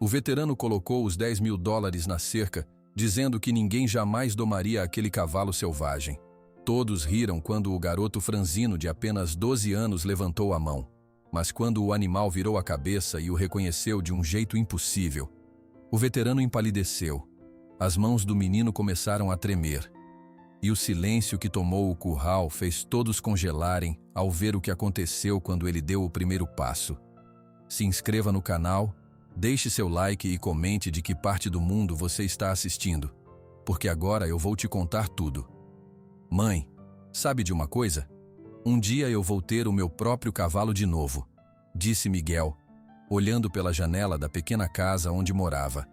O veterano colocou os $10.000 na cerca, dizendo que ninguém jamais domaria aquele cavalo selvagem. Todos riram quando o garoto franzino de apenas 12 anos levantou a mão. Mas quando o animal virou a cabeça e o reconheceu de um jeito impossível, o veterano empalideceu. As mãos do menino começaram a tremer. E o silêncio que tomou o curral fez todos congelarem ao ver o que aconteceu quando ele deu o primeiro passo. Se inscreva no canal, deixe seu like e comente de que parte do mundo você está assistindo, porque agora eu vou te contar tudo. Mãe, sabe de uma coisa? Um dia eu vou ter o meu próprio cavalo de novo, disse Miguel, olhando pela janela da pequena casa onde morava.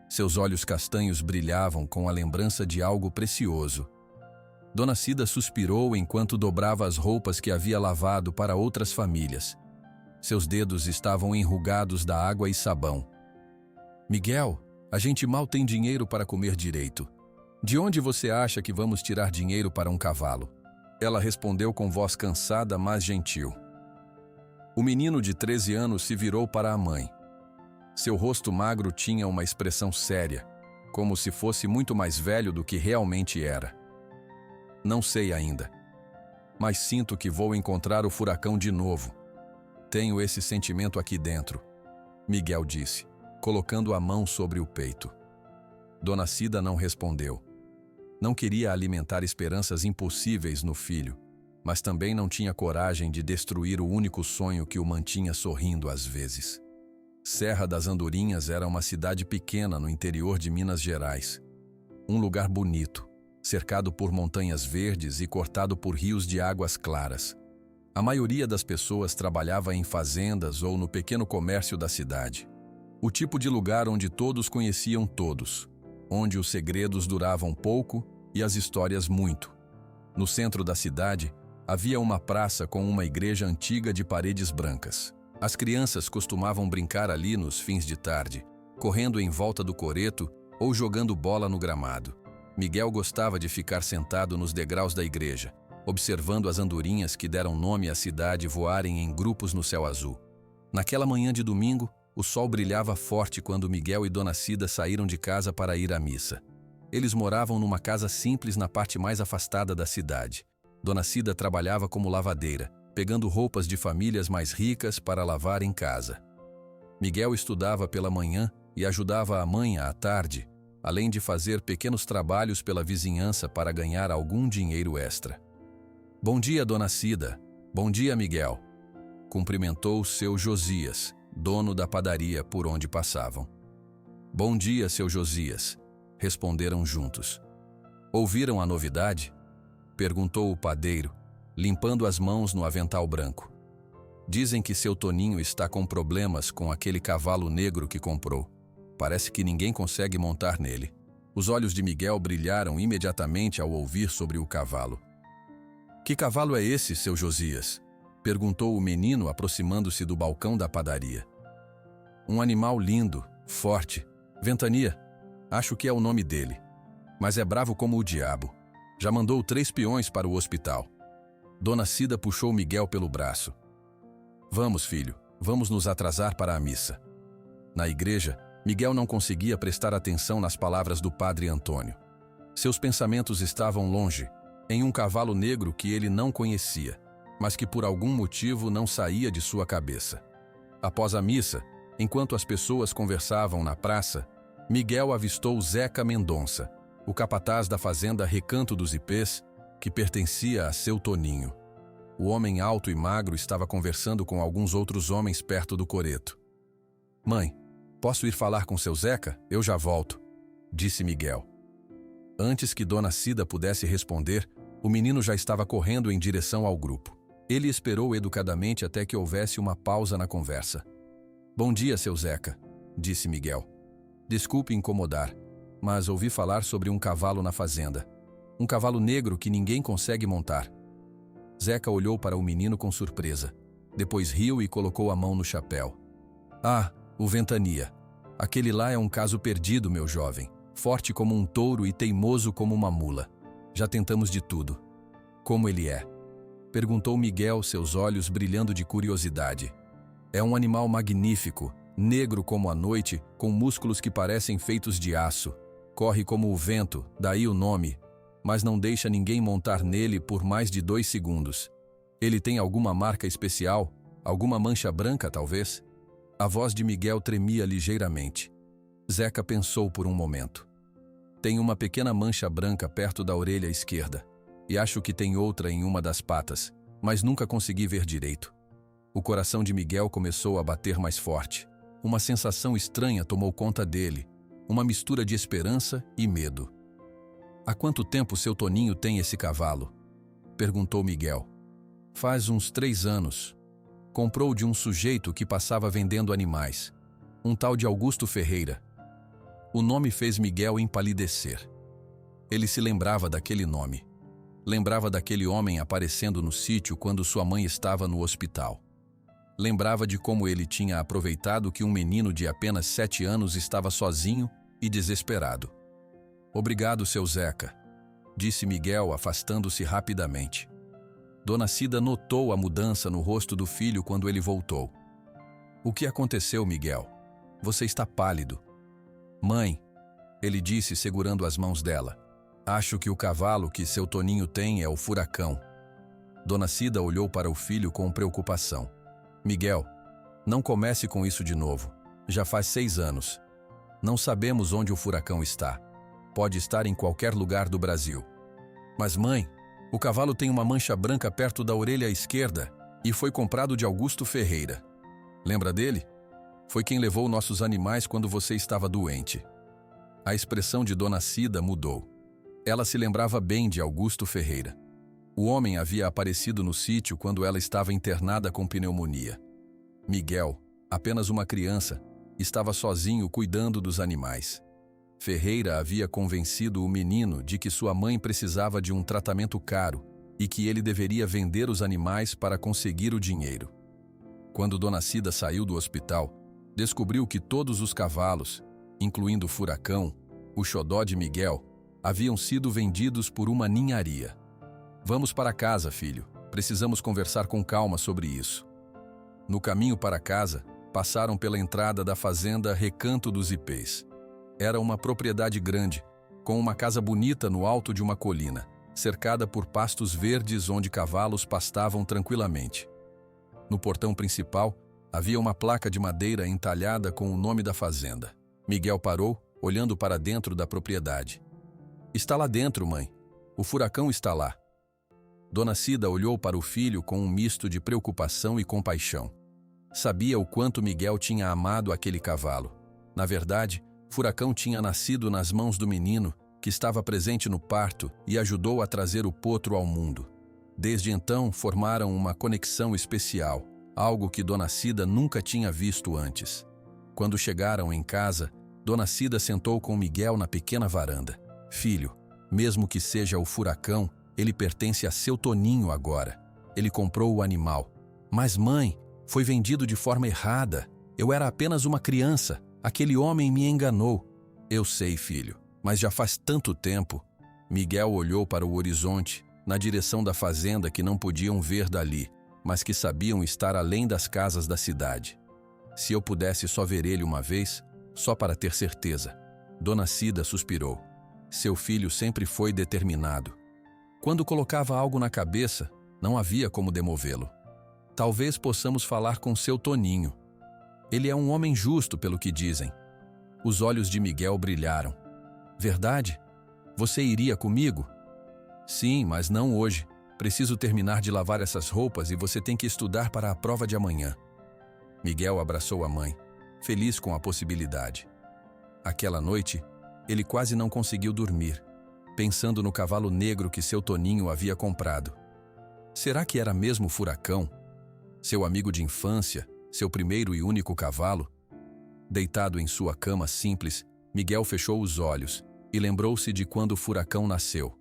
Seus olhos castanhos brilhavam com a lembrança de algo precioso. Dona Cida suspirou enquanto dobrava as roupas que havia lavado para outras famílias. Seus dedos estavam enrugados da água e sabão. Miguel, a gente mal tem dinheiro para comer direito. De onde você acha que vamos tirar dinheiro para um cavalo? Ela respondeu com voz cansada, mas gentil. O menino de 13 anos se virou para a mãe. Seu rosto magro tinha uma expressão séria, como se fosse muito mais velho do que realmente era. Não sei ainda, mas sinto que vou encontrar o furacão de novo. Tenho esse sentimento aqui dentro, Miguel disse, colocando a mão sobre o peito. Dona Cida não respondeu. Não queria alimentar esperanças impossíveis no filho, mas também não tinha coragem de destruir o único sonho que o mantinha sorrindo às vezes. Serra das Andorinhas era uma cidade pequena no interior de Minas Gerais. Um lugar bonito, cercado por montanhas verdes e cortado por rios de águas claras. A maioria das pessoas trabalhava em fazendas ou no pequeno comércio da cidade. O tipo de lugar onde todos conheciam todos, onde os segredos duravam pouco e as histórias muito. No centro da cidade, havia uma praça com uma igreja antiga de paredes brancas. As crianças costumavam brincar ali nos fins de tarde, correndo em volta do coreto ou jogando bola no gramado. Miguel gostava de ficar sentado nos degraus da igreja, observando as andorinhas que deram nome à cidade voarem em grupos no céu azul. Naquela manhã de domingo, o sol brilhava forte quando Miguel e Dona Cida saíram de casa para ir à missa. Eles moravam numa casa simples na parte mais afastada da cidade. Dona Cida trabalhava como lavadeira, pegando roupas de famílias mais ricas para lavar em casa. Miguel estudava pela manhã e ajudava a mãe à tarde, além de fazer pequenos trabalhos pela vizinhança para ganhar algum dinheiro extra. Bom dia, Dona Cida. Bom dia, Miguel. Cumprimentou seu Josias, dono da padaria por onde passavam. Bom dia, seu Josias, responderam juntos. Ouviram a novidade? Perguntou o padeiro, limpando as mãos no avental branco. Dizem que seu Toninho está com problemas com aquele cavalo negro que comprou. Parece que ninguém consegue montar nele. Os olhos de Miguel brilharam imediatamente ao ouvir sobre o cavalo. Que cavalo é esse, seu Josias? Perguntou o menino, aproximando-se do balcão da padaria. Um animal lindo, forte. Ventania, acho que é o nome dele. Mas é bravo como o diabo. Já mandou 3 peões para o hospital. Dona Cida puxou Miguel pelo braço. Vamos, filho, vamos nos atrasar para a missa. Na igreja, Miguel não conseguia prestar atenção nas palavras do padre Antônio. Seus pensamentos estavam longe, em um cavalo negro que ele não conhecia, mas que por algum motivo não saía de sua cabeça. Após a missa, enquanto as pessoas conversavam na praça, Miguel avistou Zeca Mendonça, o capataz da fazenda Recanto dos Ipês, que pertencia a seu Toninho. O homem alto e magro estava conversando com alguns outros homens perto do coreto. Mãe, posso ir falar com seu Zeca? Eu já volto, disse Miguel. Antes que Dona Cida pudesse responder, o menino já estava correndo em direção ao grupo. Ele esperou educadamente até que houvesse uma pausa na conversa. Bom dia, seu Zeca, disse Miguel. Desculpe incomodar, mas ouvi falar sobre um cavalo na fazenda. Um cavalo negro que ninguém consegue montar. Zeca olhou para o menino com surpresa. Depois riu e colocou a mão no chapéu. Ah, o Ventania. Aquele lá é um caso perdido, meu jovem. Forte como um touro e teimoso como uma mula. Já tentamos de tudo. Como ele é? Perguntou Miguel, seus olhos brilhando de curiosidade. É um animal magnífico, Negro como a noite, com músculos que parecem feitos de aço. Corre como o vento, daí o nome, mas não deixa ninguém montar nele por mais de 2 segundos. Ele tem alguma marca especial? Alguma mancha branca, talvez? A voz de Miguel tremia ligeiramente. Zeca pensou por um momento. Tem uma pequena mancha branca perto da orelha esquerda, e acho que tem outra em uma das patas, mas nunca consegui ver direito. O coração de Miguel começou a bater mais forte. Uma sensação estranha tomou conta dele, uma mistura de esperança e medo. Há quanto tempo seu Toninho tem esse cavalo? Perguntou Miguel. Faz uns 3 anos. Comprou de um sujeito que passava vendendo animais, um tal de Augusto Ferreira. O nome fez Miguel empalidecer. Ele se lembrava daquele nome. Lembrava daquele homem aparecendo no sítio quando sua mãe estava no hospital. Lembrava de como ele tinha aproveitado que um menino de apenas 7 anos estava sozinho e desesperado. Obrigado, seu Zeca, disse Miguel, afastando-se rapidamente. Dona Cida notou a mudança no rosto do filho quando ele voltou. O que aconteceu, Miguel? Você está pálido. Mãe, ele disse segurando as mãos dela. Acho que o cavalo que seu Toninho tem é o Furacão. Dona Cida olhou para o filho com preocupação. Miguel, não comece com isso de novo. Já faz 6 anos. Não sabemos onde o Furacão está. Pode estar em qualquer lugar do Brasil. Mas mãe, o cavalo tem uma mancha branca perto da orelha esquerda e foi comprado de Augusto Ferreira. Lembra dele? Foi quem levou nossos animais quando você estava doente. A expressão de Dona Cida mudou. Ela se lembrava bem de Augusto Ferreira. O homem havia aparecido no sítio quando ela estava internada com pneumonia. Miguel, apenas uma criança, estava sozinho cuidando dos animais. Ferreira havia convencido o menino de que sua mãe precisava de um tratamento caro e que ele deveria vender os animais para conseguir o dinheiro. Quando Dona Cida saiu do hospital, descobriu que todos os cavalos, incluindo o Furacão, o xodó de Miguel, haviam sido vendidos por uma ninharia. Vamos para casa, filho. Precisamos conversar com calma sobre isso. No caminho para casa, passaram pela entrada da fazenda Recanto dos Ipês. Era uma propriedade grande, com uma casa bonita no alto de uma colina, cercada por pastos verdes onde cavalos pastavam tranquilamente. No portão principal, havia uma placa de madeira entalhada com o nome da fazenda. Miguel parou, olhando para dentro da propriedade. Está lá dentro, mãe. O Furacão está lá. Dona Cida olhou para o filho com um misto de preocupação e compaixão. Sabia o quanto Miguel tinha amado aquele cavalo. Na verdade, Furacão tinha nascido nas mãos do menino, que estava presente no parto e ajudou a trazer o potro ao mundo. Desde então, formaram uma conexão especial, algo que Dona Cida nunca tinha visto antes. Quando chegaram em casa, Dona Cida sentou com Miguel na pequena varanda. Filho, mesmo que seja o Furacão, ele pertence a seu Toninho agora. Ele comprou o animal. Mas mãe, foi vendido de forma errada. Eu era apenas uma criança. Aquele homem me enganou. Eu sei, filho, mas já faz tanto tempo. Miguel olhou para o horizonte, na direção da fazenda que não podiam ver dali, mas que sabiam estar além das casas da cidade. Se eu pudesse só ver ele uma vez, só para ter certeza. Dona Cida suspirou. Seu filho sempre foi determinado. Quando colocava algo na cabeça, não havia como demovê-lo. Talvez possamos falar com seu Toninho. Ele é um homem justo, pelo que dizem. Os olhos de Miguel brilharam. Verdade? Você iria comigo? Sim, mas não hoje. Preciso terminar de lavar essas roupas e você tem que estudar para a prova de amanhã. Miguel abraçou a mãe, feliz com a possibilidade. Aquela noite, ele quase não conseguiu dormir, pensando no cavalo negro que seu Toninho havia comprado. Será que era mesmo Furacão? Seu amigo de infância, seu primeiro e único cavalo? Deitado em sua cama simples, Miguel fechou os olhos e lembrou-se de quando o Furacão nasceu.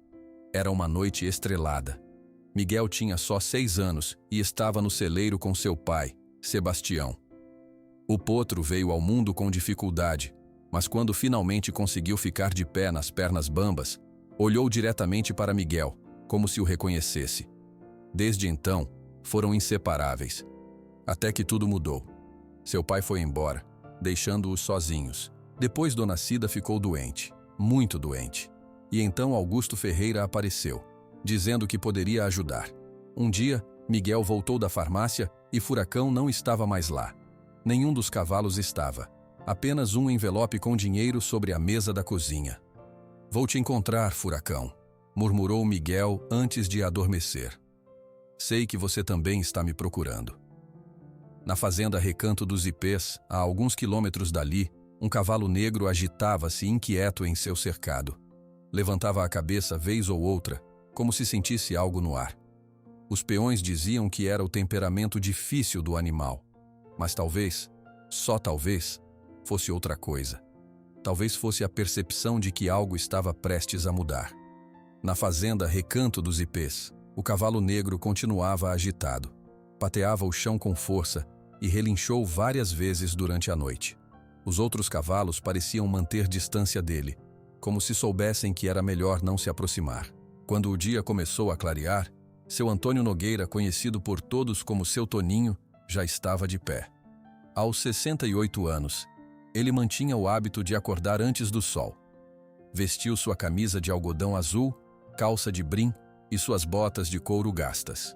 Era uma noite estrelada. Miguel tinha só 6 anos e estava no celeiro com seu pai, Sebastião. O potro veio ao mundo com dificuldade, mas quando finalmente conseguiu ficar de pé nas pernas bambas, olhou diretamente para Miguel, como se o reconhecesse. Desde então, foram inseparáveis. Até que tudo mudou. Seu pai foi embora. deixando-os sozinhos. Depois Dona Cida ficou doente, muito doente. E então Augusto Ferreira apareceu, dizendo que poderia ajudar. Um dia, Miguel voltou da farmácia e Furacão não estava mais lá. Nenhum dos cavalos estava. Apenas um envelope com dinheiro sobre a mesa da cozinha. "Vou te encontrar, Furacão", murmurou Miguel antes de adormecer. "Sei que você também está me procurando." Na fazenda Recanto dos Ipês, a alguns quilômetros dali, um cavalo negro agitava-se inquieto em seu cercado. Levantava a cabeça vez ou outra, como se sentisse algo no ar. Os peões diziam que era o temperamento difícil do animal, mas talvez, só talvez, fosse outra coisa. Talvez fosse a percepção de que algo estava prestes a mudar. Na fazenda Recanto dos Ipês, o cavalo negro continuava agitado. Pateava o chão com força e relinchou várias vezes durante a noite. Os outros cavalos pareciam manter distância dele, como se soubessem que era melhor não se aproximar. Quando o dia começou a clarear, seu Antônio Nogueira, conhecido por todos como seu Toninho, já estava de pé. Aos 68 anos, ele mantinha o hábito de acordar antes do sol. Vestiu sua camisa de algodão azul, calça de brim e suas botas de couro gastas.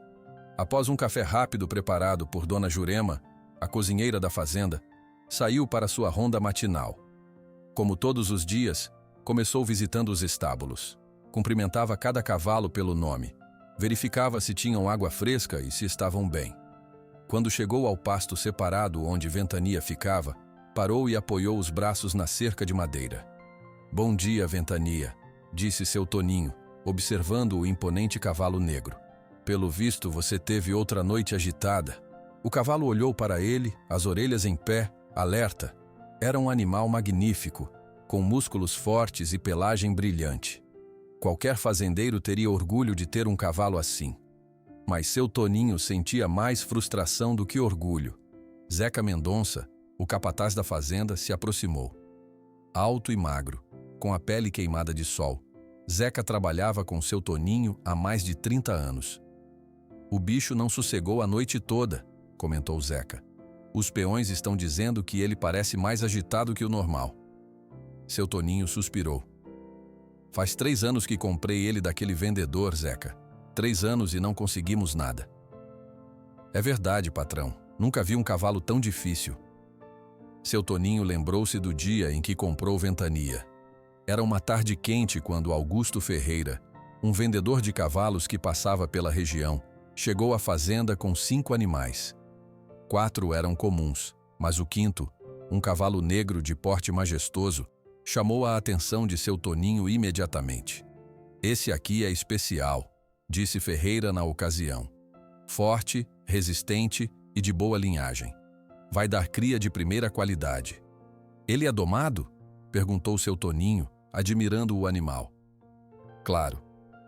Após um café rápido preparado por Dona Jurema, a cozinheira da fazenda, saiu para sua ronda matinal. Como todos os dias, começou visitando os estábulos. Cumprimentava cada cavalo pelo nome. Verificava se tinham água fresca e se estavam bem. Quando chegou ao pasto separado onde Ventania ficava, parou e apoiou os braços na cerca de madeira. "Bom dia, Ventania", disse seu Toninho, observando o imponente cavalo negro. "Pelo visto, você teve outra noite agitada." O cavalo olhou para ele, as orelhas em pé, alerta. Era um animal magnífico, com músculos fortes e pelagem brilhante. Qualquer fazendeiro teria orgulho de ter um cavalo assim. Mas seu Toninho sentia mais frustração do que orgulho. Zeca Mendonça, o capataz da fazenda, se aproximou. Alto e magro, com a pele queimada de sol, Zeca trabalhava com seu Toninho há mais de 30 anos. "O bicho não sossegou a noite toda", comentou Zeca. "Os peões estão dizendo que ele parece mais agitado que o normal." Seu Toninho suspirou. "Faz 3 anos que comprei ele daquele vendedor, Zeca. 3 anos e não conseguimos nada." "É verdade, patrão. Nunca vi um cavalo tão difícil." Seu Toninho lembrou-se do dia em que comprou Ventania. Era uma tarde quente quando Augusto Ferreira, um vendedor de cavalos que passava pela região, chegou à fazenda com 5 animais. 4 eram comuns, mas o quinto, um cavalo negro de porte majestoso, chamou a atenção de seu Toninho imediatamente. "Esse aqui é especial", disse Ferreira na ocasião. "Forte, resistente e de boa linhagem. Vai dar cria de primeira qualidade." "Ele é domado?" perguntou seu Toninho, admirando o animal. "Claro",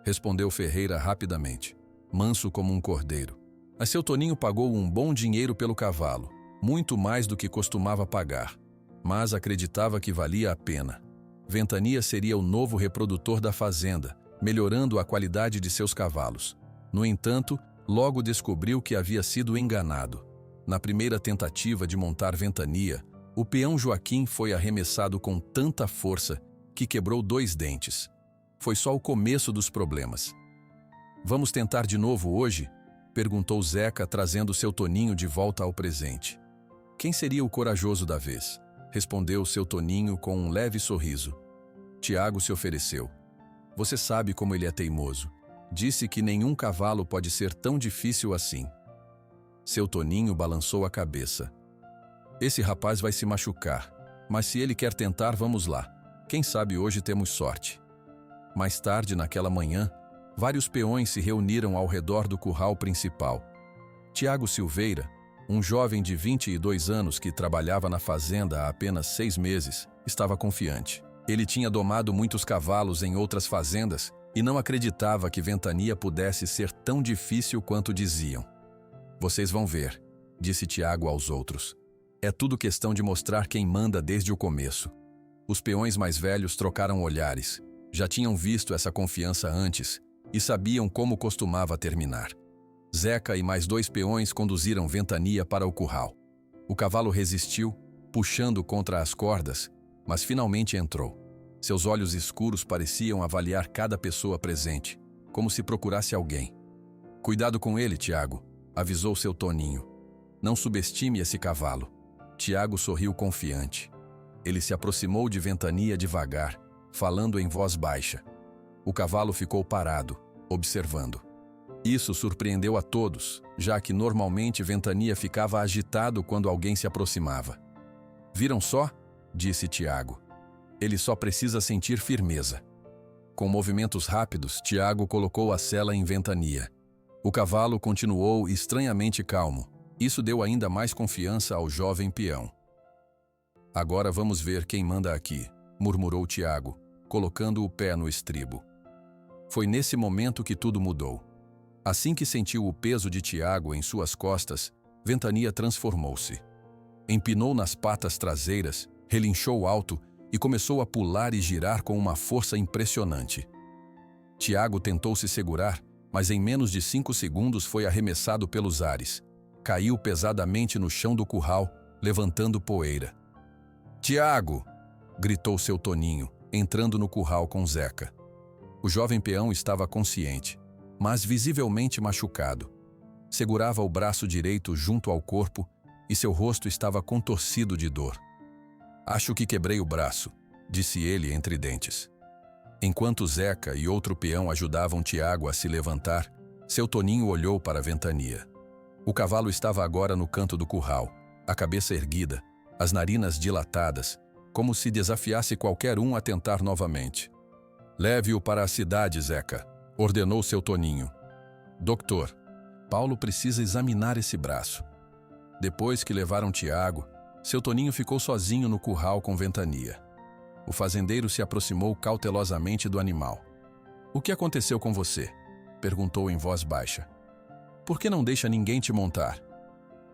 respondeu Ferreira rapidamente. "Manso como um cordeiro." Mas seu Toninho pagou um bom dinheiro pelo cavalo, muito mais do que costumava pagar, mas acreditava que valia a pena. Ventania seria o novo reprodutor da fazenda, melhorando a qualidade de seus cavalos. No entanto, logo descobriu que havia sido enganado. Na primeira tentativa de montar Ventania, o peão Joaquim foi arremessado com tanta força que quebrou 2 dentes. Foi só o começo dos problemas. "Vamos tentar de novo hoje?" perguntou Zeca, trazendo seu Toninho de volta ao presente. "Quem seria o corajoso da vez?" respondeu seu Toninho com um leve sorriso. Tiago se ofereceu. "Você sabe como ele é teimoso. Disse que nenhum cavalo pode ser tão difícil assim." Seu Toninho balançou a cabeça. "Esse rapaz vai se machucar, mas se ele quer tentar, vamos lá. Quem sabe hoje temos sorte." Mais tarde, naquela manhã, vários peões se reuniram ao redor do curral principal. Tiago Silveira, um jovem de 22 anos que trabalhava na fazenda há apenas 6 meses, estava confiante. Ele tinha domado muitos cavalos em outras fazendas e não acreditava que Ventania pudesse ser tão difícil quanto diziam. "Vocês vão ver", disse Tiago aos outros. "É tudo questão de mostrar quem manda desde o começo." Os peões mais velhos trocaram olhares. Já tinham visto essa confiança antes e sabiam como costumava terminar. Zeca e mais 2 peões conduziram Ventania para o curral. O cavalo resistiu, puxando contra as cordas, mas finalmente entrou. Seus olhos escuros pareciam avaliar cada pessoa presente, como se procurasse alguém. Cuidado com ele, Tiago, avisou seu Toninho. Não subestime esse cavalo. Tiago sorriu confiante. Ele se aproximou de Ventania devagar, falando em voz baixa. O cavalo ficou parado, observando. Isso surpreendeu a todos, já que normalmente Ventania ficava agitado quando alguém se aproximava. Viram só? Disse Tiago. Ele só precisa sentir firmeza. Com movimentos rápidos, Tiago colocou a sela em Ventania. O cavalo continuou estranhamente calmo. Isso deu ainda mais confiança ao jovem peão. Agora vamos ver quem manda aqui, murmurou Tiago, colocando o pé no estribo. Foi nesse momento que tudo mudou. Assim que sentiu o peso de Tiago em suas costas, Ventania transformou-se. Empinou nas patas traseiras, relinchou alto e começou a pular e girar com uma força impressionante. Tiago tentou se segurar, mas em menos de 5 segundos foi arremessado pelos ares. Caiu pesadamente no chão do curral, levantando poeira. «Tiago!» gritou seu Toninho, entrando no curral com Zeca. O jovem peão estava consciente, mas visivelmente machucado. Segurava o braço direito junto ao corpo e seu rosto estava contorcido de dor. «Acho que quebrei o braço», disse ele entre dentes. Enquanto Zeca e outro peão ajudavam Tiago a se levantar, seu Toninho olhou para a Ventania. O cavalo estava agora no canto do curral, a cabeça erguida, as narinas dilatadas, como se desafiasse qualquer um a tentar novamente. «Leve-o para a cidade, Zeca», ordenou seu Toninho. «Doutor, Paulo precisa examinar esse braço». Depois que levaram Tiago, seu Toninho ficou sozinho no curral com Ventania. O fazendeiro se aproximou cautelosamente do animal. «O que aconteceu com você?» perguntou em voz baixa. «Por que não deixa ninguém te montar?»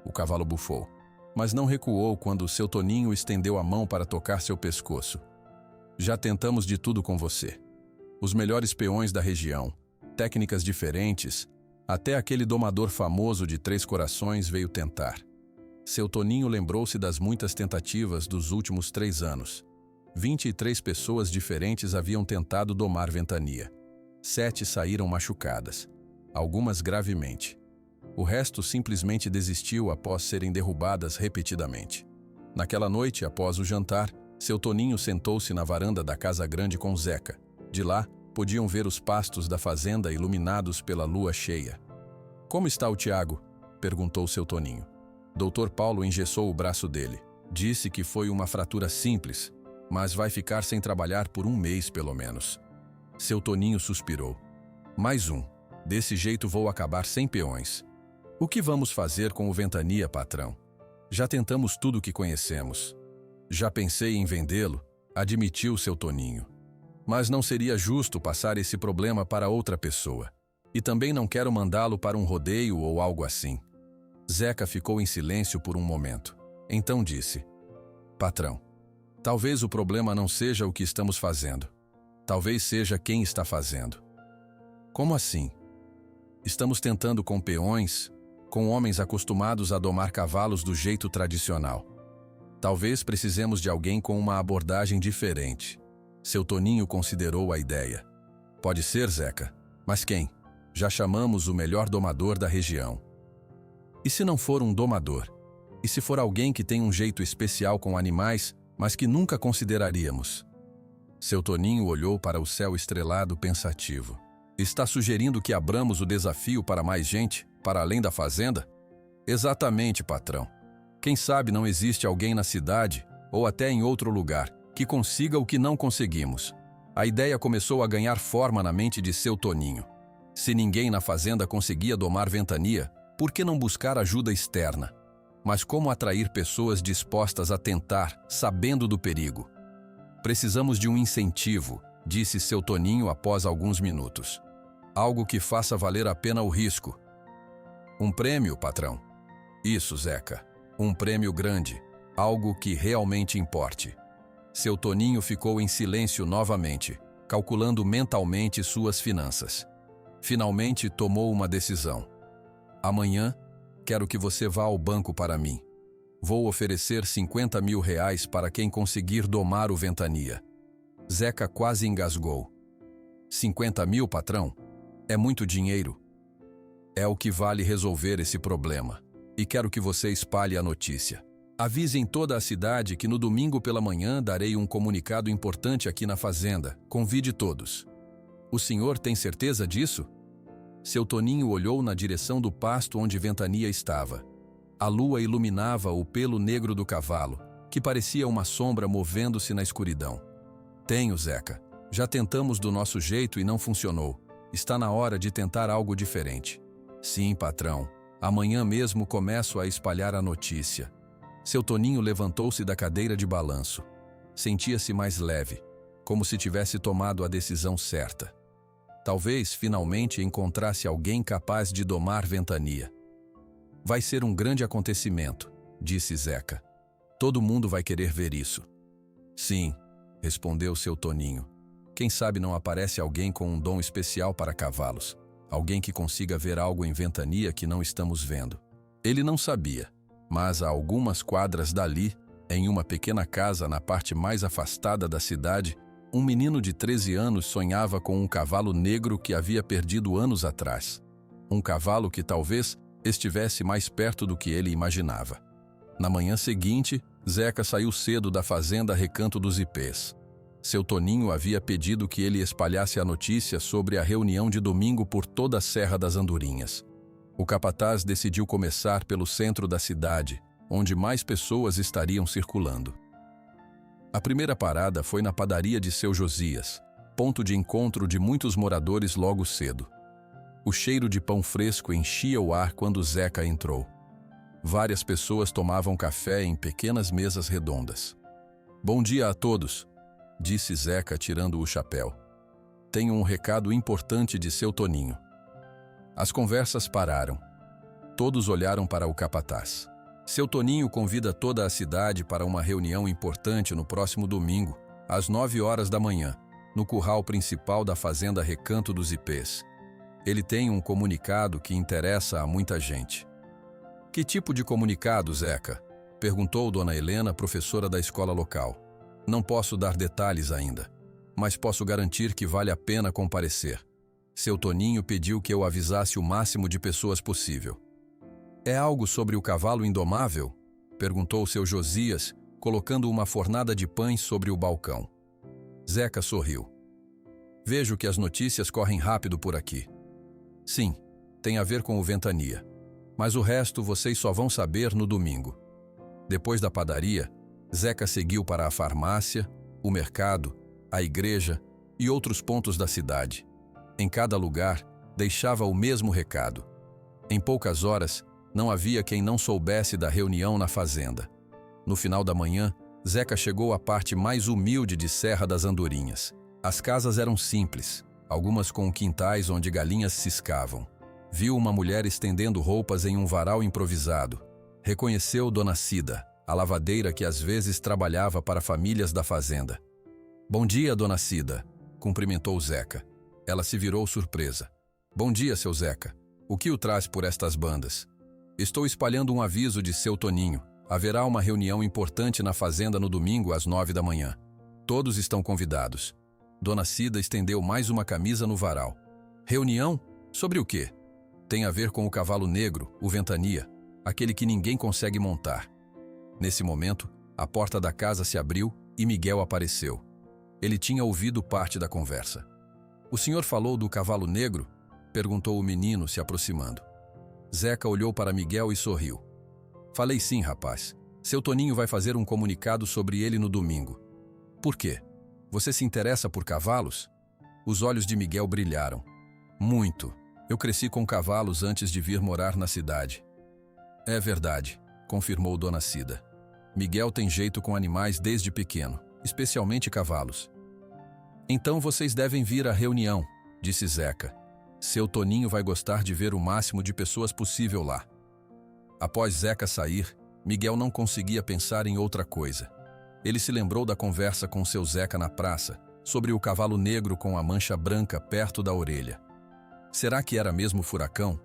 O cavalo bufou, mas não recuou quando seu Toninho estendeu a mão para tocar seu pescoço. «Já tentamos de tudo com você. Os melhores peões da região, técnicas diferentes, até aquele domador famoso de 3 corações veio tentar». Seu Toninho lembrou-se das muitas tentativas dos últimos 3 anos. 23 pessoas diferentes haviam tentado domar Ventania. 7 saíram machucadas, algumas gravemente. O resto simplesmente desistiu após serem derrubadas repetidamente. Naquela noite, após o jantar, seu Toninho sentou-se na varanda da casa grande com Zeca. De lá, podiam ver os pastos da fazenda iluminados pela lua cheia. «Como está o Tiago?» perguntou seu Toninho. Dr. Paulo engessou o braço dele. Disse que foi uma fratura simples, mas vai ficar sem trabalhar por 1 mês pelo menos. Seu Toninho suspirou. «Mais um. Desse jeito vou acabar sem peões. O que vamos fazer com o Ventania, patrão? Já tentamos tudo o que conhecemos. Já pensei em vendê-lo», admitiu seu Toninho. «Mas não seria justo passar esse problema para outra pessoa. E também não quero mandá-lo para um rodeio ou algo assim». Zeca ficou em silêncio por um momento. Então disse: «Patrão, talvez o problema não seja o que estamos fazendo. Talvez seja quem está fazendo». «Como assim?» «Estamos tentando com peões, com homens acostumados a domar cavalos do jeito tradicional. Talvez precisemos de alguém com uma abordagem diferente». Seu Toninho considerou a ideia. «Pode ser, Zeca. Mas quem? Já chamamos o melhor domador da região». «E se não for um domador? E se for alguém que tem um jeito especial com animais, mas que nunca consideraríamos?» Seu Toninho olhou para o céu estrelado pensativo. «Está sugerindo que abramos o desafio para mais gente, para além da fazenda?» «Exatamente, patrão. Quem sabe não existe alguém na cidade, ou até em outro lugar, que consiga o que não conseguimos». A ideia começou a ganhar forma na mente de seu Toninho. Se ninguém na fazenda conseguia domar Ventania, por que não buscar ajuda externa? Mas como atrair pessoas dispostas a tentar, sabendo do perigo? «Precisamos de um incentivo», disse seu Toninho após alguns minutos. «Algo que faça valer a pena o risco». «Um prêmio, patrão?» «Isso, Zeca. Um prêmio grande. Algo que realmente importe». Seu Toninho ficou em silêncio novamente, calculando mentalmente suas finanças. Finalmente tomou uma decisão. «Amanhã, quero que você vá ao banco para mim. Vou oferecer 50 mil reais para quem conseguir domar o Ventania. Zeca quase engasgou. 50 mil, patrão? É muito dinheiro. É o que vale resolver esse problema. E quero que você espalhe a notícia. Avise em toda a cidade que no domingo pela manhã darei um comunicado importante aqui na fazenda. Convide todos. O senhor tem certeza disso? Seu Toninho olhou na direção do pasto onde Ventania estava. A lua iluminava o pelo negro do cavalo, que parecia uma sombra movendo-se na escuridão. Tenho, Zeca. Já tentamos do nosso jeito e não funcionou. Está na hora de tentar algo diferente. Sim, patrão. Amanhã mesmo começo a espalhar a notícia. Seu Toninho levantou-se da cadeira de balanço. Sentia-se mais leve, como se tivesse tomado a decisão certa. Talvez, finalmente, encontrasse alguém capaz de domar Ventania. Vai ser um grande acontecimento, disse Zeca. Todo mundo vai querer ver isso. Sim, respondeu seu Toninho. Quem sabe não aparece alguém com um dom especial para cavalos. Alguém que consiga ver algo em Ventania que não estamos vendo. Ele não sabia, mas a algumas quadras dali, em uma pequena casa na parte mais afastada da cidade, um menino de 13 anos sonhava com um cavalo negro que havia perdido anos atrás. Um cavalo que talvez estivesse mais perto do que ele imaginava. Na manhã seguinte, Zeca saiu cedo da fazenda Recanto dos Ipês. Seu Toninho havia pedido que ele espalhasse a notícia sobre a reunião de domingo por toda a Serra das Andorinhas. O capataz decidiu começar pelo centro da cidade, onde mais pessoas estariam circulando. A primeira parada foi na padaria de seu Josias, ponto de encontro de muitos moradores logo cedo. O cheiro de pão fresco enchia o ar quando Zeca entrou. Várias pessoas tomavam café em pequenas mesas redondas. Bom dia a todos, disse Zeca tirando o chapéu. Tenho um recado importante de seu Toninho. As conversas pararam. Todos olharam para o capataz. Seu Toninho convida toda a cidade para uma reunião importante no próximo domingo, às 9 horas da manhã, no curral principal da fazenda Recanto dos Ipês. Ele tem um comunicado que interessa a muita gente. Que tipo de comunicado, Zeca? Perguntou Dona Helena, professora da escola local. Não posso dar detalhes ainda, mas posso garantir que vale a pena comparecer. Seu Toninho pediu que eu avisasse o máximo de pessoas possível. É algo sobre o cavalo indomável? Perguntou seu Josias, colocando uma fornada de pães sobre o balcão. Zeca sorriu. Vejo que as notícias correm rápido por aqui. Sim, tem a ver com o Ventania. Mas o resto vocês só vão saber no domingo. Depois da padaria, Zeca seguiu para a farmácia, o mercado, a igreja e outros pontos da cidade. Em cada lugar, deixava o mesmo recado. Em poucas horas, não havia quem não soubesse da reunião na fazenda. No final da manhã, Zeca chegou à parte mais humilde de Serra das Andorinhas. As casas eram simples, algumas com quintais onde galinhas ciscavam. Viu uma mulher estendendo roupas em um varal improvisado. Reconheceu Dona Cida, a lavadeira que às vezes trabalhava para famílias da fazenda. Bom dia, Dona Cida, cumprimentou Zeca. Ela se virou surpresa. Bom dia, seu Zeca. O que o traz por estas bandas? Estou espalhando um aviso de seu Toninho. Haverá uma reunião importante na fazenda no domingo às 9 da manhã. Todos estão convidados. Dona Cida estendeu mais uma camisa no varal. Reunião? Sobre o quê? Tem a ver com o cavalo negro, o Ventania, aquele que ninguém consegue montar. Nesse momento, a porta da casa se abriu e Miguel apareceu. Ele tinha ouvido parte da conversa. O senhor falou do cavalo negro? Perguntou o menino, se aproximando. Zeca olhou para Miguel e sorriu. Falei sim, rapaz. Seu Toninho vai fazer um comunicado sobre ele no domingo. Por quê? Você se interessa por cavalos? Os olhos de Miguel brilharam. Muito. Eu cresci com cavalos antes de vir morar na cidade. É verdade, confirmou Dona Cida. Miguel tem jeito com animais desde pequeno, especialmente cavalos. Então vocês devem vir à reunião, disse Zeca. Seu Toninho vai gostar de ver o máximo de pessoas possível lá. Após Zeca sair, Miguel não conseguia pensar em outra coisa. Ele se lembrou da conversa com seu Zeca na praça, sobre o cavalo negro com a mancha branca perto da orelha. Será que era mesmo furacão?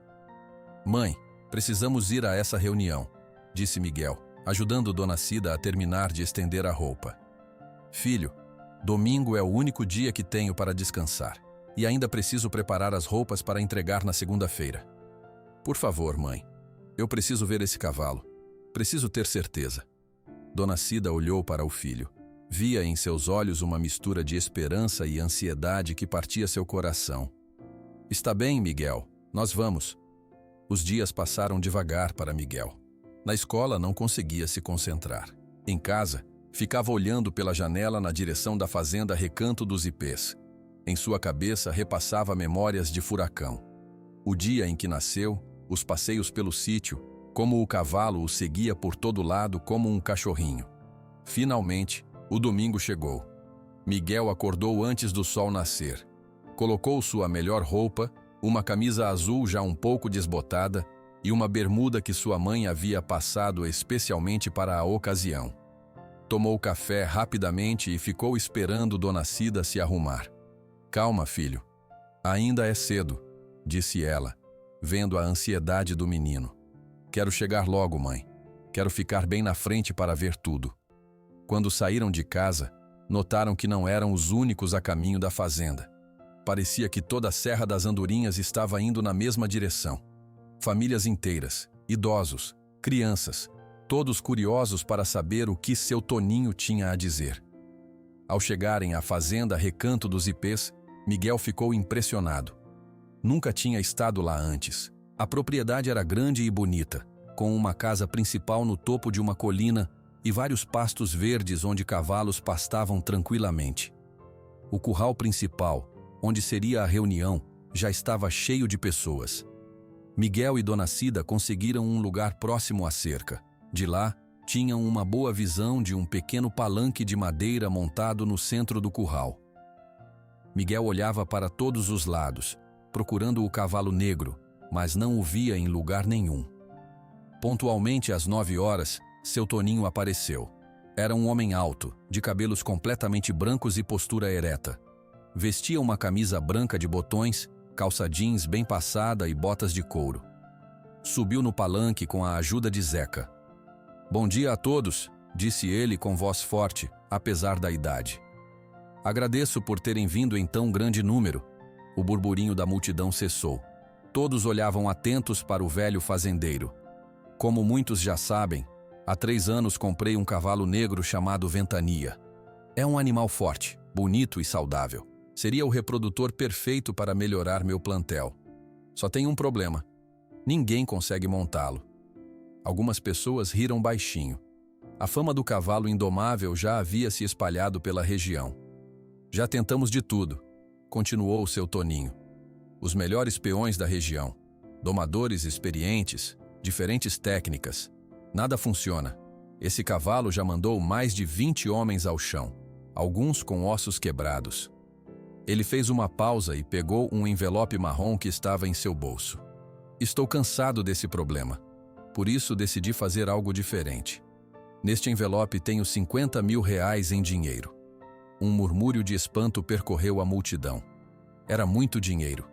Mãe, precisamos ir a essa reunião, disse Miguel. ajudando Dona Cida a terminar de estender a roupa. Filho, domingo é o único dia que tenho para descansar, e ainda preciso preparar as roupas para entregar na segunda-feira. Por favor, mãe, eu preciso ver esse cavalo. Preciso ter certeza. Dona Cida olhou para o filho. Via em seus olhos uma mistura de esperança e ansiedade que partia seu coração. Está bem, Miguel, nós vamos. Os dias passaram devagar para Miguel. Na escola não conseguia se concentrar. Em casa, ficava olhando pela janela na direção da fazenda Recanto dos Ipês. Em sua cabeça repassava memórias de Furacão. O dia em que nasceu, os passeios pelo sítio, como o cavalo o seguia por todo lado como um cachorrinho. Finalmente, o domingo chegou. Miguel acordou antes do sol nascer. Colocou sua melhor roupa, uma camisa azul já um pouco desbotada e uma bermuda que sua mãe havia passado especialmente para a ocasião. Tomou café rapidamente e ficou esperando Dona Cida se arrumar. Calma, filho. Ainda é cedo, disse ela, vendo a ansiedade do menino. Quero chegar logo, mãe. Quero ficar bem na frente para ver tudo. Quando saíram de casa, notaram que não eram os únicos a caminho da fazenda. Parecia que toda a Serra das Andorinhas estava indo na mesma direção. Famílias inteiras, idosos, crianças, todos curiosos para saber o que seu Toninho tinha a dizer. Ao chegarem à fazenda Recanto dos Ipês, Miguel ficou impressionado. Nunca tinha estado lá antes. A propriedade era grande e bonita, com uma casa principal no topo de uma colina e vários pastos verdes onde cavalos pastavam tranquilamente. O curral principal, onde seria a reunião, já estava cheio de pessoas. Miguel e Dona Cida conseguiram um lugar próximo à cerca. De lá, tinham uma boa visão de um pequeno palanque de madeira montado no centro do curral. Miguel olhava para todos os lados, procurando o cavalo negro, mas não o via em lugar nenhum. Pontualmente às 9 horas, seu Toninho apareceu. Era um homem alto, de cabelos completamente brancos e postura ereta. Vestia uma camisa branca de botões, calça jeans bem passada e botas de couro. Subiu no palanque com a ajuda de Zeca. Bom dia a todos, disse ele com voz forte, apesar da idade. Agradeço por terem vindo em tão grande número. O burburinho da multidão cessou. Todos olhavam atentos para o velho fazendeiro. Como muitos já sabem, há 3 anos comprei um cavalo negro chamado Ventania. É um animal forte, bonito e saudável. Seria o reprodutor perfeito para melhorar meu plantel. Só tem um problema. Ninguém consegue montá-lo. Algumas pessoas riram baixinho. A fama do cavalo indomável já havia se espalhado pela região. Já tentamos de tudo, continuou o seu Toninho. Os melhores peões da região, domadores experientes, diferentes técnicas. Nada funciona. Esse cavalo já mandou mais de 20 homens ao chão, alguns com ossos quebrados. Ele fez uma pausa e pegou um envelope marrom que estava em seu bolso. Estou cansado desse problema. Por isso decidi fazer algo diferente. Neste envelope tenho 50 mil reais em dinheiro. Um murmúrio de espanto percorreu a multidão. Era muito dinheiro,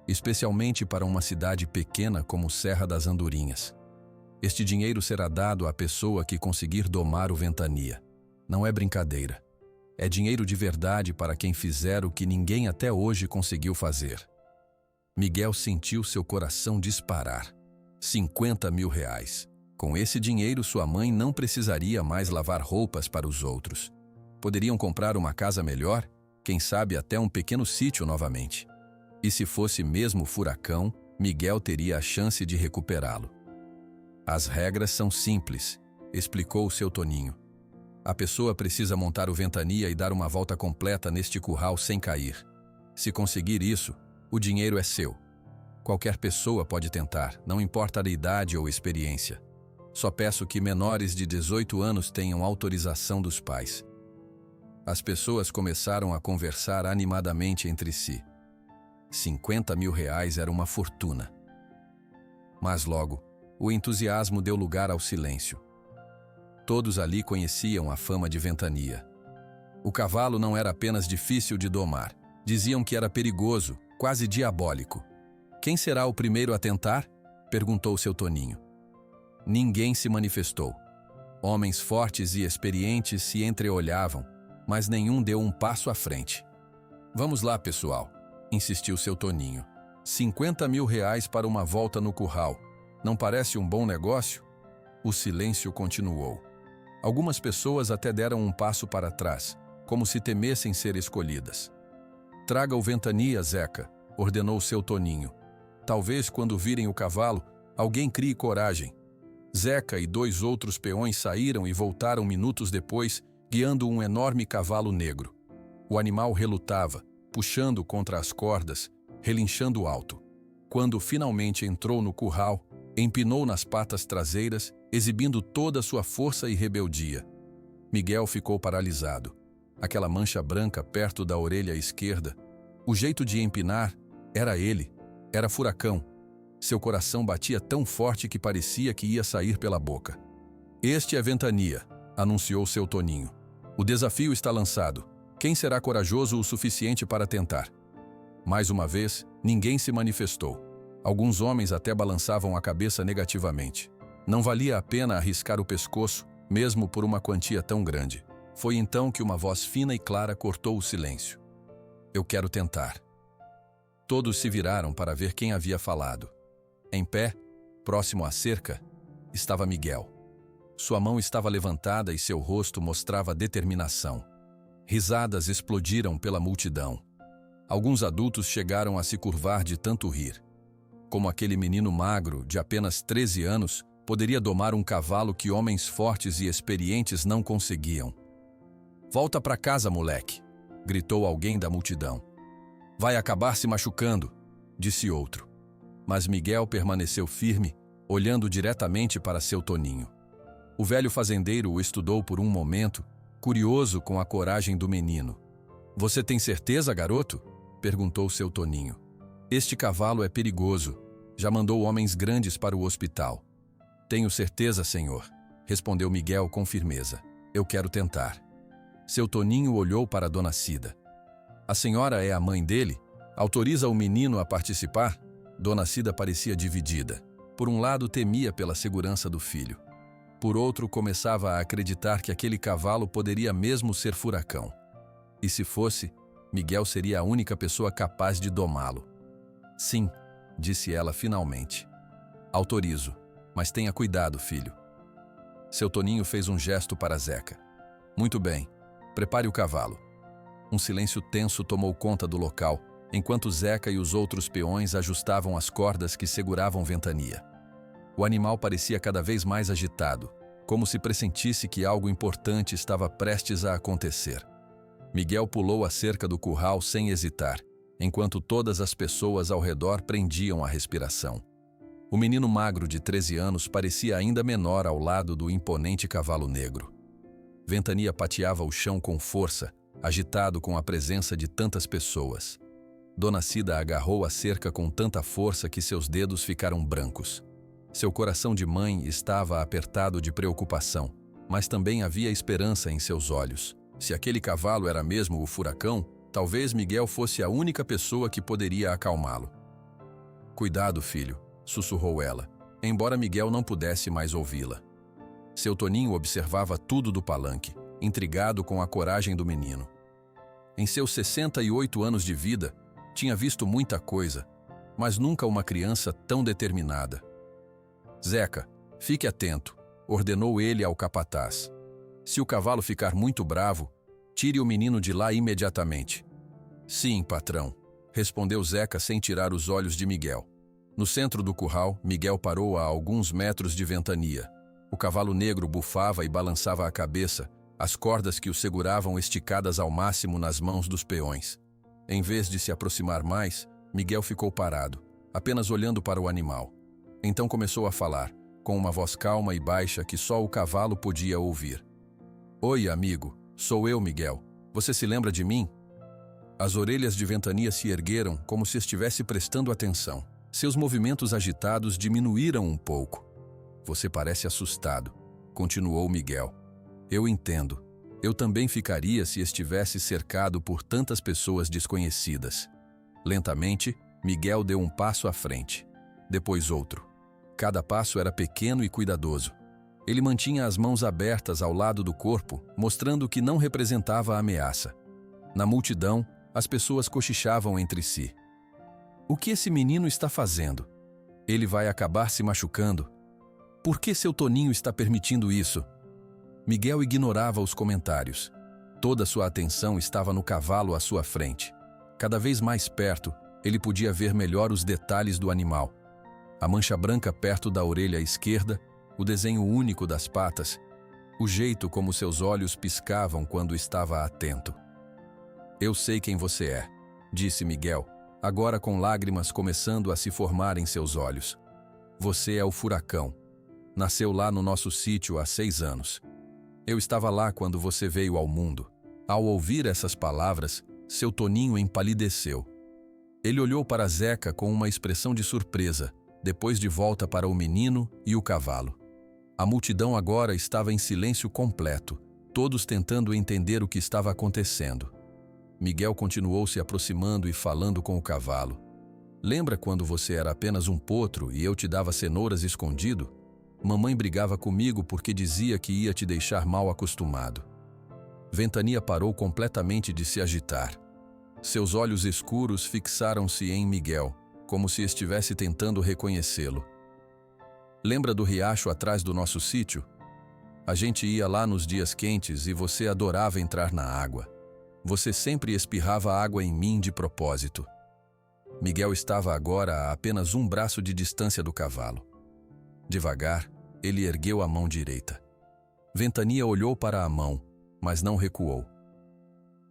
especialmente para uma cidade pequena como Serra das Andorinhas. Este dinheiro será dado à pessoa que conseguir domar o Ventania. Não é brincadeira. É dinheiro de verdade para quem fizer o que ninguém até hoje conseguiu fazer. Miguel sentiu seu coração disparar. 50 mil reais. Com esse dinheiro, sua mãe não precisaria mais lavar roupas para os outros. Poderiam comprar uma casa melhor, quem sabe até um pequeno sítio novamente. E se fosse mesmo furacão, Miguel teria a chance de recuperá-lo. As regras são simples, explicou o seu Toninho. A pessoa precisa montar o Ventania e dar uma volta completa neste curral sem cair. Se conseguir isso, o dinheiro é seu. Qualquer pessoa pode tentar, não importa a idade ou experiência. Só peço que menores de 18 anos tenham autorização dos pais. As pessoas começaram a conversar animadamente entre si. 50 mil reais era uma fortuna. Mas logo, o entusiasmo deu lugar ao silêncio. Todos ali conheciam a fama de Ventania. O cavalo não era apenas difícil de domar. Diziam que era perigoso, quase diabólico. Quem será o primeiro a tentar? Perguntou seu Toninho. Ninguém se manifestou. Homens fortes e experientes se entreolhavam, mas nenhum deu um passo à frente. Vamos lá, pessoal, insistiu seu Toninho. 50 mil reais para uma volta no curral. Não parece um bom negócio? O silêncio continuou. Algumas pessoas até deram um passo para trás, como se temessem ser escolhidas. Traga o Ventania, Zeca, ordenou seu Toninho. Talvez, quando virem o cavalo, alguém crie coragem. Zeca e 2 outros peões saíram e voltaram minutos depois, guiando um enorme cavalo negro. O animal relutava, puxando contra as cordas, relinchando alto. Quando finalmente entrou no curral, empinou nas patas traseiras, exibindo toda a sua força e rebeldia. Miguel ficou paralisado. Aquela mancha branca perto da orelha esquerda, o jeito de empinar, era ele, era Furacão. Seu coração batia tão forte que parecia que ia sair pela boca. Este é Ventania, anunciou seu Toninho. O desafio está lançado. Quem será corajoso o suficiente para tentar? Mais uma vez, ninguém se manifestou. Alguns homens até balançavam a cabeça negativamente. Não valia a pena arriscar o pescoço, mesmo por uma quantia tão grande. Foi então que uma voz fina e clara cortou o silêncio. Eu quero tentar. Todos se viraram para ver quem havia falado. Em pé, próximo à cerca, estava Miguel. Sua mão estava levantada e seu rosto mostrava determinação. Risadas explodiram pela multidão. Alguns adultos chegaram a se curvar de tanto rir. Como aquele menino magro, de apenas 13 anos, poderia domar um cavalo que homens fortes e experientes não conseguiam. Volta para casa, moleque, gritou alguém da multidão. Vai acabar se machucando, disse outro. Mas Miguel permaneceu firme, olhando diretamente para seu Toninho. O velho fazendeiro o estudou por um momento, curioso com a coragem do menino. Você tem certeza, garoto? Perguntou seu Toninho. Este cavalo é perigoso. Já mandou homens grandes para o hospital. Tenho certeza, senhor, respondeu Miguel com firmeza. Eu quero tentar. Seu Toninho olhou para Dona Cida. A senhora é a mãe dele? Autoriza o menino a participar? Dona Cida parecia dividida. Por um lado, temia pela segurança do filho. Por outro, começava a acreditar que aquele cavalo poderia mesmo ser Furacão. E se fosse, Miguel seria a única pessoa capaz de domá-lo. Sim, disse ela finalmente. Autorizo, mas tenha cuidado, filho. Seu Toninho fez um gesto para Zeca. Muito bem, prepare o cavalo. Um silêncio tenso tomou conta do local, enquanto Zeca e os outros peões ajustavam as cordas que seguravam Ventania. O animal parecia cada vez mais agitado, como se pressentisse que algo importante estava prestes a acontecer. Miguel pulou a cerca do curral sem hesitar, enquanto todas as pessoas ao redor prendiam a respiração. O menino magro de 13 anos parecia ainda menor ao lado do imponente cavalo negro. Ventania pateava o chão com força, agitado com a presença de tantas pessoas. Dona Cida agarrou a cerca com tanta força que seus dedos ficaram brancos. Seu coração de mãe estava apertado de preocupação, mas também havia esperança em seus olhos. Se aquele cavalo era mesmo o Furacão, talvez Miguel fosse a única pessoa que poderia acalmá-lo. Cuidado, filho, sussurrou ela, embora Miguel não pudesse mais ouvi-la. Seu Toninho observava tudo do palanque, intrigado com a coragem do menino. Em seus 68 anos de vida, tinha visto muita coisa, mas nunca uma criança tão determinada. Zeca, fique atento, ordenou ele ao capataz. Se o cavalo ficar muito bravo, tire o menino de lá imediatamente. Sim, patrão, respondeu Zeca sem tirar os olhos de Miguel. No centro do curral, Miguel parou a alguns metros de Ventania. O cavalo negro bufava e balançava a cabeça, as cordas que o seguravam esticadas ao máximo nas mãos dos peões. Em vez de se aproximar mais, Miguel ficou parado, apenas olhando para o animal. Então começou a falar, com uma voz calma e baixa que só o cavalo podia ouvir. Oi, amigo, sou eu, Miguel. Você se lembra de mim? As orelhas de Ventania se ergueram como se estivesse prestando atenção. Seus movimentos agitados diminuíram um pouco. Você parece assustado, continuou Miguel. Eu entendo. Eu também ficaria se estivesse cercado por tantas pessoas desconhecidas. Lentamente, Miguel deu um passo à frente. Depois outro. Cada passo era pequeno e cuidadoso. Ele mantinha as mãos abertas ao lado do corpo, mostrando que não representava ameaça. Na multidão, as pessoas cochichavam entre si. O que esse menino está fazendo? Ele vai acabar se machucando. Por que seu Toninho está permitindo isso? Miguel ignorava os comentários. Toda sua atenção estava no cavalo à sua frente. Cada vez mais perto, ele podia ver melhor os detalhes do animal. A mancha branca perto da orelha esquerda, o desenho único das patas, o jeito como seus olhos piscavam quando estava atento. Eu sei quem você é, disse Miguel, agora com lágrimas começando a se formar em seus olhos. Você é o Furacão. Nasceu lá no nosso sítio há 6 anos. Eu estava lá quando você veio ao mundo. Ao ouvir essas palavras, seu Toninho empalideceu. Ele olhou para Zeca com uma expressão de surpresa, depois de volta para o menino e o cavalo. A multidão agora estava em silêncio completo, todos tentando entender o que estava acontecendo. Miguel continuou se aproximando e falando com o cavalo. Lembra quando você era apenas um potro e eu te dava cenouras escondido? Mamãe brigava comigo porque dizia que ia te deixar mal acostumado. Ventania parou completamente de se agitar. Seus olhos escuros fixaram-se em Miguel, como se estivesse tentando reconhecê-lo. Lembra do riacho atrás do nosso sítio? A gente ia lá nos dias quentes e você adorava entrar na água. Você sempre espirrava água em mim de propósito. Miguel estava agora a apenas um braço de distância do cavalo. Devagar, ele ergueu a mão direita. Ventania olhou para a mão, mas não recuou.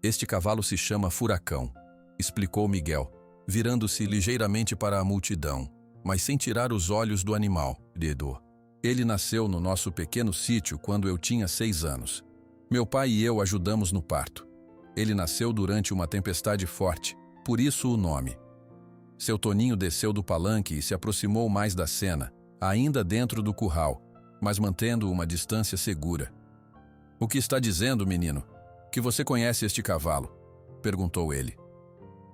Este cavalo se chama Furacão, explicou Miguel, virando-se ligeiramente para a multidão, mas sem tirar os olhos do animal, Dedo. Ele nasceu no nosso pequeno sítio quando eu tinha 6 anos. Meu pai e eu ajudamos no parto. Ele nasceu durante uma tempestade forte, por isso o nome. Seu Toninho desceu do palanque e se aproximou mais da cena, ainda dentro do curral, mas mantendo uma distância segura. O que está dizendo, menino? Que você conhece este cavalo? Perguntou ele.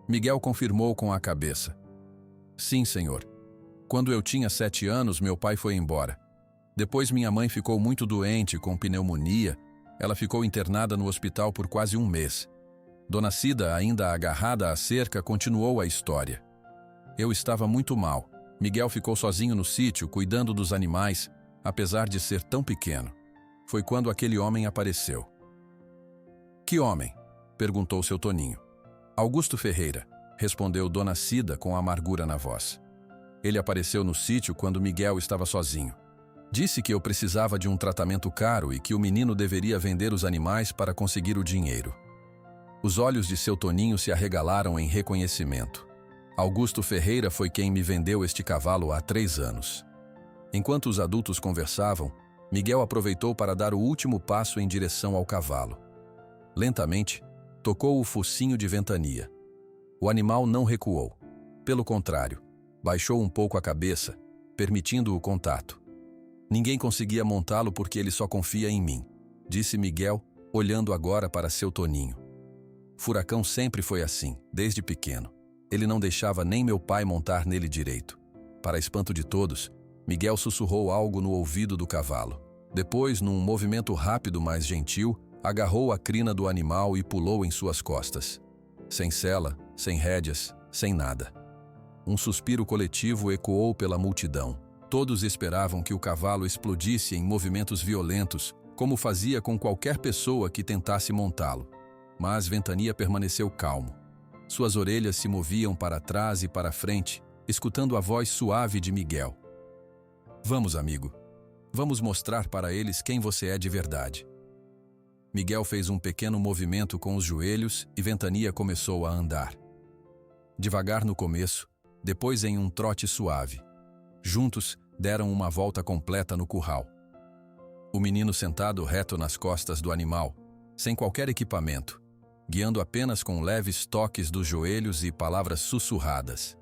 Miguel confirmou com a cabeça. Sim, senhor. Quando eu tinha 7 anos, meu pai foi embora. Depois minha mãe ficou muito doente com pneumonia. Ela ficou internada no hospital por quase 1 mês. Dona Cida, ainda agarrada à cerca, continuou a história. Eu estava muito mal. Miguel ficou sozinho no sítio, cuidando dos animais, apesar de ser tão pequeno. Foi quando aquele homem apareceu. Que homem? Perguntou seu Toninho. Augusto Ferreira, respondeu Dona Cida com amargura na voz. Ele apareceu no sítio quando Miguel estava sozinho. Disse que eu precisava de um tratamento caro e que o menino deveria vender os animais para conseguir o dinheiro. Os olhos de seu Toninho se arregalaram em reconhecimento. Augusto Ferreira foi quem me vendeu este cavalo há 3 anos. Enquanto os adultos conversavam, Miguel aproveitou para dar o último passo em direção ao cavalo. Lentamente, tocou o focinho de Ventania. O animal não recuou. Pelo contrário, baixou um pouco a cabeça, permitindo o contato. Ninguém conseguia montá-lo porque ele só confia em mim, disse Miguel, olhando agora para seu Toninho. Furacão sempre foi assim, desde pequeno. Ele não deixava nem meu pai montar nele direito. Para espanto de todos, Miguel sussurrou algo no ouvido do cavalo. Depois, num movimento rápido, mas gentil, agarrou a crina do animal e pulou em suas costas. Sem sela, sem rédeas, sem nada. Um suspiro coletivo ecoou pela multidão. Todos esperavam que o cavalo explodisse em movimentos violentos, como fazia com qualquer pessoa que tentasse montá-lo. Mas Ventania permaneceu calmo. Suas orelhas se moviam para trás e para frente, escutando a voz suave de Miguel. Vamos, amigo. Vamos mostrar para eles quem você é de verdade. Miguel fez um pequeno movimento com os joelhos e Ventania começou a andar. Devagar no começo, depois em um trote suave. Juntos, deram uma volta completa no curral. O menino sentado reto nas costas do animal, sem qualquer equipamento, guiando apenas com leves toques dos joelhos e palavras sussurradas.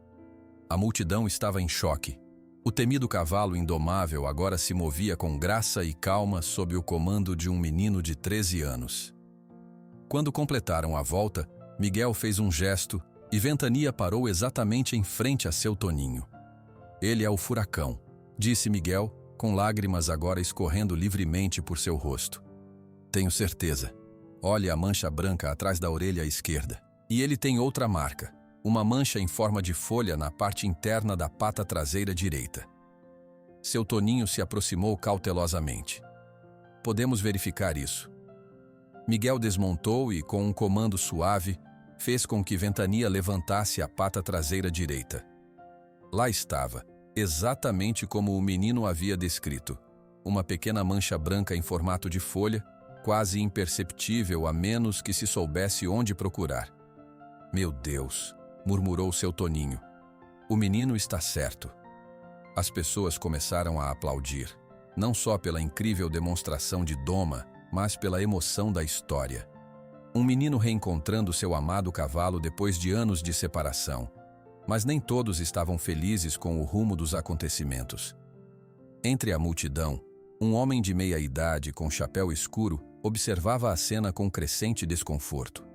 A multidão estava em choque. O temido cavalo indomável agora se movia com graça e calma sob o comando de um menino de 13 anos. Quando completaram a volta, Miguel fez um gesto e Ventania parou exatamente em frente a seu Toninho. Ele é o Furacão, disse Miguel, com lágrimas agora escorrendo livremente por seu rosto. Tenho certeza. Olhe a mancha branca atrás da orelha esquerda. E ele tem outra marca, uma mancha em forma de folha na parte interna da pata traseira direita. Seu Toninho se aproximou cautelosamente. Podemos verificar isso. Miguel desmontou e, com um comando suave, fez com que Ventania levantasse a pata traseira direita. Lá estava, exatamente como o menino havia descrito. Uma pequena mancha branca em formato de folha, quase imperceptível a menos que se soubesse onde procurar. Meu Deus, murmurou seu Toninho. O menino está certo. As pessoas começaram a aplaudir, não só pela incrível demonstração de doma, mas pela emoção da história. Um menino reencontrando seu amado cavalo depois de anos de separação. Mas nem todos estavam felizes com o rumo dos acontecimentos. Entre a multidão, um homem de meia idade com chapéu escuro observava a cena com crescente desconforto.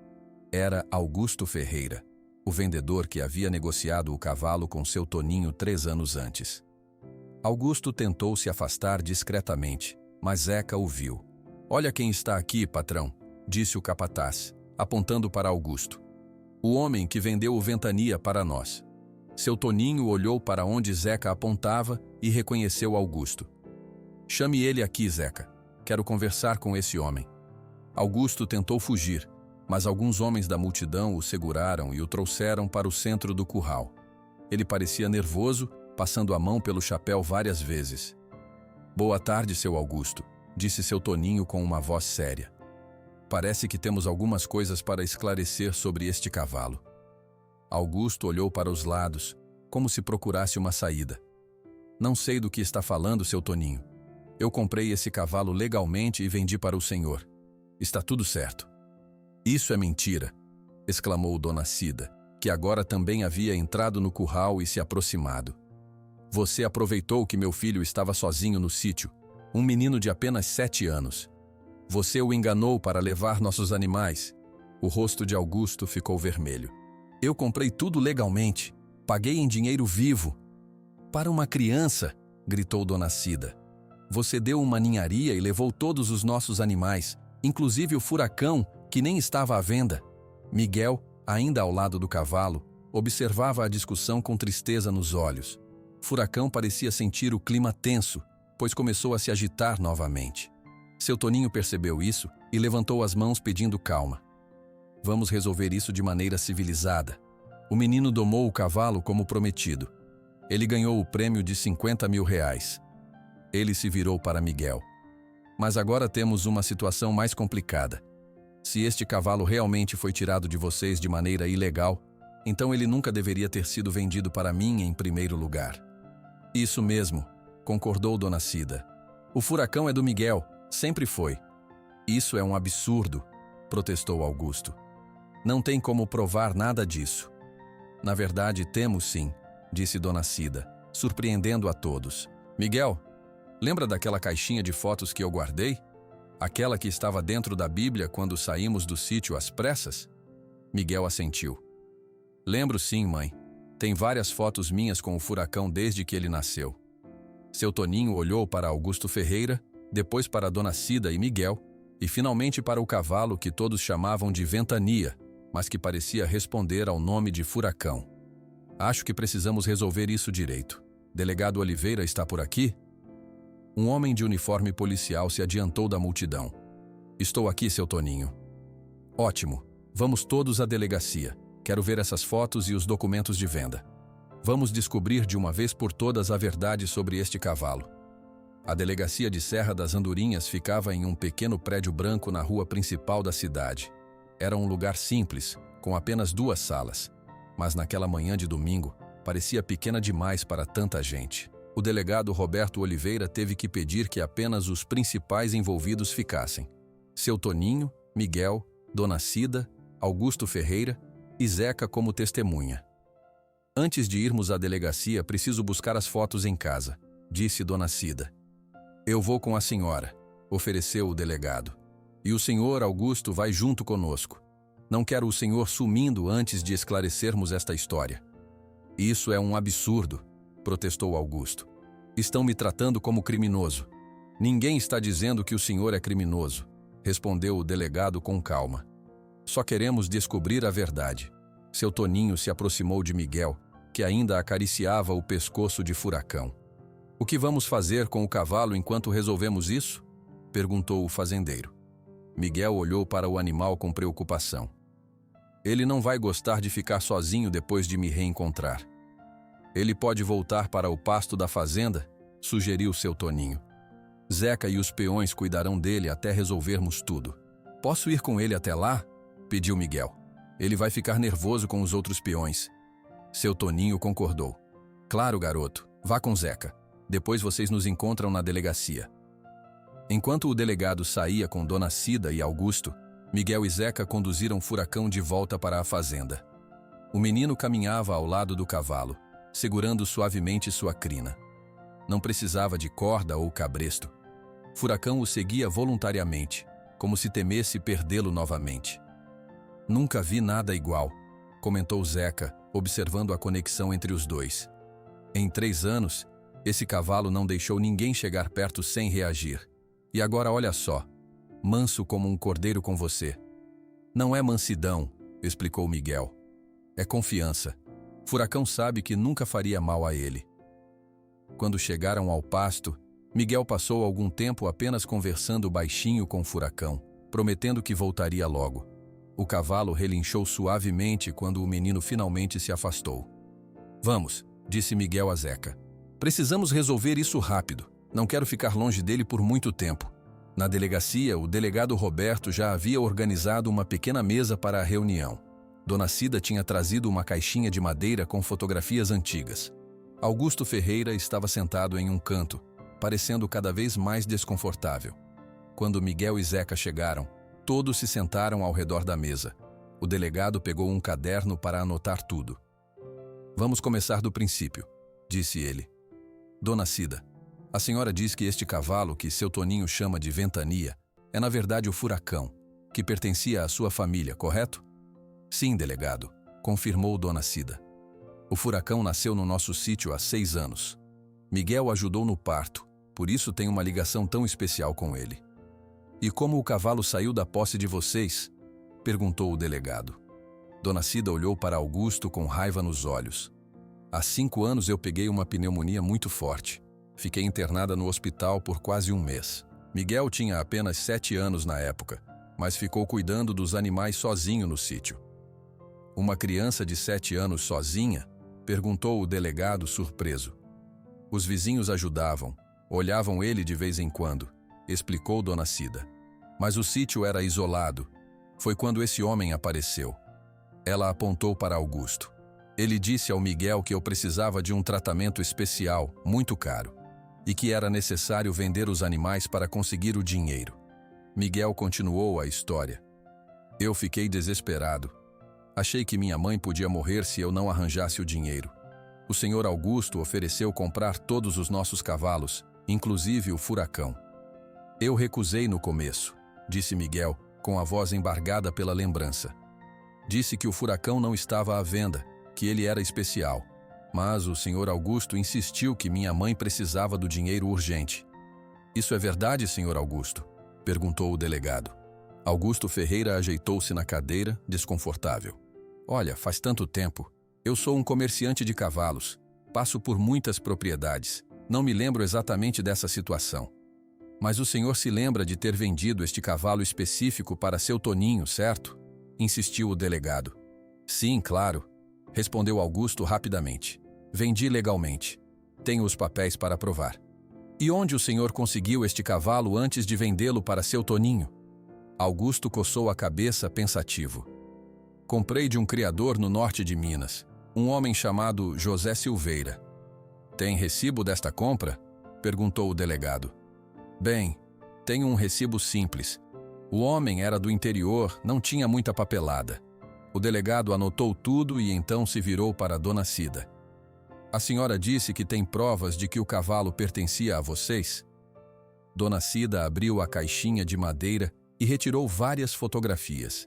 Era Augusto Ferreira, o vendedor que havia negociado o cavalo com seu Toninho 3 anos antes. Augusto tentou se afastar discretamente, mas Zeca o viu. Olha quem está aqui, patrão, disse o capataz, apontando para Augusto. O homem que vendeu o Ventania para nós. Seu Toninho olhou para onde Zeca apontava e reconheceu Augusto. Chame ele aqui, Zeca. Quero conversar com esse homem. Augusto tentou fugir, mas alguns homens da multidão o seguraram e o trouxeram para o centro do curral. Ele parecia nervoso, passando a mão pelo chapéu várias vezes. Boa tarde, seu Augusto, disse seu Toninho com uma voz séria. Parece que temos algumas coisas para esclarecer sobre este cavalo. Augusto olhou para os lados, como se procurasse uma saída. Não sei do que está falando, seu Toninho. Eu comprei esse cavalo legalmente e vendi para o senhor. Está tudo certo. Isso é mentira, exclamou Dona Cida, que agora também havia entrado no curral e se aproximado. Você aproveitou que meu filho estava sozinho no sítio, um menino de apenas 7 anos. Você o enganou para levar nossos animais. O rosto de Augusto ficou vermelho. Eu comprei tudo legalmente, paguei em dinheiro vivo. Para uma criança, gritou Dona Cida. Você deu uma ninharia e levou todos os nossos animais, inclusive o Furacão, que nem estava à venda. Miguel, ainda ao lado do cavalo, observava a discussão com tristeza nos olhos. Furacão parecia sentir o clima tenso, pois começou a se agitar novamente. Seu Toninho percebeu isso e levantou as mãos pedindo calma. Vamos resolver isso de maneira civilizada. O menino domou o cavalo como prometido. Ele ganhou o prêmio de R$50 mil. Ele se virou para Miguel. Mas agora temos uma situação mais complicada. Se este cavalo realmente foi tirado de vocês de maneira ilegal, então ele nunca deveria ter sido vendido para mim em primeiro lugar. Isso mesmo, concordou Dona Cida. O Furacão é do Miguel, sempre foi. Isso é um absurdo, protestou Augusto. Não tem como provar nada disso. Na verdade, temos sim, disse Dona Cida, surpreendendo a todos. Miguel, lembra daquela caixinha de fotos que eu guardei? Aquela que estava dentro da Bíblia quando saímos do sítio às pressas? Miguel assentiu. Lembro sim, mãe. Tem várias fotos minhas com o Furacão desde que ele nasceu. Seu Toninho olhou para Augusto Ferreira, depois para Dona Cida e Miguel, e finalmente para o cavalo que todos chamavam de Ventania, mas que parecia responder ao nome de Furacão. Acho que precisamos resolver isso direito. Delegado Oliveira está por aqui? Um homem de uniforme policial se adiantou da multidão. Estou aqui, seu Toninho. Ótimo. Vamos todos à delegacia. Quero ver essas fotos e os documentos de venda. Vamos descobrir de uma vez por todas a verdade sobre este cavalo. A delegacia de Serra das Andorinhas ficava em um pequeno prédio branco na rua principal da cidade. Era um lugar simples, com apenas 2 salas. Mas naquela manhã de domingo, parecia pequena demais para tanta gente. O delegado Roberto Oliveira teve que pedir que apenas os principais envolvidos ficassem. Seu Toninho, Miguel, Dona Cida, Augusto Ferreira e Zeca como testemunha. Antes de irmos à delegacia, preciso buscar as fotos em casa, disse Dona Cida. Eu vou com a senhora, ofereceu o delegado. E o senhor Augusto vai junto conosco. Não quero o senhor sumindo antes de esclarecermos esta história. Isso é um absurdo, protestou Augusto. Estão me tratando como criminoso. Ninguém está dizendo que o senhor é criminoso, respondeu o delegado com calma. Só queremos descobrir a verdade. Seu Toninho se aproximou de Miguel, que ainda acariciava o pescoço de Furacão. O que vamos fazer com o cavalo enquanto resolvemos isso? Perguntou o fazendeiro. Miguel olhou para o animal com preocupação. Ele não vai gostar de ficar sozinho depois de me reencontrar. Ele pode voltar para o pasto da fazenda? Sugeriu seu Toninho. Zeca e os peões cuidarão dele até resolvermos tudo. Posso ir com ele até lá? Pediu Miguel. Ele vai ficar nervoso com os outros peões. Seu Toninho concordou. Claro, garoto, vá com Zeca. Depois vocês nos encontram na delegacia. Enquanto o delegado saía com Dona Cida e Augusto, Miguel e Zeca conduziram Furacão de volta para a fazenda. O menino caminhava ao lado do cavalo, segurando suavemente sua crina. Não precisava de corda ou cabresto. Furacão o seguia voluntariamente, como se temesse perdê-lo novamente. Nunca vi nada igual, comentou Zeca, observando a conexão entre os dois. Em 3 anos, esse cavalo não deixou ninguém chegar perto sem reagir. E agora olha só, manso como um cordeiro com você. Não é mansidão, explicou Miguel. É confiança. Furacão sabe que nunca faria mal a ele. Quando chegaram ao pasto, Miguel passou algum tempo apenas conversando baixinho com Furacão, prometendo que voltaria logo. O cavalo relinchou suavemente quando o menino finalmente se afastou. Vamos, disse Miguel a Zeca. Precisamos resolver isso rápido. Não quero ficar longe dele por muito tempo. Na delegacia, o delegado Roberto já havia organizado uma pequena mesa para a reunião. Dona Cida tinha trazido uma caixinha de madeira com fotografias antigas. Augusto Ferreira estava sentado em um canto, parecendo cada vez mais desconfortável. Quando Miguel e Zeca chegaram, todos se sentaram ao redor da mesa. O delegado pegou um caderno para anotar tudo. Vamos começar do princípio, disse ele. Dona Cida, a senhora diz que este cavalo, que seu Toninho chama de Ventania, é na verdade o Furacão, que pertencia à sua família, correto? Sim, delegado, confirmou Dona Cida. O Furacão nasceu no nosso sítio há 6 anos. Miguel ajudou no parto, por isso tem uma ligação tão especial com ele. E como o cavalo saiu da posse de vocês? Perguntou o delegado. Dona Cida olhou para Augusto com raiva nos olhos. Há 5 anos eu peguei uma pneumonia muito forte. Fiquei internada no hospital por quase 1 mês. Miguel tinha apenas 7 anos na época, mas ficou cuidando dos animais sozinho no sítio. Uma criança de 7 anos sozinha? Perguntou o delegado surpreso. Os vizinhos ajudavam, olhavam ele de vez em quando, explicou Dona Cida. Mas o sítio era isolado. Foi quando esse homem apareceu. Ela apontou para Augusto. Ele disse ao Miguel que eu precisava de um tratamento especial, muito caro, e que era necessário vender os animais para conseguir o dinheiro. Miguel continuou a história. Eu fiquei desesperado. Achei que minha mãe podia morrer se eu não arranjasse o dinheiro. O senhor Augusto ofereceu comprar todos os nossos cavalos, inclusive o Furacão. Eu recusei no começo, disse Miguel, com a voz embargada pela lembrança. Disse que o Furacão não estava à venda, que ele era especial. Mas o senhor Augusto insistiu que minha mãe precisava do dinheiro urgente. Isso é verdade, senhor Augusto? Perguntou o delegado. Augusto Ferreira ajeitou-se na cadeira, desconfortável. Olha, faz tanto tempo. Eu sou um comerciante de cavalos. Passo por muitas propriedades. Não me lembro exatamente dessa situação. Mas o senhor se lembra de ter vendido este cavalo específico para seu Toninho, certo? Insistiu o delegado. Sim, claro, respondeu Augusto rapidamente. Vendi legalmente. Tenho os papéis para provar. E onde o senhor conseguiu este cavalo antes de vendê-lo para seu Toninho? Augusto coçou a cabeça pensativo. Comprei de um criador no norte de Minas, um homem chamado José Silveira. Tem recibo desta compra? Perguntou o delegado. Bem, tenho um recibo simples. O homem era do interior, não tinha muita papelada. O delegado anotou tudo e então se virou para Dona Cida. A senhora disse que tem provas de que o cavalo pertencia a vocês? Dona Cida abriu a caixinha de madeira e retirou várias fotografias.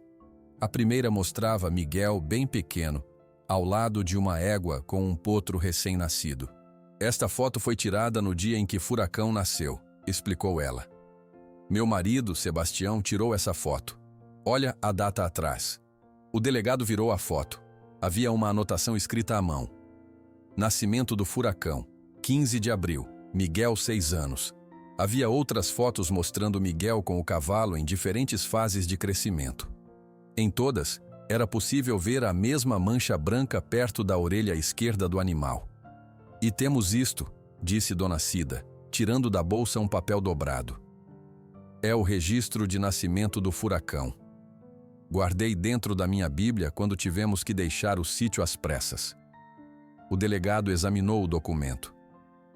A primeira mostrava Miguel bem pequeno, ao lado de uma égua com um potro recém-nascido. Esta foto foi tirada no dia em que Furacão nasceu, explicou ela. Meu marido, Sebastião, tirou essa foto. Olha a data atrás. O delegado virou a foto. Havia uma anotação escrita à mão. Nascimento do Furacão, 15 de abril, Miguel, 6 anos. Havia outras fotos mostrando Miguel com o cavalo em diferentes fases de crescimento. Em todas, era possível ver a mesma mancha branca perto da orelha esquerda do animal. E temos isto, disse Dona Cida, tirando da bolsa um papel dobrado. É o registro de nascimento do Furacão. Guardei dentro da minha Bíblia quando tivemos que deixar o sítio às pressas. O delegado examinou o documento.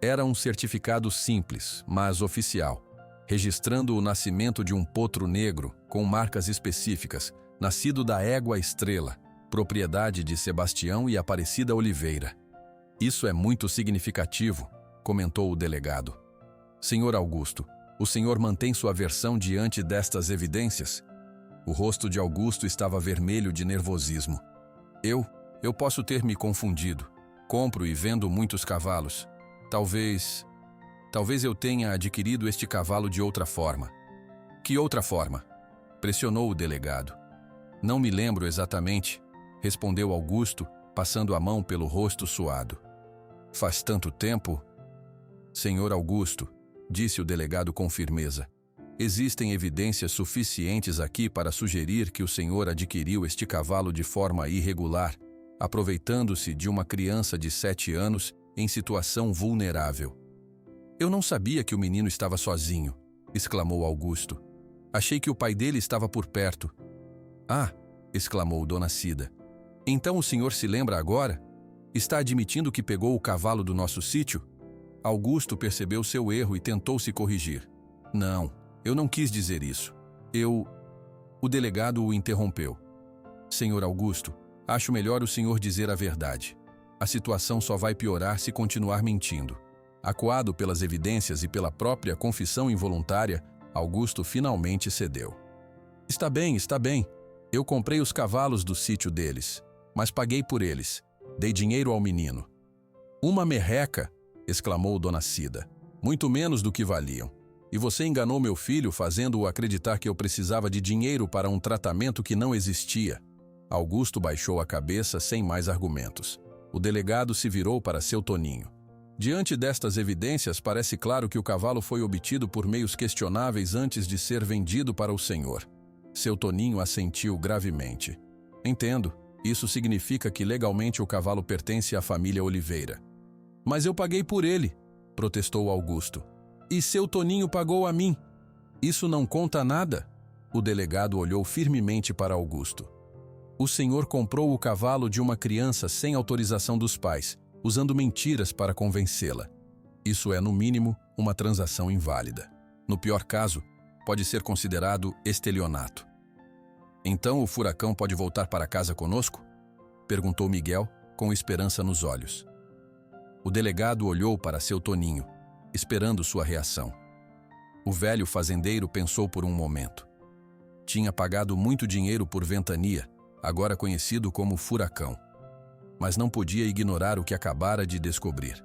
Era um certificado simples, mas oficial, registrando o nascimento de um potro negro com marcas específicas, nascido da égua Estrela, propriedade de Sebastião e Aparecida Oliveira. Isso é muito significativo, comentou o delegado. Senhor Augusto, o senhor mantém sua versão diante destas evidências? O rosto de Augusto estava vermelho de nervosismo. Eu posso ter me confundido. Compro e vendo muitos cavalos. Talvez eu tenha adquirido este cavalo de outra forma. Que outra forma? Pressionou o delegado. Não me lembro exatamente, respondeu Augusto, passando a mão pelo rosto suado. Faz tanto tempo? Senhor Augusto, disse o delegado com firmeza, existem evidências suficientes aqui para sugerir que o senhor adquiriu este cavalo de forma irregular, aproveitando-se de uma criança de 7 anos em situação vulnerável. Eu não sabia que o menino estava sozinho, exclamou Augusto. Achei que o pai dele estava por perto. Ah, exclamou Dona Cida. Então o senhor se lembra agora? Está admitindo que pegou o cavalo do nosso sítio? Augusto percebeu seu erro e tentou se corrigir. Não, eu não quis dizer isso. O delegado o interrompeu. Senhor Augusto, acho melhor o senhor dizer a verdade. A situação só vai piorar se continuar mentindo. Acuado pelas evidências e pela própria confissão involuntária, Augusto finalmente cedeu. Está bem. Eu comprei os cavalos do sítio deles, mas paguei por eles. Dei dinheiro ao menino. Uma merreca, exclamou Dona Cida. Muito menos do que valiam. E você enganou meu filho fazendo-o acreditar que eu precisava de dinheiro para um tratamento que não existia. Augusto baixou a cabeça sem mais argumentos. O delegado se virou para seu Toninho. Diante destas evidências, parece claro que o cavalo foi obtido por meios questionáveis antes de ser vendido para o senhor. Seu Toninho assentiu gravemente. Entendo. Isso significa que legalmente o cavalo pertence à família Oliveira. Mas eu paguei por ele, protestou Augusto. E seu Toninho pagou a mim. Isso não conta nada? O delegado olhou firmemente para Augusto. O senhor comprou o cavalo de uma criança sem autorização dos pais, usando mentiras para convencê-la. Isso é, no mínimo, uma transação inválida. No pior caso, pode ser considerado estelionato. Então o Furacão pode voltar para casa conosco? Perguntou Miguel, com esperança nos olhos. O delegado olhou para seu Toninho, esperando sua reação. O velho fazendeiro pensou por um momento. Tinha pagado muito dinheiro por Ventania, agora conhecido como Furacão. Mas não podia ignorar o que acabara de descobrir.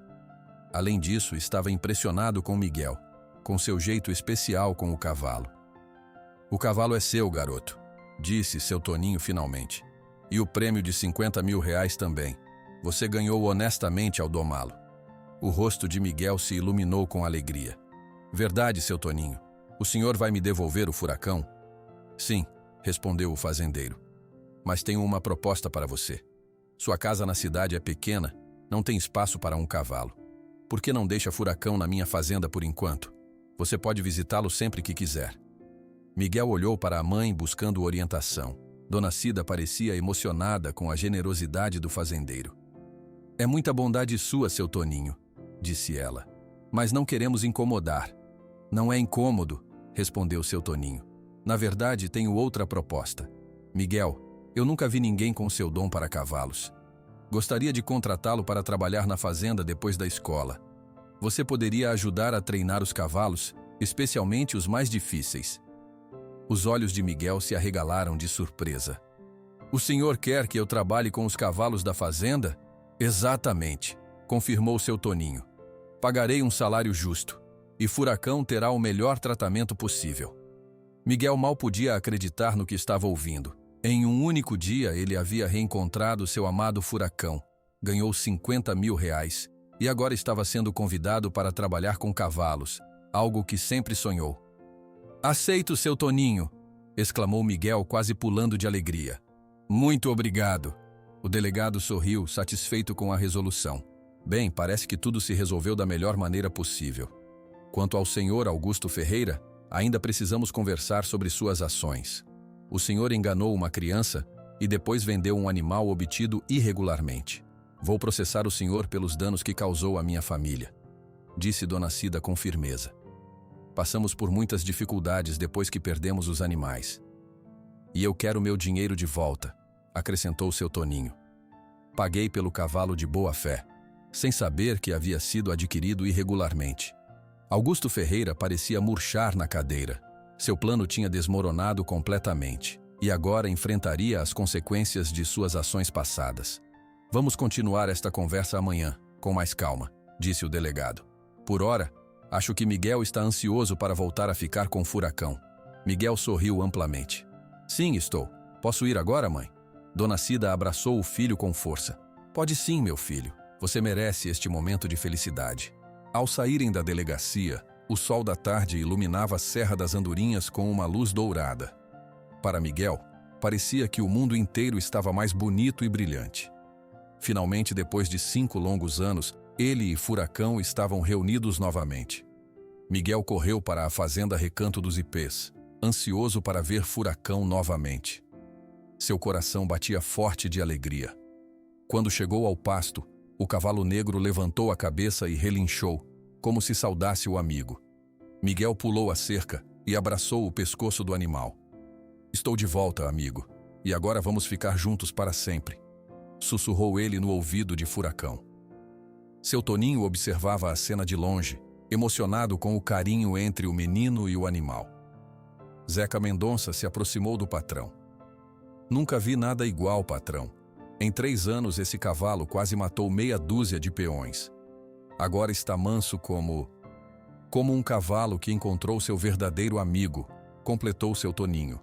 Além disso, estava impressionado com Miguel, com seu jeito especial com o cavalo. O cavalo é seu, garoto, disse seu Toninho finalmente. E o prêmio de 50 mil reais também. Você ganhou honestamente ao domá-lo. O rosto de Miguel se iluminou com alegria. Verdade, seu Toninho. O senhor vai me devolver o Furacão? Sim, respondeu o fazendeiro. Mas tenho uma proposta para você. Sua casa na cidade é pequena, não tem espaço para um cavalo. Por que não deixa Furacão na minha fazenda por enquanto? Você pode visitá-lo sempre que quiser. Miguel olhou para a mãe buscando orientação. Dona Cida parecia emocionada com a generosidade do fazendeiro. É muita bondade sua, seu Toninho, disse ela. Mas não queremos incomodar. Não é incômodo, respondeu seu Toninho. Na verdade, tenho outra proposta. Miguel, eu nunca vi ninguém com seu dom para cavalos. Gostaria de contratá-lo para trabalhar na fazenda depois da escola. Você poderia ajudar a treinar os cavalos, especialmente os mais difíceis. Os olhos de Miguel se arregalaram de surpresa. O senhor quer que eu trabalhe com os cavalos da fazenda? Exatamente, confirmou seu Toninho. Pagarei um salário justo, e Furacão terá o melhor tratamento possível. Miguel mal podia acreditar no que estava ouvindo. Em um único dia, ele havia reencontrado seu amado Furacão, ganhou 50 mil reais e agora estava sendo convidado para trabalhar com cavalos, algo que sempre sonhou. Aceito, seu Toninho, exclamou Miguel, quase pulando de alegria. Muito obrigado. O delegado sorriu, satisfeito com a resolução. Bem, parece que tudo se resolveu da melhor maneira possível. Quanto ao senhor Augusto Ferreira, ainda precisamos conversar sobre suas ações. O senhor enganou uma criança e depois vendeu um animal obtido irregularmente. Vou processar o senhor pelos danos que causou à minha família, disse Dona Cida com firmeza. Passamos por muitas dificuldades depois que perdemos os animais. E eu quero meu dinheiro de volta, acrescentou seu Toninho. Paguei pelo cavalo de boa fé, sem saber que havia sido adquirido irregularmente. Augusto Ferreira parecia murchar na cadeira. Seu plano tinha desmoronado completamente e agora enfrentaria as consequências de suas ações passadas. Vamos continuar esta conversa amanhã, com mais calma, disse o delegado. Por ora, acho que Miguel está ansioso para voltar a ficar com o Furacão. Miguel sorriu amplamente. Sim, estou. Posso ir agora, mãe? Dona Cida abraçou o filho com força. Pode sim, meu filho. Você merece este momento de felicidade. Ao saírem da delegacia, o sol da tarde iluminava a Serra das Andorinhas com uma luz dourada. Para Miguel, parecia que o mundo inteiro estava mais bonito e brilhante. Finalmente, depois de 5 longos anos, ele e Furacão estavam reunidos novamente. Miguel correu para a fazenda Recanto dos Ipês, ansioso para ver Furacão novamente. Seu coração batia forte de alegria. Quando chegou ao pasto, o cavalo negro levantou a cabeça e relinchou, como se saudasse o amigo. Miguel pulou a cerca e abraçou o pescoço do animal. Estou de volta, amigo, e agora vamos ficar juntos para sempre, sussurrou ele no ouvido de Furacão. Seu Toninho observava a cena de longe, emocionado com o carinho entre o menino e o animal. Zeca Mendonça se aproximou do patrão. Nunca vi nada igual, patrão. Em 3 anos esse cavalo quase matou meia dúzia de peões. Agora está manso como um cavalo que encontrou seu verdadeiro amigo, completou seu Toninho.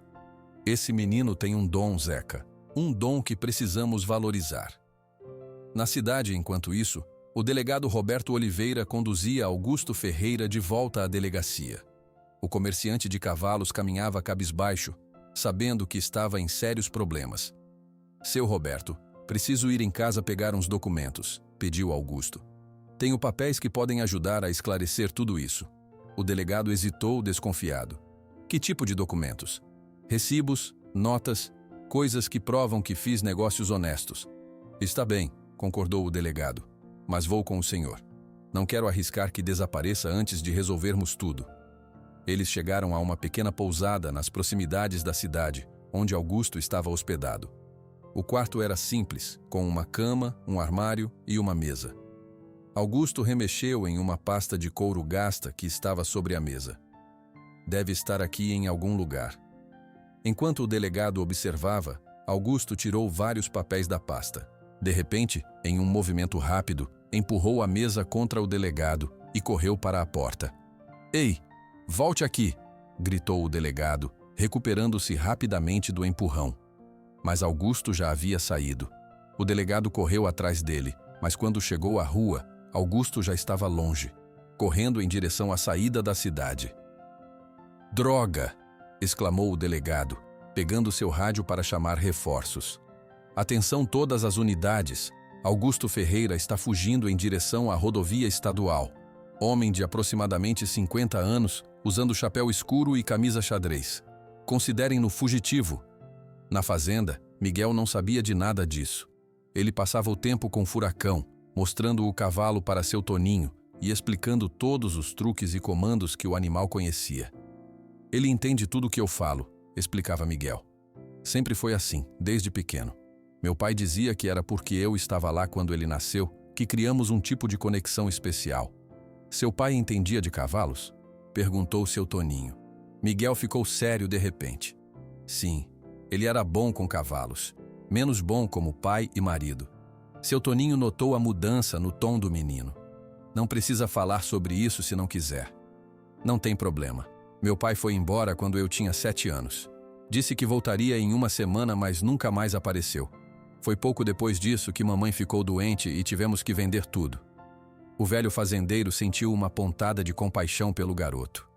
Esse menino tem um dom, Zeca, um dom que precisamos valorizar. Na cidade, enquanto isso, o delegado Roberto Oliveira conduzia Augusto Ferreira de volta à delegacia. O comerciante de cavalos caminhava cabisbaixo, sabendo que estava em sérios problemas. Seu Roberto, preciso ir em casa pegar uns documentos, pediu Augusto. Tenho papéis que podem ajudar a esclarecer tudo isso. O delegado hesitou, desconfiado. Que tipo de documentos? Recibos, notas, coisas que provam que fiz negócios honestos. Está bem, concordou o delegado, mas vou com o senhor. Não quero arriscar que desapareça antes de resolvermos tudo. Eles chegaram a uma pequena pousada nas proximidades da cidade, onde Augusto estava hospedado. O quarto era simples, com uma cama, um armário e uma mesa. Augusto remexeu em uma pasta de couro gasta que estava sobre a mesa. Deve estar aqui em algum lugar. Enquanto o delegado observava, Augusto tirou vários papéis da pasta. De repente, em um movimento rápido, empurrou a mesa contra o delegado e correu para a porta. Ei, volte aqui! Gritou o delegado, recuperando-se rapidamente do empurrão. Mas Augusto já havia saído. O delegado correu atrás dele, mas quando chegou à rua, Augusto já estava longe, correndo em direção à saída da cidade. Droga! Exclamou o delegado, pegando seu rádio para chamar reforços. Atenção todas as unidades! Augusto Ferreira está fugindo em direção à rodovia estadual. Homem de aproximadamente 50 anos, usando chapéu escuro e camisa xadrez. Considerem-no fugitivo. Na fazenda, Miguel não sabia de nada disso. Ele passava o tempo com Furacão, mostrando o cavalo para seu Toninho e explicando todos os truques e comandos que o animal conhecia. Ele entende tudo o que eu falo, explicava Miguel. Sempre foi assim, desde pequeno. Meu pai dizia que era porque eu estava lá quando ele nasceu que criamos um tipo de conexão especial. Seu pai entendia de cavalos? Perguntou seu Toninho. Miguel ficou sério de repente. Sim, ele era bom com cavalos, menos bom como pai e marido. Seu Toninho notou a mudança no tom do menino. Não precisa falar sobre isso se não quiser. Não tem problema. Meu pai foi embora quando eu tinha 7 anos. Disse que voltaria em uma semana, mas nunca mais apareceu. Foi pouco depois disso que mamãe ficou doente e tivemos que vender tudo. O velho fazendeiro sentiu uma pontada de compaixão pelo garoto.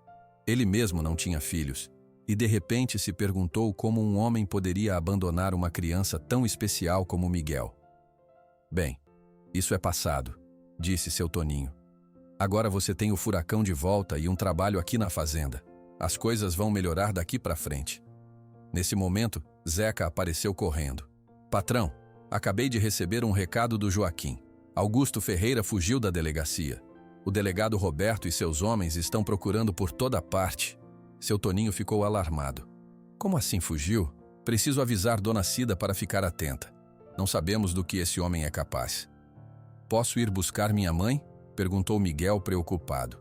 Ele mesmo não tinha filhos, e de repente se perguntou como um homem poderia abandonar uma criança tão especial como Miguel. Bem, isso é passado, disse seu Toninho. Agora você tem o furacão de volta e um trabalho aqui na fazenda. As coisas vão melhorar daqui para frente. Nesse momento, Zeca apareceu correndo. Patrão, acabei de receber um recado do Joaquim. Augusto Ferreira fugiu da delegacia. O delegado Roberto e seus homens estão procurando por toda parte. Seu Toninho ficou alarmado. Como assim fugiu? Preciso avisar Dona Cida para ficar atenta. Não sabemos do que esse homem é capaz. Posso ir buscar minha mãe? Perguntou Miguel preocupado.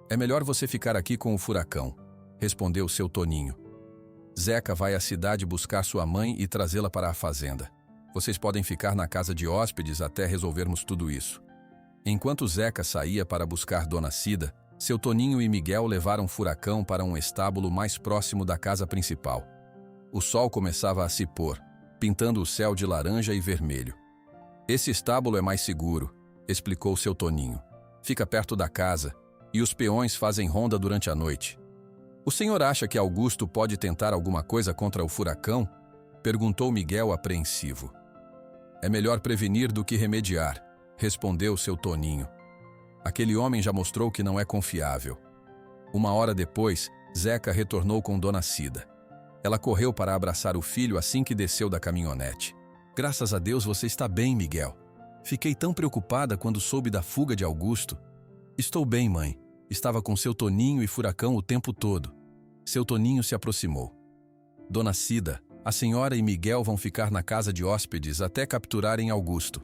É melhor você ficar aqui com o furacão, respondeu seu Toninho. Zeca vai à cidade buscar sua mãe e trazê-la para a fazenda. Vocês podem ficar na casa de hóspedes até resolvermos tudo isso. Enquanto Zeca saía para buscar Dona Cida, seu Toninho e Miguel levaram o furacão para um estábulo mais próximo da casa principal. O sol começava a se pôr, pintando o céu de laranja e vermelho. Esse estábulo é mais seguro, explicou seu Toninho. Fica perto da casa e os peões fazem ronda durante a noite. O senhor acha que Augusto pode tentar alguma coisa contra o furacão? Perguntou Miguel apreensivo. É melhor prevenir do que remediar, respondeu seu Toninho. Aquele homem já mostrou que não é confiável. Uma hora depois, Zeca retornou com Dona Cida. Ela correu para abraçar o filho assim que desceu da caminhonete. Graças a Deus você está bem, Miguel. Fiquei tão preocupada quando soube da fuga de Augusto. Estou bem, mãe. Estava com seu Toninho e furacão o tempo todo. Seu Toninho se aproximou. Dona Cida, a senhora e Miguel vão ficar na casa de hóspedes até capturarem Augusto.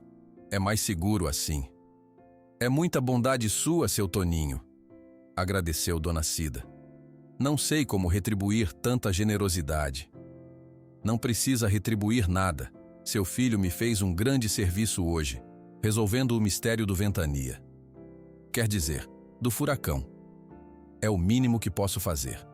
É mais seguro assim. É muita bondade sua, seu Toninho, agradeceu Dona Cida. Não sei como retribuir tanta generosidade. Não precisa retribuir nada. Seu filho me fez um grande serviço hoje, resolvendo o mistério do Ventania. Quer dizer, do furacão. É o mínimo que posso fazer.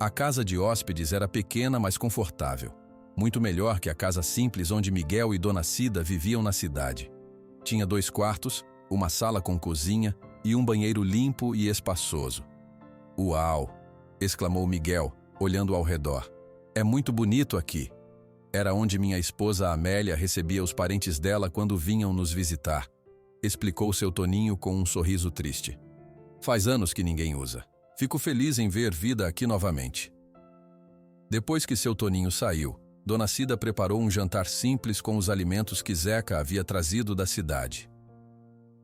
A casa de hóspedes era pequena, mas confortável. Muito melhor que a casa simples onde Miguel e Dona Cida viviam na cidade. Tinha 2 quartos, uma sala com cozinha e um banheiro limpo e espaçoso. Uau! Exclamou Miguel, olhando ao redor. É muito bonito aqui. Era onde minha esposa Amélia recebia os parentes dela quando vinham nos visitar, explicou seu Toninho com um sorriso triste. Faz anos que ninguém usa. Fico feliz em ver vida aqui novamente. Depois que seu Toninho saiu, Dona Cida preparou um jantar simples com os alimentos que Zeca havia trazido da cidade.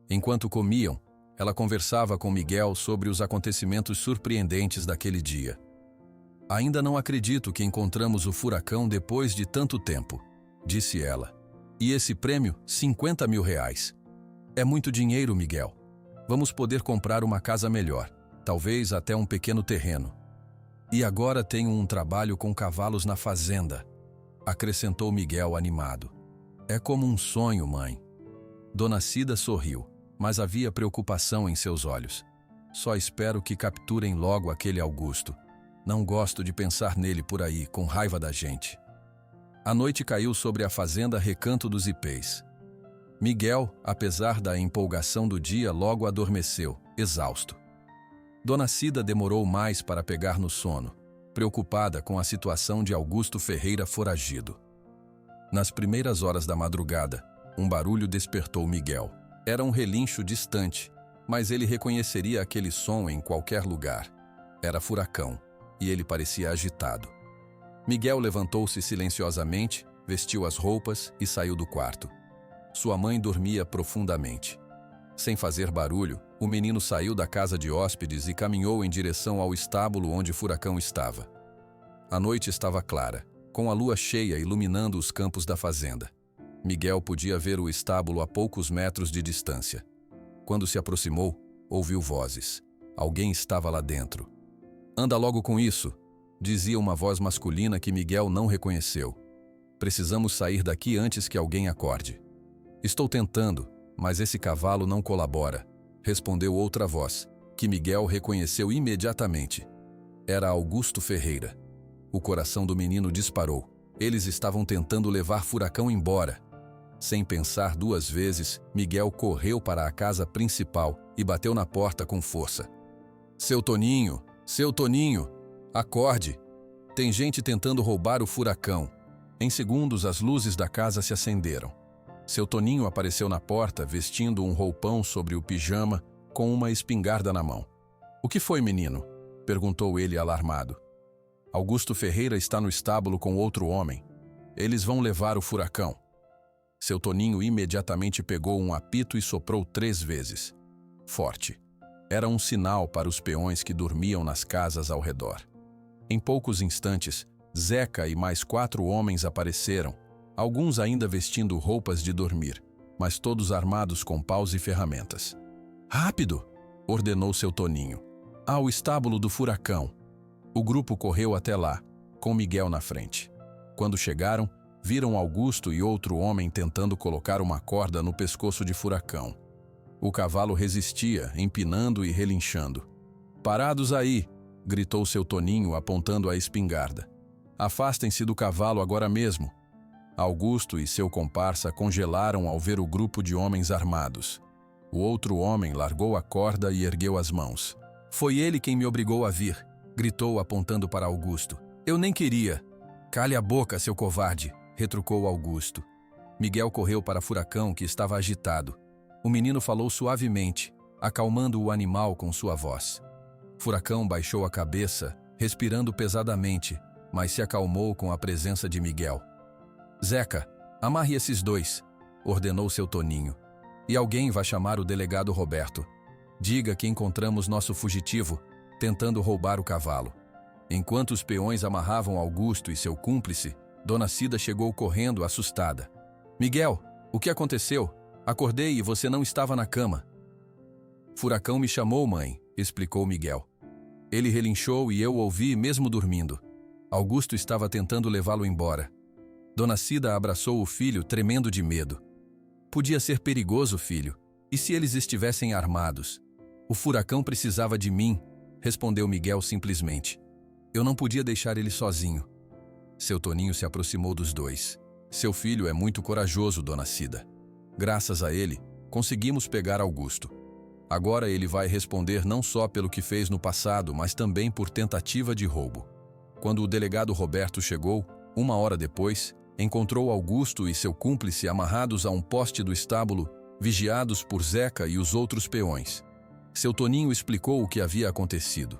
Enquanto comiam, ela conversava com Miguel sobre os acontecimentos surpreendentes daquele dia. Ainda não acredito que encontramos o furacão depois de tanto tempo, disse ela. E esse prêmio, R$50 mil. É muito dinheiro, Miguel. Vamos poder comprar uma casa melhor, talvez até um pequeno terreno. E agora tenho um trabalho com cavalos na fazenda, acrescentou Miguel animado. É como um sonho, mãe. Dona Cida sorriu, mas havia preocupação em seus olhos. Só espero que capturem logo aquele Augusto. Não gosto de pensar nele por aí, com raiva da gente. A noite caiu sobre a fazenda Recanto dos Ipês. Miguel, apesar da empolgação do dia, logo adormeceu, exausto. Dona Cida demorou mais para pegar no sono, preocupada com a situação de Augusto Ferreira foragido. Nas primeiras horas da madrugada, um barulho despertou Miguel. Era um relincho distante, mas ele reconheceria aquele som em qualquer lugar. Era furacão, e ele parecia agitado. Miguel levantou-se silenciosamente, vestiu as roupas e saiu do quarto. Sua mãe dormia profundamente. Sem fazer barulho, o menino saiu da casa de hóspedes e caminhou em direção ao estábulo onde o furacão estava. A noite estava clara, com a lua cheia iluminando os campos da fazenda. Miguel podia ver o estábulo a poucos metros de distância. Quando se aproximou, ouviu vozes. Alguém estava lá dentro. Anda logo com isso, dizia uma voz masculina que Miguel não reconheceu. Precisamos sair daqui antes que alguém acorde. Estou tentando, Mas esse cavalo não colabora, respondeu outra voz, que Miguel reconheceu imediatamente. Era Augusto Ferreira. O coração do menino disparou. Eles estavam tentando levar Furacão embora. Sem pensar duas vezes, Miguel correu para a casa principal e bateu na porta com força. Seu Toninho, acorde! Tem gente tentando roubar o Furacão. Em segundos, as luzes da casa se acenderam. Seu Toninho apareceu na porta, vestindo um roupão sobre o pijama, com uma espingarda na mão. O que foi, menino? Perguntou ele alarmado. Augusto Ferreira está no estábulo com outro homem. Eles vão levar o Furacão. Seu Toninho imediatamente pegou um apito e soprou 3 vezes. Forte. Era um sinal para os peões que dormiam nas casas ao redor. Em poucos instantes, Zeca e mais 4 homens apareceram, alguns ainda vestindo roupas de dormir, mas todos armados com paus e ferramentas. Rápido! Ordenou seu Toninho. Ao estábulo do Furacão. O grupo correu até lá, com Miguel na frente. Quando chegaram, viram Augusto e outro homem tentando colocar uma corda no pescoço de Furacão. O cavalo resistia, empinando e relinchando. Parados aí! Gritou seu Toninho, apontando a espingarda. Afastem-se do cavalo agora mesmo. Augusto e seu comparsa congelaram ao ver o grupo de homens armados. O outro homem largou a corda e ergueu as mãos. Foi ele quem me obrigou a vir, gritou apontando para Augusto. Eu nem queria. Cale a boca, seu covarde, retrucou Augusto. Miguel correu para Furacão, que estava agitado. O menino falou suavemente, acalmando o animal com sua voz. Furacão baixou a cabeça, respirando pesadamente, mas se acalmou com a presença de Miguel. Zeca, amarre esses 2, ordenou seu Toninho. E alguém vai chamar o delegado Roberto. Diga que encontramos nosso fugitivo, tentando roubar o cavalo. Enquanto os peões amarravam Augusto e seu cúmplice, Dona Cida chegou correndo, assustada. Miguel, o que aconteceu? Acordei e você não estava na cama. Furacão me chamou, mãe, explicou Miguel. Ele relinchou e eu ouvi mesmo dormindo. Augusto estava tentando levá-lo embora. Dona Cida abraçou o filho, tremendo de medo. Podia ser perigoso, filho. E se eles estivessem armados? O Furacão precisava de mim, respondeu Miguel simplesmente. Eu não podia deixar ele sozinho. Seu Toninho se aproximou dos 2. Seu filho é muito corajoso, Dona Cida. Graças a ele, conseguimos pegar Augusto. Agora ele vai responder não só pelo que fez no passado, mas também por tentativa de roubo. Quando o delegado Roberto chegou, 1 hora depois, encontrou Augusto e seu cúmplice amarrados a um poste do estábulo, vigiados por Zeca e os outros peões. Seu Toninho explicou o que havia acontecido.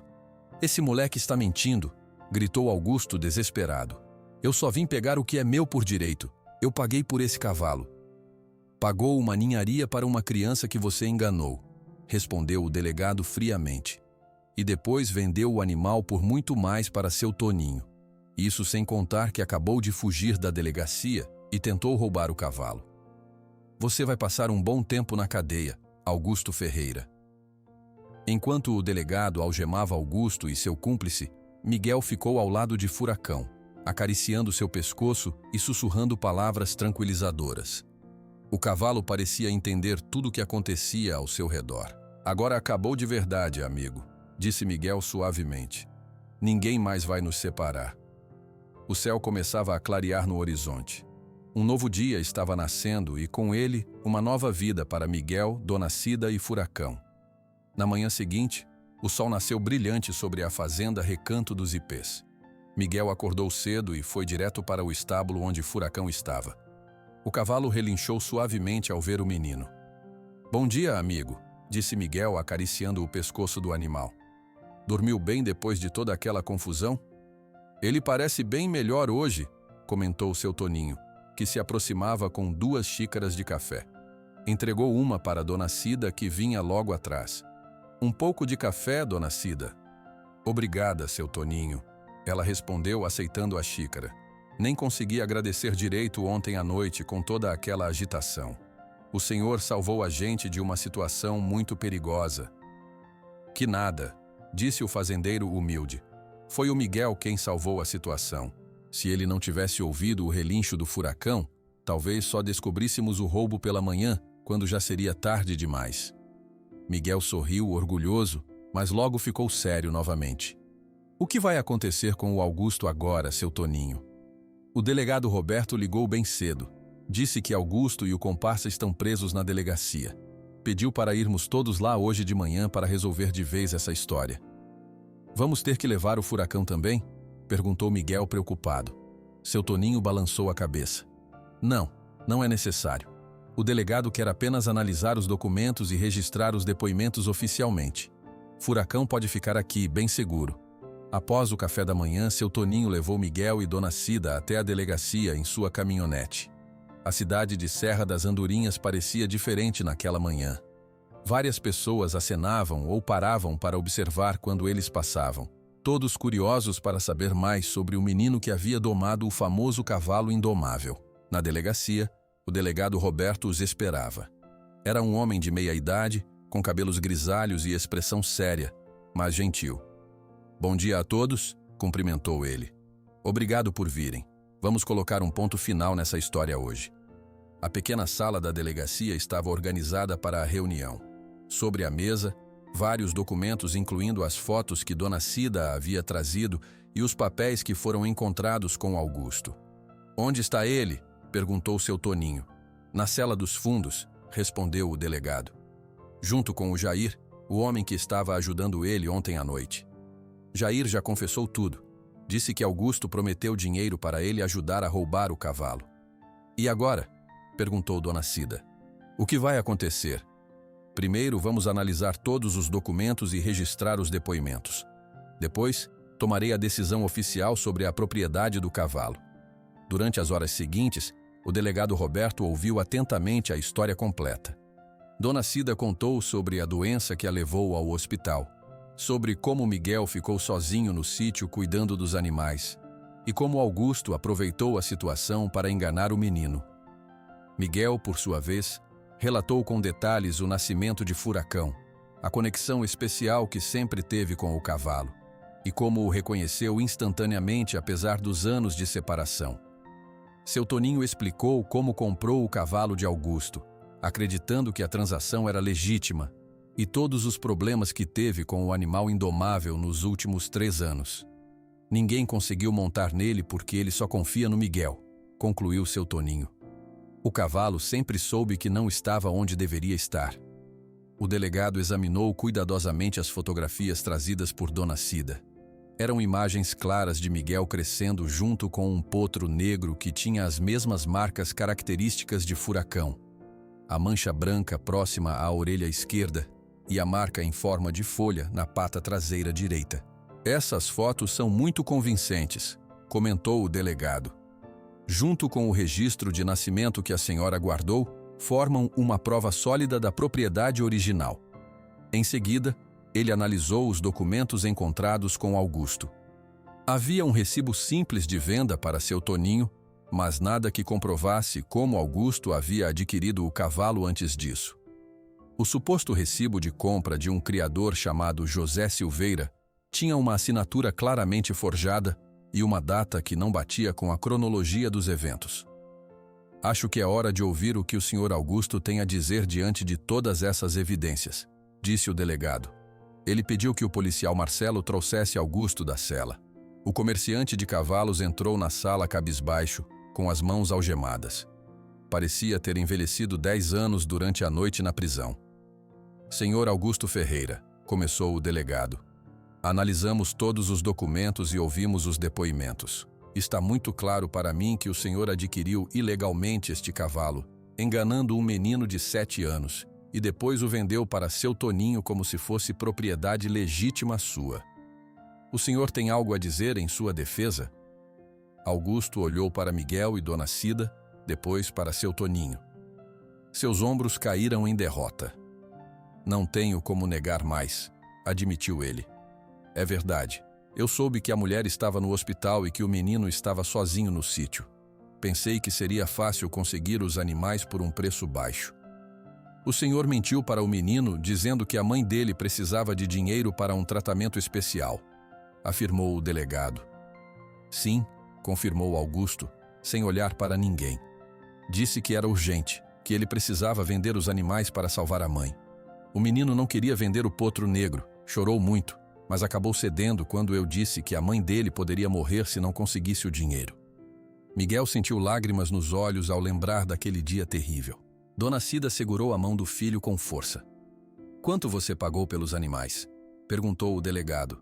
Esse moleque está mentindo, gritou Augusto desesperado. Eu só vim pegar o que é meu por direito. Eu paguei por esse cavalo. Pagou uma ninharia para uma criança que você enganou, respondeu o delegado friamente. E depois vendeu o animal por muito mais para seu Toninho. Isso sem contar que acabou de fugir da delegacia e tentou roubar o cavalo. Você vai passar um bom tempo na cadeia, Augusto Ferreira. Enquanto o delegado algemava Augusto e seu cúmplice, Miguel ficou ao lado de Furacão, acariciando seu pescoço e sussurrando palavras tranquilizadoras. O cavalo parecia entender tudo o que acontecia ao seu redor. Agora acabou de verdade, amigo, disse Miguel suavemente. Ninguém mais vai nos separar. O céu começava a clarear no horizonte. Um novo dia estava nascendo e, com ele, uma nova vida para Miguel, Dona Cida e Furacão. Na manhã seguinte, o sol nasceu brilhante sobre a fazenda Recanto dos Ipês. Miguel acordou cedo e foi direto para o estábulo onde Furacão estava. O cavalo relinchou suavemente ao ver o menino. Bom dia, amigo, disse Miguel acariciando o pescoço do animal. Dormiu bem depois de toda aquela confusão? Ele parece bem melhor hoje, comentou seu Toninho, que se aproximava com 2 xícaras de café. Entregou uma para Dona Cida, que vinha logo atrás. Um pouco de café, Dona Cida. Obrigada, seu Toninho, ela respondeu aceitando a xícara. Nem consegui agradecer direito ontem à noite com toda aquela agitação. O senhor salvou a gente de uma situação muito perigosa. Que nada, disse o fazendeiro humilde. Foi o Miguel quem salvou a situação. Se ele não tivesse ouvido o relincho do Furacão, talvez só descobríssemos o roubo pela manhã quando já seria tarde demais. Miguel sorriu, orgulhoso, mas logo ficou sério novamente. O que vai acontecer com o Augusto agora, seu Toninho? O delegado Roberto ligou bem cedo. Disse que Augusto e o comparsa estão presos na delegacia. Pediu para irmos todos lá hoje de manhã para resolver de vez essa história. Vamos ter que levar o Furacão também? Perguntou Miguel preocupado. Seu Toninho balançou a cabeça. Não é necessário. O delegado quer apenas analisar os documentos e registrar os depoimentos oficialmente. Furacão pode ficar aqui, bem seguro. Após o café da manhã, seu Toninho levou Miguel e Dona Cida até a delegacia em sua caminhonete. A cidade de Serra das Andorinhas parecia diferente naquela manhã. Várias pessoas acenavam ou paravam para observar quando eles passavam, todos curiosos para saber mais sobre o menino que havia domado o famoso cavalo indomável. Na delegacia, o delegado Roberto os esperava. Era um homem de meia idade, com cabelos grisalhos e expressão séria, mas gentil. Bom dia a todos, cumprimentou ele. Obrigado por virem. Vamos colocar um ponto final nessa história hoje. A pequena sala da delegacia estava organizada para a reunião. Sobre a mesa, vários documentos incluindo as fotos que Dona Cida havia trazido e os papéis que foram encontrados com Augusto. Onde está ele? Perguntou seu Toninho. Na cela dos fundos, respondeu o delegado. Junto com o Jair, o homem que estava ajudando ele ontem à noite. Jair já confessou tudo. Disse que Augusto prometeu dinheiro para ele ajudar a roubar o cavalo. E agora? Perguntou Dona Cida. O que vai acontecer? Primeiro vamos analisar todos os documentos e registrar os depoimentos. Depois, tomarei a decisão oficial sobre a propriedade do cavalo. Durante as horas seguintes, o delegado Roberto ouviu atentamente a história completa. Dona Cida contou sobre a doença que a levou ao hospital, sobre como Miguel ficou sozinho no sítio cuidando dos animais e como Augusto aproveitou a situação para enganar o menino. Miguel, por sua vez, relatou com detalhes o nascimento de Furacão, a conexão especial que sempre teve com o cavalo e como o reconheceu instantaneamente apesar dos anos de separação. Seu Toninho explicou como comprou o cavalo de Augusto, acreditando que a transação era legítima, e todos os problemas que teve com o animal indomável nos últimos 3 anos. Ninguém conseguiu montar nele porque ele só confia no Miguel, concluiu seu Toninho. O cavalo sempre soube que não estava onde deveria estar. O delegado examinou cuidadosamente as fotografias trazidas por Dona Cida. Eram imagens claras de Miguel crescendo junto com um potro negro que tinha as mesmas marcas características de Furacão. A mancha branca próxima à orelha esquerda e a marca em forma de folha na pata traseira direita. Essas fotos são muito convincentes, comentou o delegado. Junto com o registro de nascimento que a senhora guardou, formam uma prova sólida da propriedade original. Em seguida, ele analisou os documentos encontrados com Augusto. Havia um recibo simples de venda para seu Toninho, mas nada que comprovasse como Augusto havia adquirido o cavalo antes disso. O suposto recibo de compra de um criador chamado José Silveira tinha uma assinatura claramente forjada e uma data que não batia com a cronologia dos eventos. Acho que é hora de ouvir o que o Sr. Augusto tem a dizer diante de todas essas evidências, disse o delegado. Ele pediu que o policial Marcelo trouxesse Augusto da cela. O comerciante de cavalos entrou na sala cabisbaixo, com as mãos algemadas. Parecia ter envelhecido 10 anos durante a noite na prisão. Senhor Augusto Ferreira, começou o delegado. Analisamos todos os documentos e ouvimos os depoimentos. Está muito claro para mim que o senhor adquiriu ilegalmente este cavalo, enganando um menino de 7 anos, e depois o vendeu para seu Toninho como se fosse propriedade legítima sua. O senhor tem algo a dizer em sua defesa? Augusto olhou para Miguel e Dona Cida, depois para seu Toninho. Seus ombros caíram em derrota. Não tenho como negar mais, admitiu ele. É verdade. Eu soube que a mulher estava no hospital e que o menino estava sozinho no sítio. Pensei que seria fácil conseguir os animais por um preço baixo. O senhor mentiu para o menino, dizendo que a mãe dele precisava de dinheiro para um tratamento especial, afirmou o delegado. Sim, confirmou Augusto, sem olhar para ninguém. Disse que era urgente, que ele precisava vender os animais para salvar a mãe. O menino não queria vender o potro negro, chorou muito, mas acabou cedendo quando eu disse que a mãe dele poderia morrer se não conseguisse o dinheiro. Miguel sentiu lágrimas nos olhos ao lembrar daquele dia terrível. Dona Cida segurou a mão do filho com força. "Quanto você pagou pelos animais?" perguntou o delegado.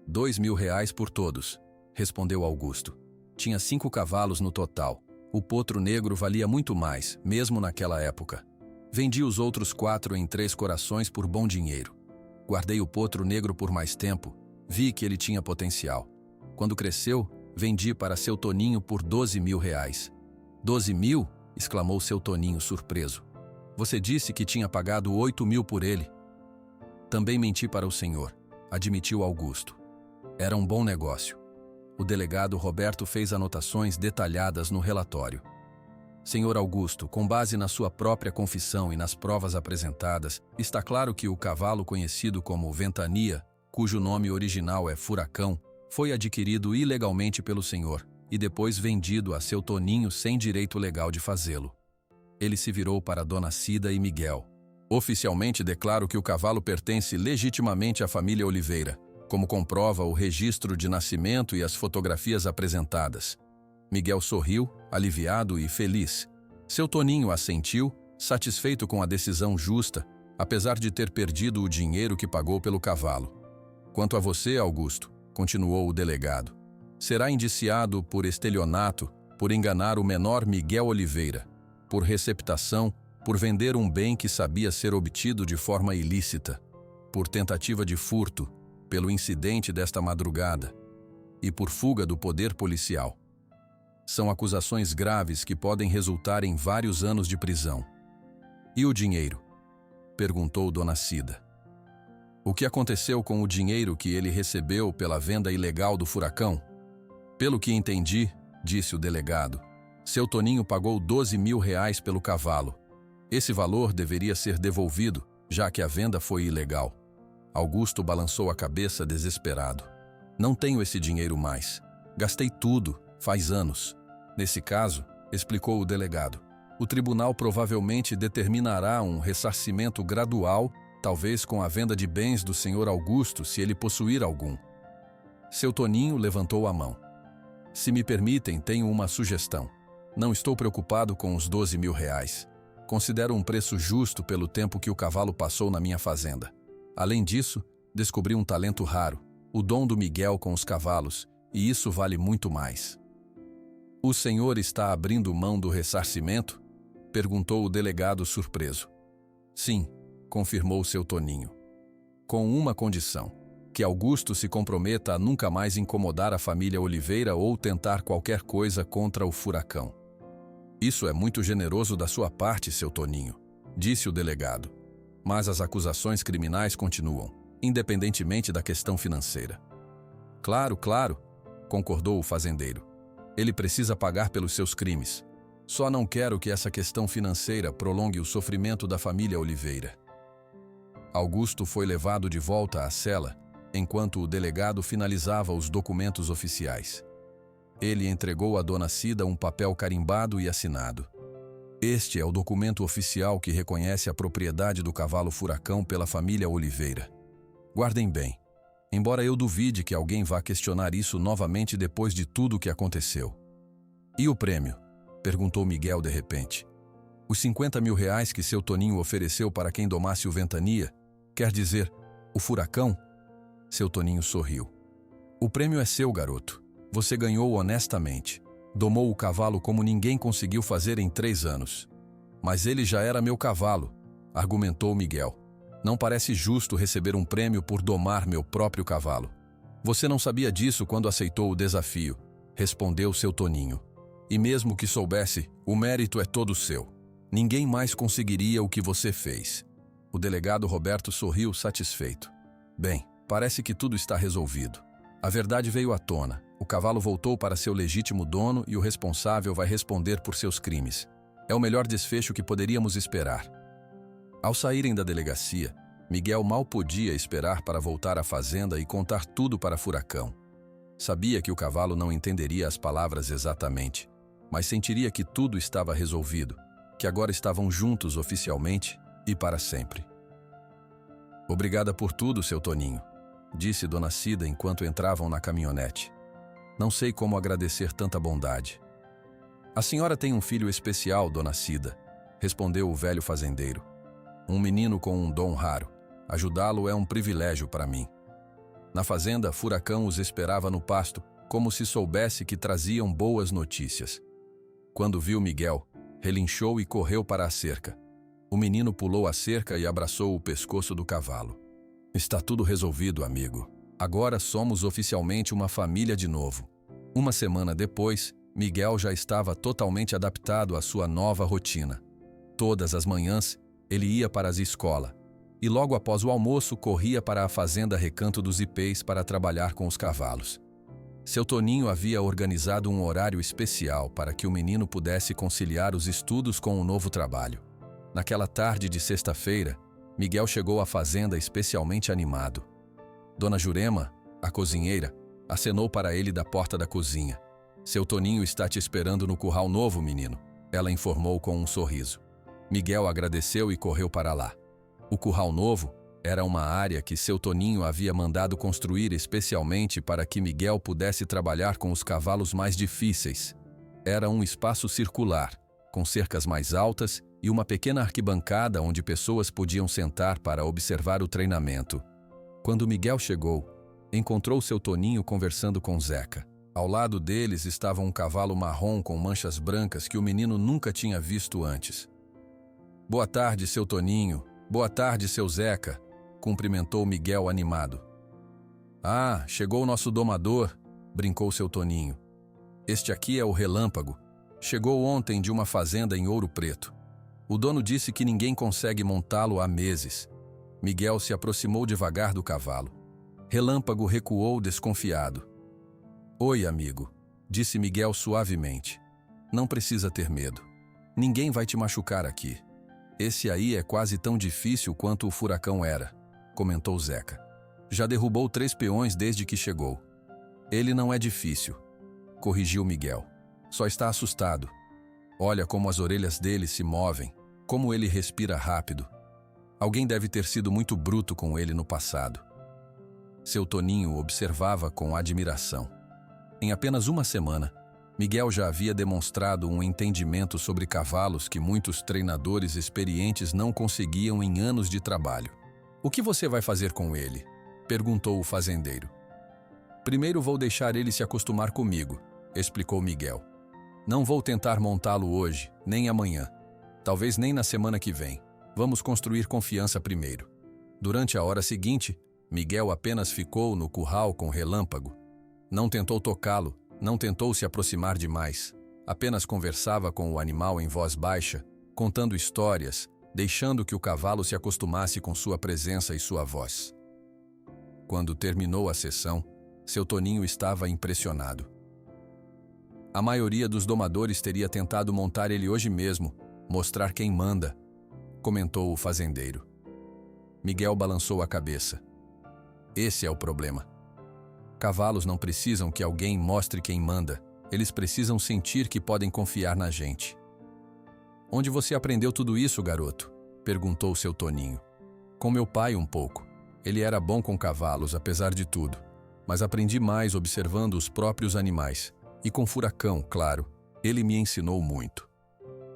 R$ 2.000 por todos, respondeu Augusto. Tinha 5 cavalos no total. O potro negro valia muito mais, mesmo naquela época. Vendi os outros 4 em 3 Corações por bom dinheiro. Guardei o potro negro por mais tempo, vi que ele tinha potencial. Quando cresceu, vendi para seu Toninho por R$ 12.000. 12.000? Exclamou seu Toninho surpreso. Você disse que tinha pagado 8.000 por ele. Também menti para o senhor, admitiu Augusto. Era um bom negócio. O delegado Roberto fez anotações detalhadas no relatório. Senhor Augusto, com base na sua própria confissão e nas provas apresentadas, está claro que o cavalo conhecido como Ventania, cujo nome original é Furacão, foi adquirido ilegalmente pelo senhor e depois vendido a seu Toninho sem direito legal de fazê-lo. Ele se virou para Dona Cida e Miguel. Oficialmente declaro que o cavalo pertence legitimamente à família Oliveira, como comprova o registro de nascimento e as fotografias apresentadas. Miguel sorriu, aliviado e feliz. Seu Toninho assentiu, satisfeito com a decisão justa, apesar de ter perdido o dinheiro que pagou pelo cavalo. Quanto a você, Augusto, continuou o delegado, será indiciado por estelionato, por enganar o menor Miguel Oliveira, por receptação, por vender um bem que sabia ser obtido de forma ilícita, por tentativa de furto, pelo incidente desta madrugada e por fuga do poder policial. São acusações graves que podem resultar em vários anos de prisão. E o dinheiro? Perguntou Dona Cida. O que aconteceu com o dinheiro que ele recebeu pela venda ilegal do Furacão? Pelo que entendi, disse o delegado, seu Toninho pagou R$ 12.000 pelo cavalo. Esse valor deveria ser devolvido, já que a venda foi ilegal. Augusto balançou a cabeça desesperado. Não tenho esse dinheiro mais. Gastei tudo, faz anos. Nesse caso, explicou o delegado, o tribunal provavelmente determinará um ressarcimento gradual, talvez com a venda de bens do senhor Augusto, se ele possuir algum. Seu Toninho levantou a mão. Se me permitem, tenho uma sugestão. Não estou preocupado com os R$ 12.000. Considero um preço justo pelo tempo que o cavalo passou na minha fazenda. Além disso, descobri um talento raro, o dom do Miguel com os cavalos, e isso vale muito mais. O senhor está abrindo mão do ressarcimento? Perguntou o delegado surpreso. Sim, confirmou seu Toninho. Com uma condição, que Augusto se comprometa a nunca mais incomodar a família Oliveira ou tentar qualquer coisa contra o Furacão. Isso é muito generoso da sua parte, seu Toninho, disse o delegado. Mas as acusações criminais continuam, independentemente da questão financeira. Claro, concordou o fazendeiro. Ele precisa pagar pelos seus crimes. Só não quero que essa questão financeira prolongue o sofrimento da família Oliveira. Augusto foi levado de volta à cela, enquanto o delegado finalizava os documentos oficiais. Ele entregou a Dona Cida um papel carimbado e assinado. Este é o documento oficial que reconhece a propriedade do cavalo Furacão pela família Oliveira. Guardem bem, embora eu duvide que alguém vá questionar isso novamente depois de tudo o que aconteceu. E o prêmio? Perguntou Miguel de repente. Os R$ 50.000 que seu Toninho ofereceu para quem domasse o Ventania, quer dizer, o Furacão? Seu Toninho sorriu. O prêmio é seu, garoto. Você ganhou honestamente. Domou o cavalo como ninguém conseguiu fazer em 3 anos. Mas ele já era meu cavalo, argumentou Miguel. Não parece justo receber um prêmio por domar meu próprio cavalo. Você não sabia disso quando aceitou o desafio, respondeu seu Toninho. E mesmo que soubesse, o mérito é todo seu. Ninguém mais conseguiria o que você fez. O delegado Roberto sorriu satisfeito. Bem, parece que tudo está resolvido. A verdade veio à tona. O cavalo voltou para seu legítimo dono e o responsável vai responder por seus crimes. É o melhor desfecho que poderíamos esperar. Ao saírem da delegacia, Miguel mal podia esperar para voltar à fazenda e contar tudo para Furacão. Sabia que o cavalo não entenderia as palavras exatamente, mas sentiria que tudo estava resolvido, que agora estavam juntos oficialmente e para sempre. Obrigada por tudo, seu Toninho, disse Dona Cida enquanto entravam na caminhonete. Não sei como agradecer tanta bondade. A senhora tem um filho especial, Dona Cida, respondeu o velho fazendeiro. Um menino com um dom raro. Ajudá-lo é um privilégio para mim. Na fazenda, Furacão os esperava no pasto, como se soubesse que traziam boas notícias. Quando viu Miguel, relinchou e correu para a cerca. O menino pulou a cerca e abraçou o pescoço do cavalo. Está tudo resolvido, amigo. Agora somos oficialmente uma família de novo. Uma semana depois, Miguel já estava totalmente adaptado à sua nova rotina. Todas as manhãs, ele ia para a escola e logo após o almoço corria para a fazenda Recanto dos Ipês para trabalhar com os cavalos. Seu Toninho havia organizado um horário especial para que o menino pudesse conciliar os estudos com o novo trabalho. Naquela tarde de sexta-feira, Miguel chegou à fazenda especialmente animado. Dona Jurema, a cozinheira, acenou para ele da porta da cozinha. Seu Toninho está te esperando no curral novo, menino, ela informou com um sorriso. Miguel agradeceu e correu para lá. O curral novo era uma área que seu Toninho havia mandado construir especialmente para que Miguel pudesse trabalhar com os cavalos mais difíceis. Era um espaço circular, com cercas mais altas e uma pequena arquibancada onde pessoas podiam sentar para observar o treinamento. Quando Miguel chegou, encontrou seu Toninho conversando com Zeca. Ao lado deles estava um cavalo marrom com manchas brancas que o menino nunca tinha visto antes. Boa tarde, seu Toninho. Boa tarde, seu Zeca, cumprimentou Miguel animado. Ah, chegou o nosso domador, brincou seu Toninho. Este aqui é o Relâmpago. Chegou ontem de uma fazenda em Ouro Preto. O dono disse que ninguém consegue montá-lo há meses. Miguel se aproximou devagar do cavalo. Relâmpago recuou desconfiado. Oi, amigo, disse Miguel suavemente. Não precisa ter medo. Ninguém vai te machucar aqui. Esse aí é quase tão difícil quanto o Furacão era, comentou Zeca. Já derrubou 3 peões desde que chegou. Ele não é difícil, corrigiu Miguel. Só está assustado. Olha como as orelhas dele se movem, como ele respira rápido. Alguém deve ter sido muito bruto com ele no passado. Seu Toninho observava com admiração. Em apenas uma semana, Miguel já havia demonstrado um entendimento sobre cavalos que muitos treinadores experientes não conseguiam em anos de trabalho. O que você vai fazer com ele? Perguntou o fazendeiro. Primeiro vou deixar ele se acostumar comigo, explicou Miguel. Não vou tentar montá-lo hoje, nem amanhã. Talvez nem na semana que vem. Vamos construir confiança primeiro. Durante a hora seguinte, Miguel apenas ficou no curral com Relâmpago. Não tentou tocá-lo, não tentou se aproximar demais. Apenas conversava com o animal em voz baixa, contando histórias, deixando que o cavalo se acostumasse com sua presença e sua voz. Quando terminou a sessão, seu Toninho estava impressionado. A maioria dos domadores teria tentado montar ele hoje mesmo, mostrar quem manda, comentou o fazendeiro. Miguel balançou a cabeça. Esse é o problema. Cavalos não precisam que alguém mostre quem manda. Eles precisam sentir que podem confiar na gente. Onde você aprendeu tudo isso, garoto? Perguntou seu Toninho. Com meu pai um pouco. Ele era bom com cavalos, apesar de tudo. Mas aprendi mais observando os próprios animais. E com Furacão, claro. Ele me ensinou muito.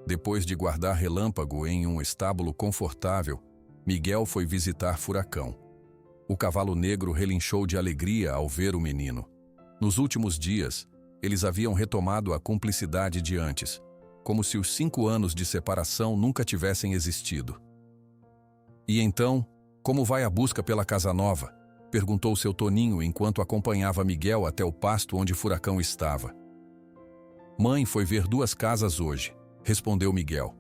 Depois de guardar Relâmpago em um estábulo confortável, Miguel foi visitar Furacão. O cavalo negro relinchou de alegria ao ver o menino. Nos últimos dias, eles haviam retomado a cumplicidade de antes, como se os 5 anos de separação nunca tivessem existido. E então, como vai a busca pela casa nova? Perguntou seu Toninho enquanto acompanhava Miguel até o pasto onde Furacão estava. Mãe foi ver 2 casas hoje, respondeu Miguel.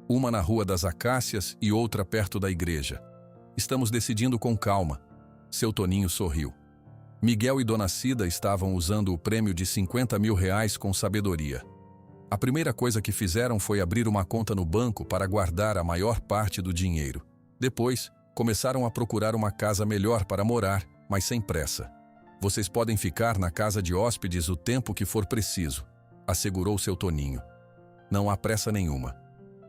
Uma na Rua das Acácias e outra perto da igreja. Estamos decidindo com calma. Seu Toninho sorriu. Miguel e Dona Cida estavam usando o prêmio de R$50 mil com sabedoria. A primeira coisa que fizeram foi abrir uma conta no banco para guardar a maior parte do dinheiro. Depois, começaram a procurar uma casa melhor para morar, mas sem pressa. Vocês podem ficar na casa de hóspedes o tempo que for preciso, assegurou seu Toninho. Não há pressa nenhuma.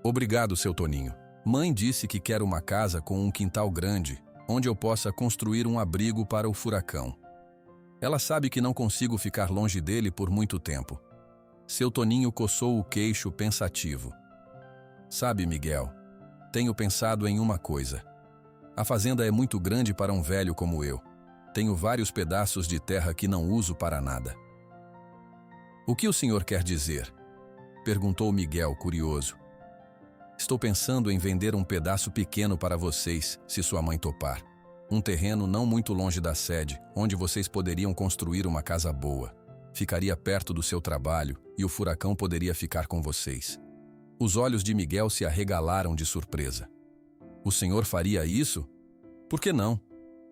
Obrigado, seu Toninho. Mãe disse que quer uma casa com um quintal grande, onde eu possa construir um abrigo para o furacão. Ela sabe que não consigo ficar longe dele por muito tempo. Seu Toninho coçou o queixo pensativo. Sabe, Miguel, tenho pensado em uma coisa. A fazenda é muito grande para um velho como eu. Tenho vários pedaços de terra que não uso para nada. O que o senhor quer dizer? Perguntou Miguel, curioso. Estou pensando em vender um pedaço pequeno para vocês, se sua mãe topar. Um terreno não muito longe da sede, onde vocês poderiam construir uma casa boa. Ficaria perto do seu trabalho e o furacão poderia ficar com vocês. Os olhos de Miguel se arregalaram de surpresa. O senhor faria isso? Por que não?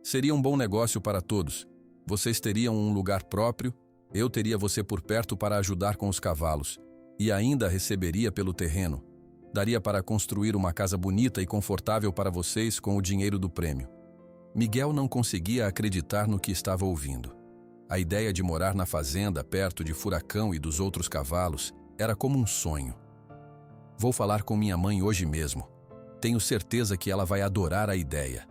Seria um bom negócio para todos. Vocês teriam um lugar próprio, eu teria você por perto para ajudar com os cavalos, e ainda receberia pelo terreno. Daria para construir uma casa bonita e confortável para vocês com o dinheiro do prêmio. Miguel não conseguia acreditar no que estava ouvindo. A ideia de morar na fazenda, perto de Furacão e dos outros cavalos, era como um sonho. Vou falar com minha mãe hoje mesmo. Tenho certeza que ela vai adorar a ideia.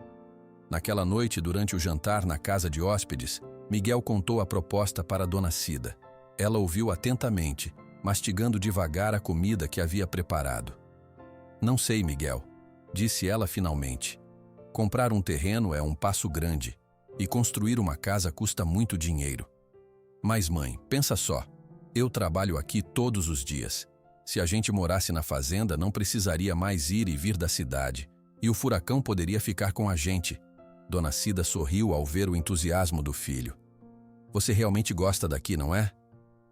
Naquela noite, durante o jantar na casa de hóspedes, Miguel contou a proposta para Dona Cida. Ela ouviu atentamente, mastigando devagar a comida que havia preparado. Não sei, Miguel, disse ela finalmente. Comprar um terreno é um passo grande, e construir uma casa custa muito dinheiro. Mas, mãe, pensa só, eu trabalho aqui todos os dias. Se a gente morasse na fazenda, não precisaria mais ir e vir da cidade, e o furacão poderia ficar com a gente. Dona Cida sorriu ao ver o entusiasmo do filho. Você realmente gosta daqui, não é?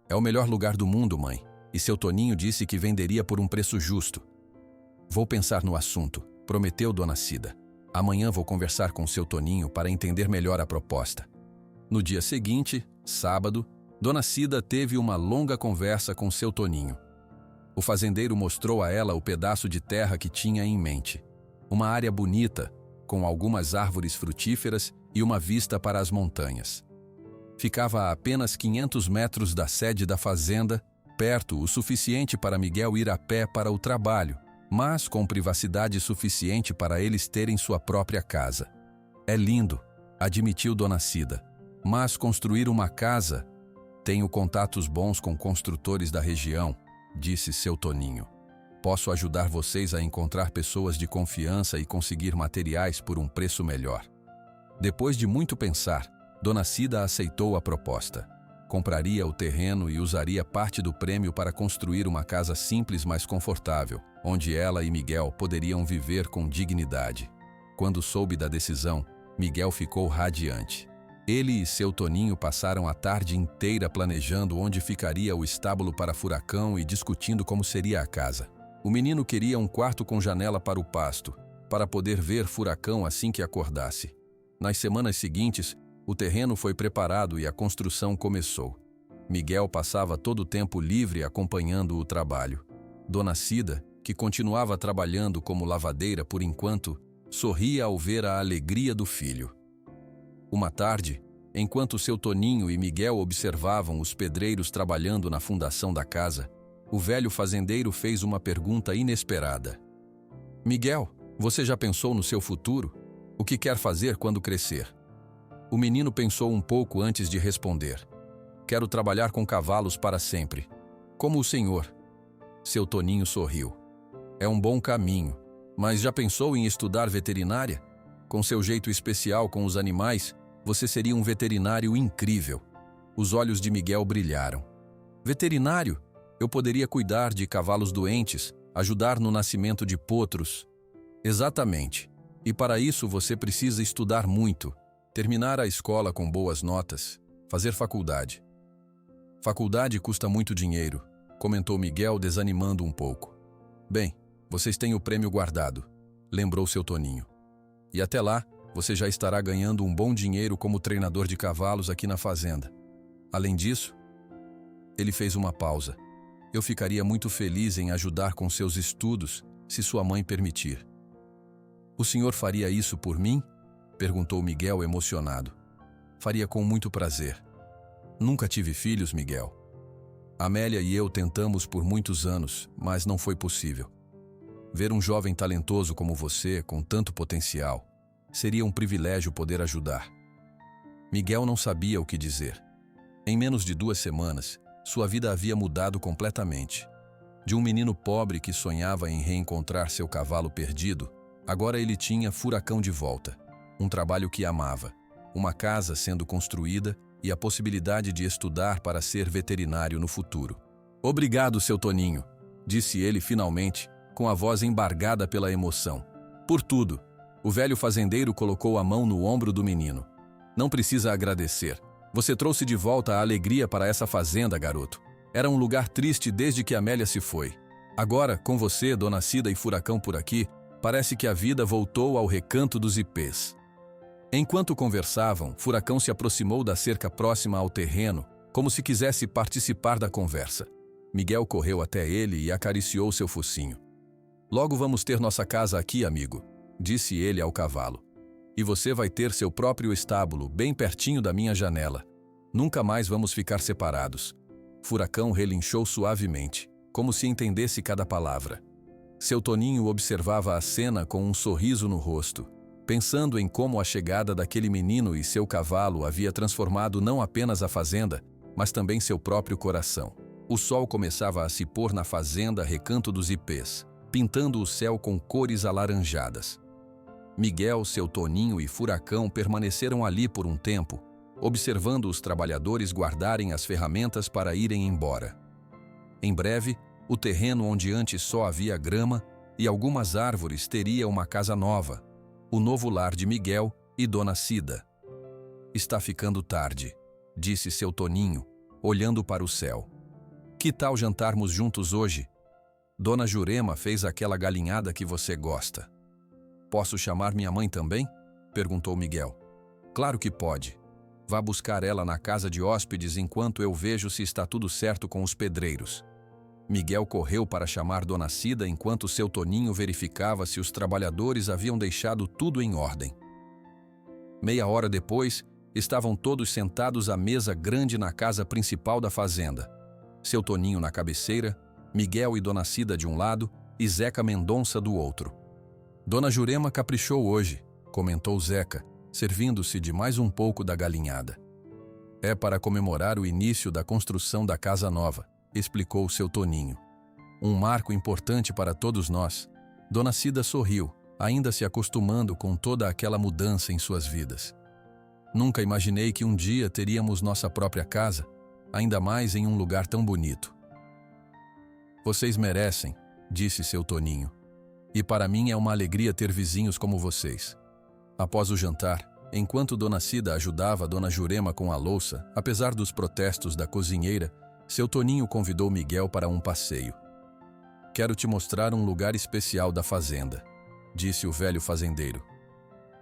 É o melhor lugar do mundo, mãe, e seu Toninho disse que venderia por um preço justo. Vou pensar no assunto, prometeu Dona Cida. Amanhã vou conversar com seu Toninho para entender melhor a proposta. No dia seguinte, sábado, Dona Cida teve uma longa conversa com seu Toninho. O fazendeiro mostrou a ela o pedaço de terra que tinha em mente. Uma área bonita, com algumas árvores frutíferas e uma vista para as montanhas. Ficava a apenas 500 metros da sede da fazenda, perto o suficiente para Miguel ir a pé para o trabalho, mas com privacidade suficiente para eles terem sua própria casa. É lindo, admitiu Dona Cida, mas construir uma casa... Tenho contatos bons com construtores da região, disse seu Toninho. Posso ajudar vocês a encontrar pessoas de confiança e conseguir materiais por um preço melhor. Depois de muito pensar, Dona Cida aceitou a proposta. Compraria o terreno e usaria parte do prêmio para construir uma casa simples, mas confortável, onde ela e Miguel poderiam viver com dignidade. Quando soube da decisão, Miguel ficou radiante. Ele e seu Toninho passaram a tarde inteira planejando onde ficaria o estábulo para furacão e discutindo como seria a casa. O menino queria um quarto com janela para o pasto, para poder ver furacão assim que acordasse. Nas semanas seguintes, o terreno foi preparado e a construção começou. Miguel passava todo o tempo livre acompanhando o trabalho. Dona Cida, que continuava trabalhando como lavadeira por enquanto, sorria ao ver a alegria do filho. Uma tarde, enquanto seu Toninho e Miguel observavam os pedreiros trabalhando na fundação da casa, o velho fazendeiro fez uma pergunta inesperada. Miguel, você já pensou no seu futuro? O que quer fazer quando crescer? O menino pensou um pouco antes de responder. Quero trabalhar com cavalos para sempre. Como o senhor. Seu Toninho sorriu. É um bom caminho, mas já pensou em estudar veterinária? Com seu jeito especial com os animais, você seria um veterinário incrível. Os olhos de Miguel brilharam. Veterinário? Eu poderia cuidar de cavalos doentes, ajudar no nascimento de potros. Exatamente. E para isso você precisa estudar muito, terminar a escola com boas notas, fazer faculdade. Faculdade custa muito dinheiro, comentou Miguel, desanimando um pouco. Bem, vocês têm o prêmio guardado, lembrou seu Toninho. E até lá, você já estará ganhando um bom dinheiro como treinador de cavalos aqui na fazenda. Além disso, ele fez uma pausa. Eu ficaria muito feliz em ajudar com seus estudos, se sua mãe permitir. O senhor faria isso por mim? Perguntou Miguel emocionado. Faria com muito prazer. Nunca tive filhos, Miguel. Amélia e eu tentamos por muitos anos, mas não foi possível. Ver um jovem talentoso como você, com tanto potencial, seria um privilégio poder ajudar. Miguel não sabia o que dizer. Em menos de 2 semanas, sua vida havia mudado completamente. De um menino pobre que sonhava em reencontrar seu cavalo perdido, agora ele tinha Furacão de volta, um trabalho que amava, uma casa sendo construída e a possibilidade de estudar para ser veterinário no futuro. "Obrigado, seu Toninho", disse ele finalmente, com a voz embargada pela emoção. "Por tudo." O velho fazendeiro colocou a mão no ombro do menino. "Não precisa agradecer. Você trouxe de volta a alegria para essa fazenda, garoto. Era um lugar triste desde que Amélia se foi. Agora, com você, Dona Cida e Furacão por aqui, parece que a vida voltou ao recanto dos ipês." Enquanto conversavam, Furacão se aproximou da cerca próxima ao terreno, como se quisesse participar da conversa. Miguel correu até ele e acariciou seu focinho. "Logo vamos ter nossa casa aqui, amigo", disse ele ao cavalo. "E você vai ter seu próprio estábulo, bem pertinho da minha janela. Nunca mais vamos ficar separados." Furacão relinchou suavemente, como se entendesse cada palavra. Seu Toninho observava a cena com um sorriso no rosto, pensando em como a chegada daquele menino e seu cavalo havia transformado não apenas a fazenda, mas também seu próprio coração. O sol começava a se pôr na fazenda Recanto dos Ipês, pintando o céu com cores alaranjadas. Miguel, seu Toninho e Furacão permaneceram ali por um tempo, observando os trabalhadores guardarem as ferramentas para irem embora. Em breve, o terreno onde antes só havia grama e algumas árvores teria uma casa nova, o novo lar de Miguel e Dona Cida. "Está ficando tarde", disse seu Toninho, olhando para o céu. "Que tal jantarmos juntos hoje? Dona Jurema fez aquela galinhada que você gosta." "Posso chamar minha mãe também?" perguntou Miguel. "Claro que pode. Vá buscar ela na casa de hóspedes enquanto eu vejo se está tudo certo com os pedreiros." Miguel correu para chamar Dona Cida enquanto seu Toninho verificava se os trabalhadores haviam deixado tudo em ordem. Meia hora depois, estavam todos sentados à mesa grande na casa principal da fazenda. Seu Toninho na cabeceira, Miguel e Dona Cida de um lado e Zeca Mendonça do outro. "Dona Jurema caprichou hoje", comentou Zeca, servindo-se de mais um pouco da galinhada. "É para comemorar o início da construção da casa nova", explicou seu Toninho. "Um marco importante para todos nós." Dona Cida sorriu, ainda se acostumando com toda aquela mudança em suas vidas. "Nunca imaginei que um dia teríamos nossa própria casa, ainda mais em um lugar tão bonito." "Vocês merecem", disse seu Toninho. "E para mim é uma alegria ter vizinhos como vocês." Após o jantar, enquanto Dona Cida ajudava Dona Jurema com a louça, apesar dos protestos da cozinheira, seu Toninho convidou Miguel para um passeio. "Quero te mostrar um lugar especial da fazenda", disse o velho fazendeiro.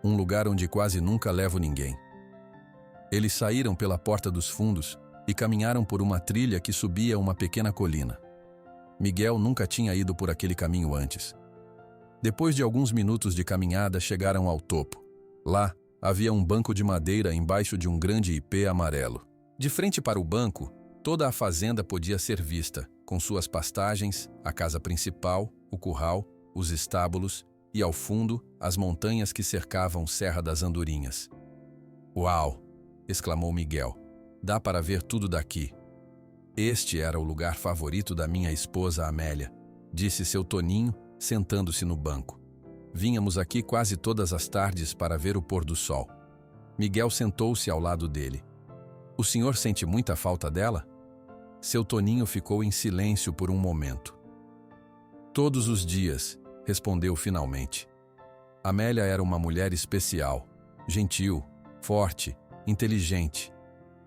"Um lugar onde quase nunca levo ninguém." Eles saíram pela porta dos fundos e caminharam por uma trilha que subia uma pequena colina. Miguel nunca tinha ido por aquele caminho antes. Depois de alguns minutos de caminhada, chegaram ao topo. Lá, havia um banco de madeira embaixo de um grande ipê amarelo. De frente para o banco, toda a fazenda podia ser vista, com suas pastagens, a casa principal, o curral, os estábulos e, ao fundo, as montanhas que cercavam Serra das Andorinhas. "Uau!" exclamou Miguel. "Dá para ver tudo daqui." "Este era o lugar favorito da minha esposa Amélia", disse seu Toninho, sentando-se no banco. "Vínhamos aqui quase todas as tardes para ver o pôr do sol." Miguel sentou-se ao lado dele. "O senhor sente muita falta dela?" Seu Toninho ficou em silêncio por um momento. "Todos os dias", respondeu finalmente. Amélia era uma mulher especial, gentil, forte, inteligente.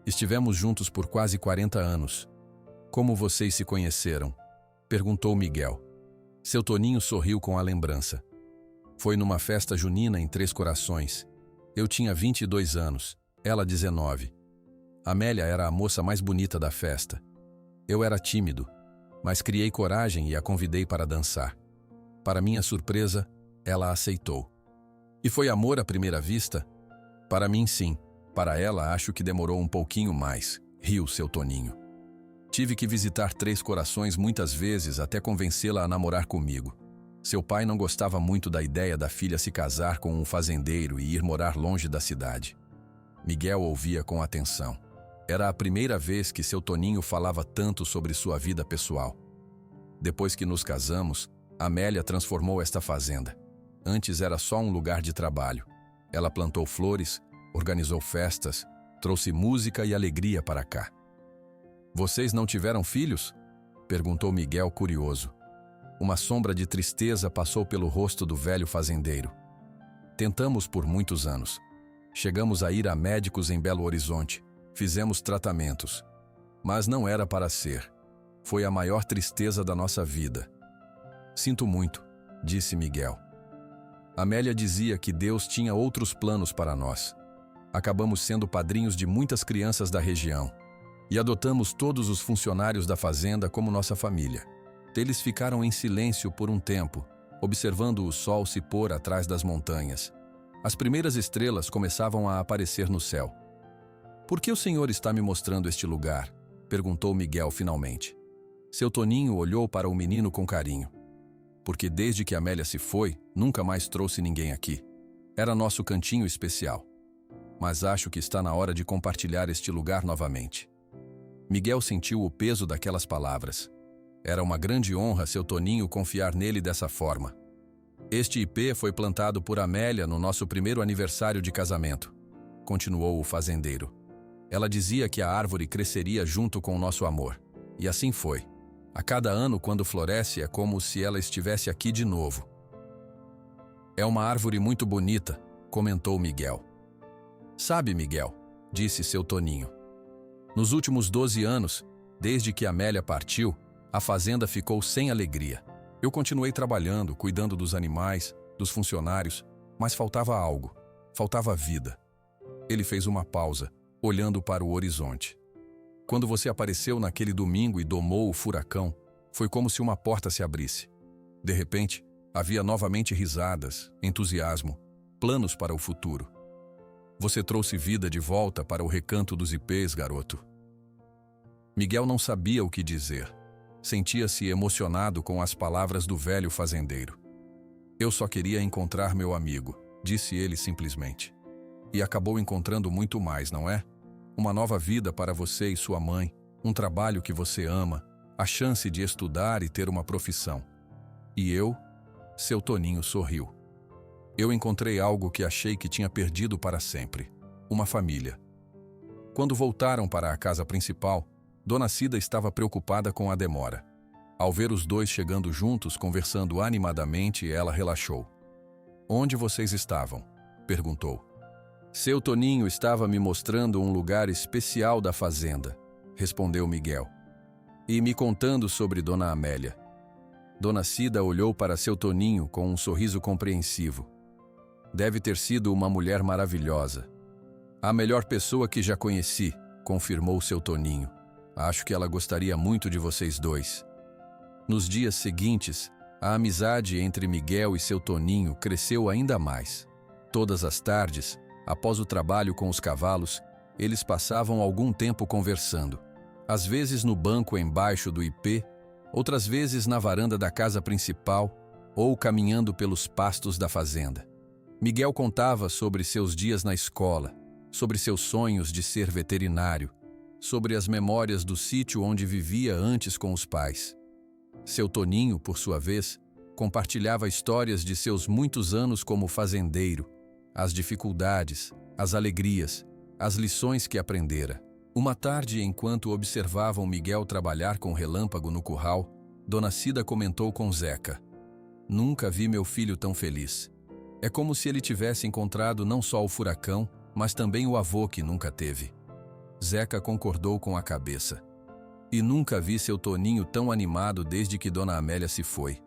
Estivemos juntos por quase 40 anos. "Como vocês se conheceram?" perguntou Miguel. Seu Toninho sorriu com a lembrança. "Foi numa festa junina em Três Corações. Eu tinha 22 anos, ela 19. Amélia era a moça mais bonita da festa. Eu era tímido, mas criei coragem e a convidei para dançar. Para minha surpresa, ela aceitou." "E foi amor à primeira vista?" "Para mim, sim. Para ela, acho que demorou um pouquinho mais", riu seu Toninho. "Tive que visitar Três Corações muitas vezes até convencê-la a namorar comigo. Seu pai não gostava muito da ideia da filha se casar com um fazendeiro e ir morar longe da cidade. Miguel ouvia com atenção. Era a primeira vez que seu Toninho falava tanto sobre sua vida pessoal. Depois que nos casamos, Amélia transformou esta fazenda. Antes era só um lugar de trabalho. Ela plantou flores, organizou festas, trouxe música e alegria para cá. Vocês não tiveram filhos? Perguntou Miguel curioso. Uma sombra de tristeza passou pelo rosto do velho fazendeiro. Tentamos por muitos anos. Chegamos a ir a médicos em Belo Horizonte. Fizemos tratamentos. Mas não era para ser. Foi a maior tristeza da nossa vida. Sinto muito, disse Miguel. Amélia dizia que Deus tinha outros planos para nós. Acabamos sendo padrinhos de muitas crianças da região. E adotamos todos os funcionários da fazenda como nossa família. Eles ficaram em silêncio por um tempo, observando o sol se pôr atrás das montanhas. As primeiras estrelas começavam a aparecer no céu. Por que o senhor está me mostrando este lugar? Perguntou Miguel finalmente. Seu Toninho olhou para o menino com carinho. Porque desde que Amélia se foi, nunca mais trouxe ninguém aqui. Era nosso cantinho especial. Mas acho que está na hora de compartilhar este lugar novamente. Miguel sentiu o peso daquelas palavras. Era uma grande honra seu Toninho confiar nele dessa forma. Este ipê foi plantado por Amélia no nosso primeiro aniversário de casamento, continuou o fazendeiro. Ela dizia que a árvore cresceria junto com o nosso amor. E assim foi. A cada ano, quando floresce, é como se ela estivesse aqui de novo. É uma árvore muito bonita, comentou Miguel. Sabe, Miguel, disse seu Toninho. Nos últimos 12 anos, desde que Amélia partiu, a fazenda ficou sem alegria. Eu continuei trabalhando, cuidando dos animais, dos funcionários, mas faltava algo, faltava vida. Ele fez uma pausa, olhando para o horizonte. Quando você apareceu naquele domingo e domou o furacão, foi como se uma porta se abrisse. De repente, havia novamente risadas, entusiasmo, planos para o futuro. Você trouxe vida de volta para o recanto dos ipês, garoto. Miguel não sabia o que dizer. Sentia-se emocionado com as palavras do velho fazendeiro. Eu só queria encontrar meu amigo, disse ele simplesmente. E acabou encontrando muito mais, não é? Uma nova vida para você e sua mãe, um trabalho que você ama, a chance de estudar e ter uma profissão. E eu? Seu Toninho sorriu. Eu encontrei algo que achei que tinha perdido para sempre. Uma família. Quando voltaram para a casa principal, Dona Cida estava preocupada com a demora. Ao ver os dois chegando juntos, conversando animadamente, ela relaxou. Onde vocês estavam? Perguntou. Seu Toninho estava me mostrando um lugar especial da fazenda, respondeu Miguel. E me contando sobre Dona Amélia. Dona Cida olhou para seu Toninho com um sorriso compreensivo. Deve ter sido uma mulher maravilhosa. A melhor pessoa que já conheci, confirmou seu Toninho. Acho que ela gostaria muito de vocês dois. Nos dias seguintes, a amizade entre Miguel e seu Toninho cresceu ainda mais. Todas as tardes, após o trabalho com os cavalos, eles passavam algum tempo conversando. Às vezes no banco embaixo do ipê, outras vezes na varanda da casa principal ou caminhando pelos pastos da fazenda. Miguel contava sobre seus dias na escola, sobre seus sonhos de ser veterinário, sobre as memórias do sítio onde vivia antes com os pais. Seu Toninho, por sua vez, compartilhava histórias de seus muitos anos como fazendeiro, as dificuldades, as alegrias, as lições que aprendera. Uma tarde, enquanto observavam Miguel trabalhar com relâmpago no curral, Dona Cida comentou com Zeca. Nunca vi meu filho tão feliz. É como se ele tivesse encontrado não só o furacão, mas também o avô que nunca teve. Zeca concordou com a cabeça. E nunca vi seu Toninho tão animado desde que Dona Amélia se foi.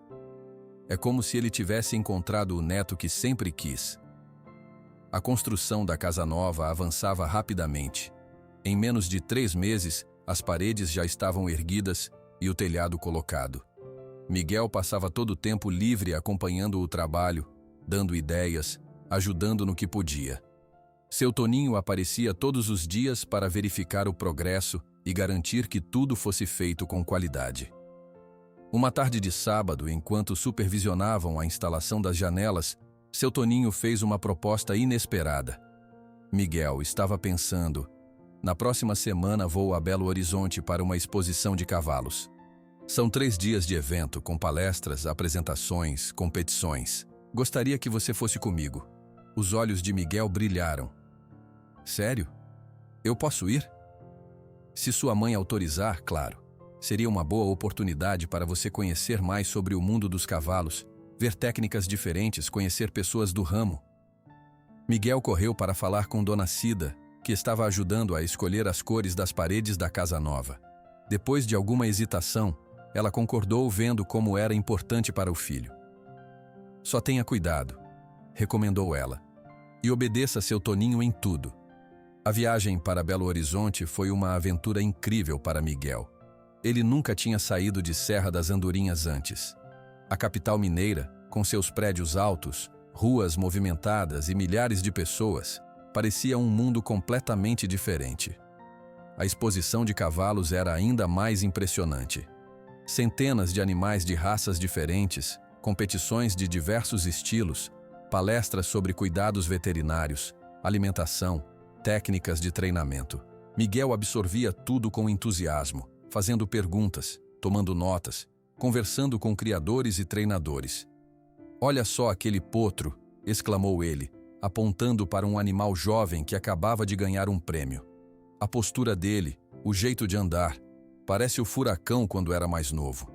É como se ele tivesse encontrado o neto que sempre quis. A construção da casa nova avançava rapidamente. Em menos de 3 meses, as paredes já estavam erguidas e o telhado colocado. Miguel passava todo o tempo livre acompanhando o trabalho, dando ideias, ajudando no que podia. Seu Toninho aparecia todos os dias para verificar o progresso e garantir que tudo fosse feito com qualidade. Uma tarde de sábado, enquanto supervisionavam a instalação das janelas, seu Toninho fez uma proposta inesperada. Miguel estava pensando: na próxima semana vou a Belo Horizonte para uma exposição de cavalos. São 3 dias de evento, com palestras, apresentações, competições. Gostaria que você fosse comigo. Os olhos de Miguel brilharam. Sério? Eu posso ir? Se sua mãe autorizar, claro. Seria uma boa oportunidade para você conhecer mais sobre o mundo dos cavalos, ver técnicas diferentes, conhecer pessoas do ramo. Miguel correu para falar com Dona Cida, que estava ajudando a escolher as cores das paredes da casa nova. Depois de alguma hesitação, ela concordou, vendo como era importante para o filho. Só tenha cuidado, recomendou ela, e obedeça seu Toninho em tudo. A viagem para Belo Horizonte foi uma aventura incrível para Miguel. Ele nunca tinha saído de Serra das Andorinhas antes. A capital mineira, com seus prédios altos, ruas movimentadas e milhares de pessoas, parecia um mundo completamente diferente. A exposição de cavalos era ainda mais impressionante. Centenas de animais de raças diferentes, competições de diversos estilos, palestras sobre cuidados veterinários, alimentação, técnicas de treinamento. Miguel absorvia tudo com entusiasmo, fazendo perguntas, tomando notas, conversando com criadores e treinadores. Olha só aquele potro, exclamou ele, apontando para um animal jovem que acabava de ganhar um prêmio. A postura dele, o jeito de andar, parece o Furacão quando era mais novo.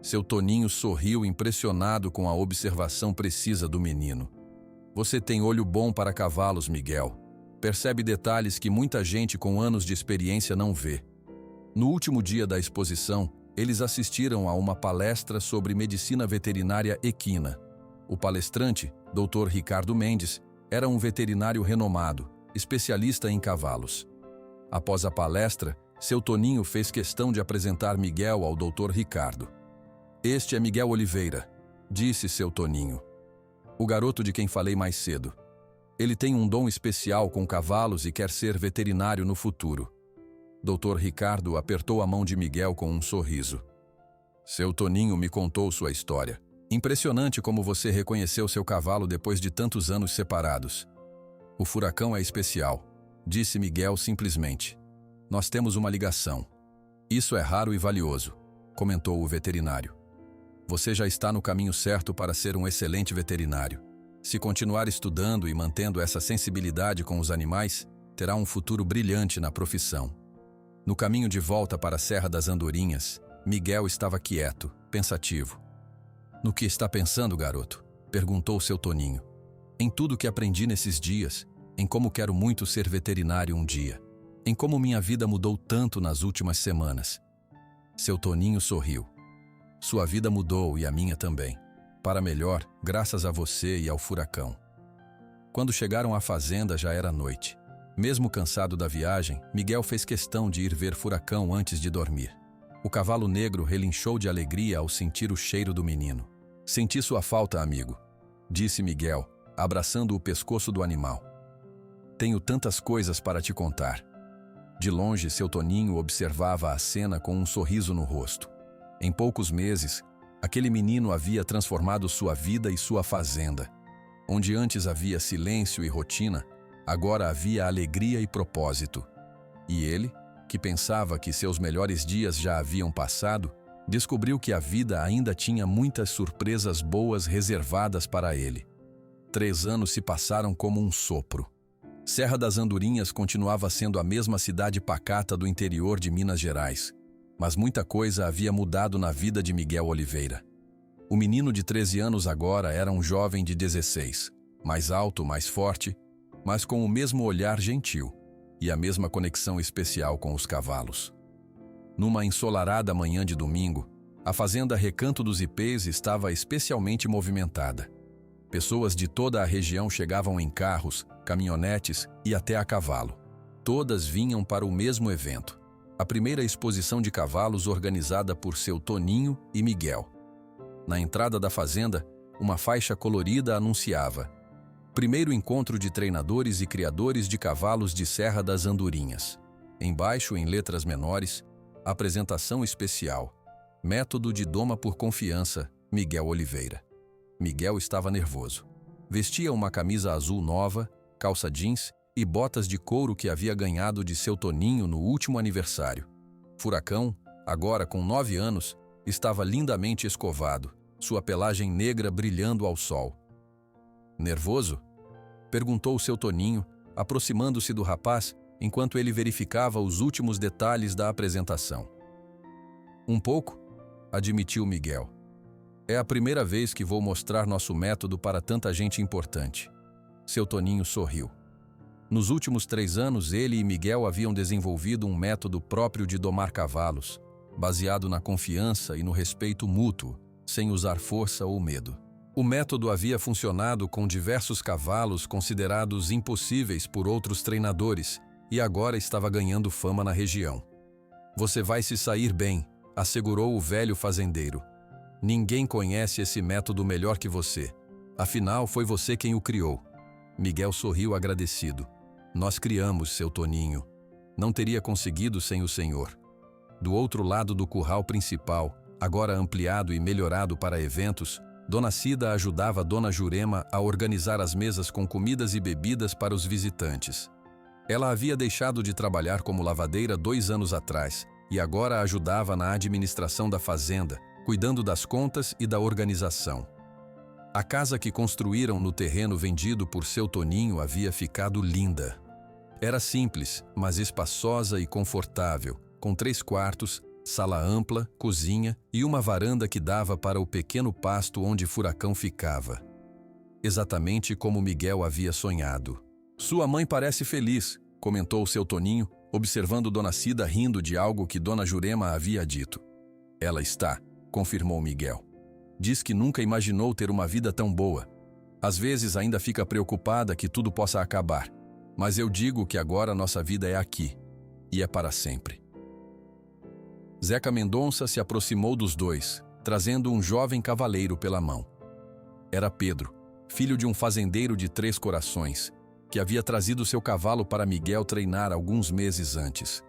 Seu Toninho sorriu, impressionado com a observação precisa do menino. Você tem olho bom para cavalos, Miguel. Percebe detalhes que muita gente com anos de experiência não vê. No último dia da exposição, eles assistiram a uma palestra sobre medicina veterinária equina. O palestrante, Dr. Ricardo Mendes, era um veterinário renomado, especialista em cavalos. Após a palestra, seu Toninho fez questão de apresentar Miguel ao Dr. Ricardo. Este é Miguel Oliveira, disse seu Toninho. O garoto de quem falei mais cedo. Ele tem um dom especial com cavalos e quer ser veterinário no futuro. Dr. Ricardo apertou a mão de Miguel com um sorriso. Seu Toninho me contou sua história. Impressionante como você reconheceu seu cavalo depois de tantos anos separados. O Furacão é especial, disse Miguel simplesmente. Nós temos uma ligação. Isso é raro e valioso, comentou o veterinário. Você já está no caminho certo para ser um excelente veterinário. Se continuar estudando e mantendo essa sensibilidade com os animais, terá um futuro brilhante na profissão. No caminho de volta para a Serra das Andorinhas, Miguel estava quieto, pensativo. No que está pensando, garoto? Perguntou seu Toninho. Em tudo que aprendi nesses dias, em como quero muito ser veterinário um dia, em como minha vida mudou tanto nas últimas semanas. Seu Toninho sorriu. Sua vida mudou e a minha também. Para melhor, graças a você e ao Furacão. Quando chegaram à fazenda já era noite. Mesmo cansado da viagem, Miguel fez questão de ir ver Furacão antes de dormir. O cavalo negro relinchou de alegria ao sentir o cheiro do menino. Senti sua falta, amigo, disse Miguel, abraçando o pescoço do animal. Tenho tantas coisas para te contar. De longe, seu Toninho observava a cena com um sorriso no rosto. Em poucos meses, aquele menino havia transformado sua vida e sua fazenda. Onde antes havia silêncio e rotina, agora havia alegria e propósito. E ele, que pensava que seus melhores dias já haviam passado, descobriu que a vida ainda tinha muitas surpresas boas reservadas para ele. 3 anos se passaram como um sopro. Serra das Andorinhas continuava sendo a mesma cidade pacata do interior de Minas Gerais, mas muita coisa havia mudado na vida de Miguel Oliveira. O menino de 13 anos agora era um jovem de 16, mais alto, mais forte, mas com o mesmo olhar gentil e a mesma conexão especial com os cavalos. Numa ensolarada manhã de domingo, a fazenda Recanto dos Ipês estava especialmente movimentada. Pessoas de toda a região chegavam em carros, caminhonetes e até a cavalo. Todas vinham para o mesmo evento, a primeira exposição de cavalos organizada por seu Toninho e Miguel. Na entrada da fazenda, uma faixa colorida anunciava: Primeiro encontro de treinadores e criadores de cavalos de Serra das Andorinhas. Embaixo, em letras menores, apresentação especial. Método de doma por confiança, Miguel Oliveira. Miguel estava nervoso. Vestia uma camisa azul nova, calça jeans e botas de couro que havia ganhado de seu Toninho no último aniversário. Furacão, agora com 9 anos, estava lindamente escovado, sua pelagem negra brilhando ao sol. Nervoso? Perguntou seu Toninho, aproximando-se do rapaz enquanto ele verificava os últimos detalhes da apresentação. Um pouco, admitiu Miguel. É a primeira vez que vou mostrar nosso método para tanta gente importante. Seu Toninho sorriu. Nos últimos 3 anos, ele e Miguel haviam desenvolvido um método próprio de domar cavalos, baseado na confiança e no respeito mútuo, sem usar força ou medo. O método havia funcionado com diversos cavalos considerados impossíveis por outros treinadores e agora estava ganhando fama na região. Você vai se sair bem, assegurou o velho fazendeiro. Ninguém conhece esse método melhor que você. Afinal, foi você quem o criou. Miguel sorriu agradecido. Nós criamos, seu Toninho. Não teria conseguido sem o senhor. Do outro lado do curral principal, agora ampliado e melhorado para eventos, Dona Cida ajudava Dona Jurema a organizar as mesas com comidas e bebidas para os visitantes. Ela havia deixado de trabalhar como lavadeira 2 anos atrás e agora ajudava na administração da fazenda, cuidando das contas e da organização. A casa que construíram no terreno vendido por seu Toninho havia ficado linda. Era simples, mas espaçosa e confortável, com 3 quartos, sala ampla, cozinha e uma varanda que dava para o pequeno pasto onde Furacão ficava. Exatamente como Miguel havia sonhado. Sua mãe parece feliz, comentou seu Toninho, observando Dona Cida rindo de algo que Dona Jurema havia dito. Ela está, confirmou Miguel. Diz que nunca imaginou ter uma vida tão boa. Às vezes ainda fica preocupada que tudo possa acabar, mas eu digo que agora nossa vida é aqui, e é para sempre. Zeca Mendonça se aproximou dos dois, trazendo um jovem cavaleiro pela mão. Era Pedro, filho de um fazendeiro de 3 Corações, que havia trazido seu cavalo para Miguel treinar alguns meses antes.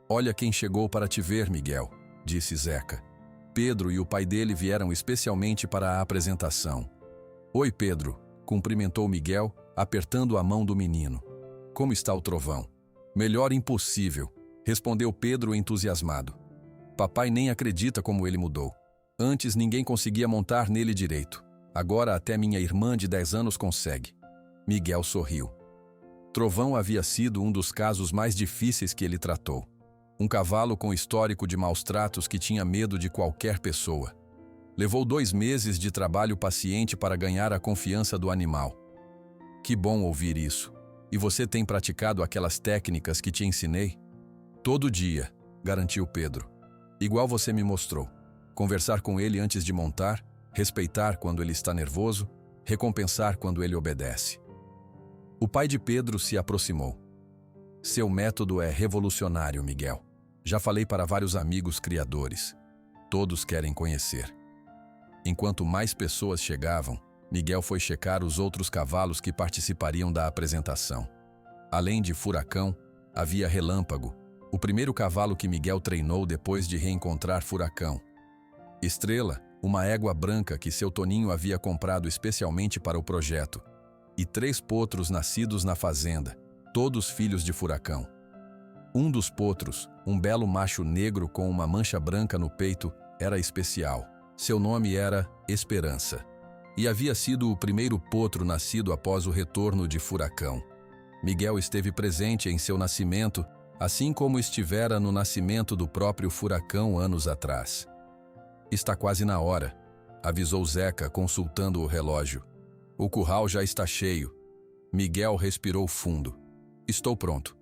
Olha quem chegou para te ver, Miguel, disse Zeca. Pedro e o pai dele vieram especialmente para a apresentação. Oi, Pedro, cumprimentou Miguel, apertando a mão do menino. Como está o trovão? Melhor impossível, respondeu Pedro entusiasmado. Papai nem acredita como ele mudou. Antes ninguém conseguia montar nele direito. Agora até minha irmã de 10 anos consegue. Miguel sorriu. Trovão havia sido um dos casos mais difíceis que ele tratou. Um cavalo com histórico de maus tratos que tinha medo de qualquer pessoa. Levou 2 meses de trabalho paciente para ganhar a confiança do animal. Que bom ouvir isso. E você tem praticado aquelas técnicas que te ensinei? Todo dia, garantiu Pedro. Igual você me mostrou. Conversar com ele antes de montar, respeitar quando ele está nervoso, recompensar quando ele obedece. O pai de Pedro se aproximou. Seu método é revolucionário, Miguel. Já falei para vários amigos criadores. Todos querem conhecer. Enquanto mais pessoas chegavam, Miguel foi checar os outros cavalos que participariam da apresentação. Além de Furacão, havia Relâmpago, o primeiro cavalo que Miguel treinou depois de reencontrar Furacão. Estrela, uma égua branca que seu Toninho havia comprado especialmente para o projeto. E 3 potros nascidos na fazenda, todos filhos de Furacão. Um dos potros, um belo macho negro com uma mancha branca no peito, era especial. Seu nome era Esperança. E havia sido o primeiro potro nascido após o retorno de Furacão. Miguel esteve presente em seu nascimento, assim como estivera no nascimento do próprio Furacão anos atrás. Está quase na hora, avisou Zeca consultando o relógio. O curral já está cheio. Miguel respirou fundo. Estou pronto.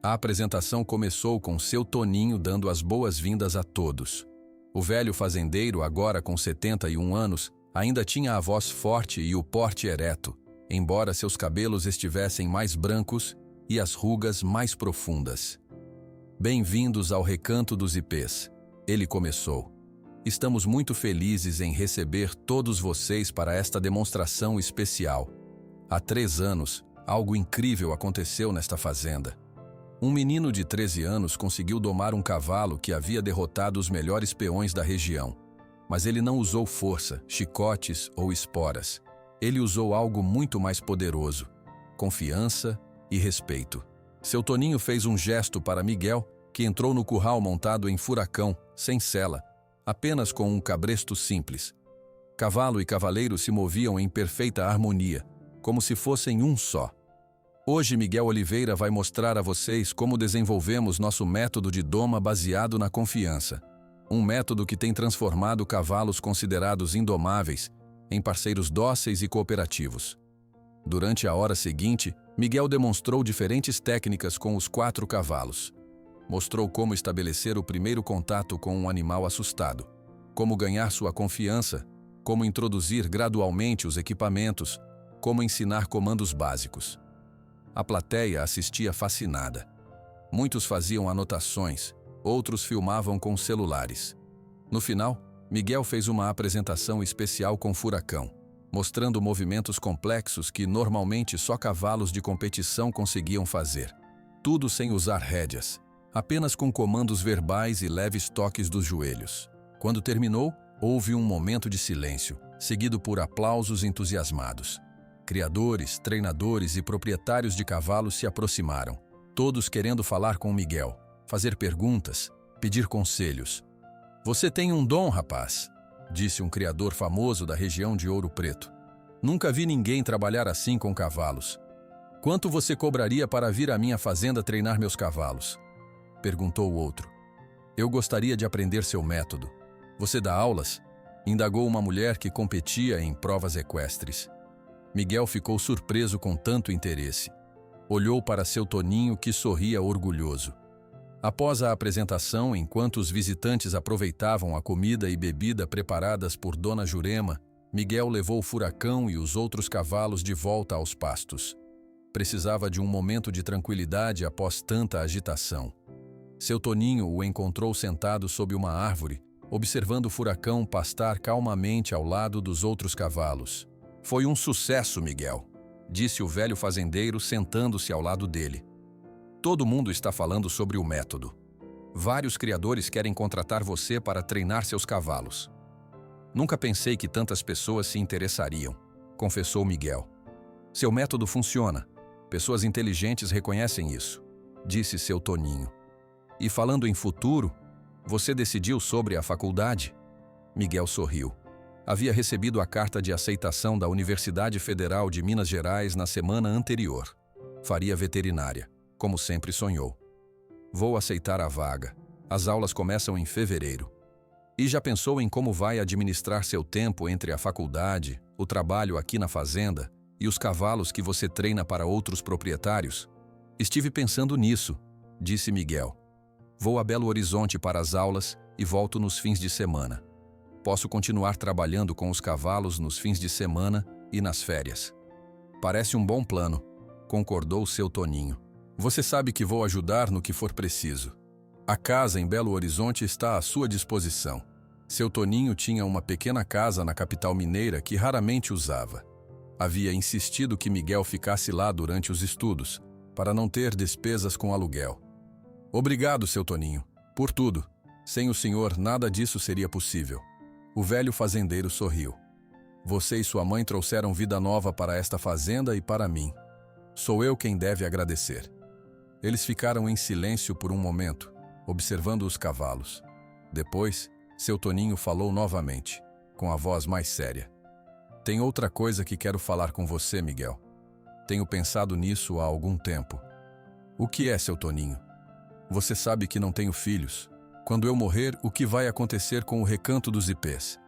A apresentação começou com seu Toninho dando as boas-vindas a todos. O velho fazendeiro, agora com 71 anos, ainda tinha a voz forte e o porte ereto, embora seus cabelos estivessem mais brancos e as rugas mais profundas. Bem-vindos ao Recanto dos Ipês, ele começou. Estamos muito felizes em receber todos vocês para esta demonstração especial. Há 3 anos, algo incrível aconteceu nesta fazenda. Um menino de 13 anos conseguiu domar um cavalo que havia derrotado os melhores peões da região. Mas ele não usou força, chicotes ou esporas. Ele usou algo muito mais poderoso: confiança e respeito. Seu Toninho fez um gesto para Miguel, que entrou no curral montado em Furacão, sem sela, apenas com um cabresto simples. Cavalo e cavaleiro se moviam em perfeita harmonia, como se fossem um só. Hoje Miguel Oliveira vai mostrar a vocês como desenvolvemos nosso método de doma baseado na confiança. Um método que tem transformado cavalos considerados indomáveis em parceiros dóceis e cooperativos. Durante a hora seguinte, Miguel demonstrou diferentes técnicas com os 4 cavalos. Mostrou como estabelecer o primeiro contato com um animal assustado, como ganhar sua confiança, como introduzir gradualmente os equipamentos, como ensinar comandos básicos. A plateia assistia fascinada. Muitos faziam anotações, outros filmavam com celulares. No final, Miguel fez uma apresentação especial com Furacão, mostrando movimentos complexos que normalmente só cavalos de competição conseguiam fazer. Tudo sem usar rédeas, apenas com comandos verbais e leves toques dos joelhos. Quando terminou, houve um momento de silêncio, seguido por aplausos entusiasmados. Criadores, treinadores e proprietários de cavalos se aproximaram, todos querendo falar com Miguel, fazer perguntas, pedir conselhos. "Você tem um dom, rapaz", disse um criador famoso da região de Ouro Preto. "Nunca vi ninguém trabalhar assim com cavalos. Quanto você cobraria para vir à minha fazenda treinar meus cavalos?", perguntou o outro. "Eu gostaria de aprender seu método. Você dá aulas?", indagou uma mulher que competia em provas equestres. Miguel ficou surpreso com tanto interesse. Olhou para seu Toninho, que sorria orgulhoso. Após a apresentação, enquanto os visitantes aproveitavam a comida e bebida preparadas por Dona Jurema, Miguel levou o Furacão e os outros cavalos de volta aos pastos. Precisava de um momento de tranquilidade após tanta agitação. Seu Toninho o encontrou sentado sob uma árvore, observando o Furacão pastar calmamente ao lado dos outros cavalos. "Foi um sucesso, Miguel", disse o velho fazendeiro sentando-se ao lado dele. "Todo mundo está falando sobre o método. Vários criadores querem contratar você para treinar seus cavalos." "Nunca pensei que tantas pessoas se interessariam", confessou Miguel. "Seu método funciona. Pessoas inteligentes reconhecem isso", disse seu Toninho. "E falando em futuro, você decidiu sobre a faculdade?" Miguel sorriu. Havia recebido a carta de aceitação da Universidade Federal de Minas Gerais na semana anterior. Faria veterinária, como sempre sonhou. "Vou aceitar a vaga. As aulas começam em fevereiro." "E já pensou em como vai administrar seu tempo entre a faculdade, o trabalho aqui na fazenda e os cavalos que você treina para outros proprietários?" "Estive pensando nisso", disse Miguel. "Vou a Belo Horizonte para as aulas e volto nos fins de semana. Posso continuar trabalhando com os cavalos nos fins de semana e nas férias." "Parece um bom plano", concordou seu Toninho. "Você sabe que vou ajudar no que for preciso. A casa em Belo Horizonte está à sua disposição." Seu Toninho tinha uma pequena casa na capital mineira que raramente usava. Havia insistido que Miguel ficasse lá durante os estudos, para não ter despesas com aluguel. "Obrigado, seu Toninho, por tudo. Sem o senhor, nada disso seria possível." O velho fazendeiro sorriu. "Você e sua mãe trouxeram vida nova para esta fazenda e para mim. Sou eu quem deve agradecer." Eles ficaram em silêncio por um momento, observando os cavalos. Depois, seu Toninho falou novamente, com a voz mais séria. "Tem outra coisa que quero falar com você, Miguel. Tenho pensado nisso há algum tempo." "O que é, seu Toninho?" "Você sabe que não tenho filhos. Quando eu morrer, o que vai acontecer com o recanto dos ipês?"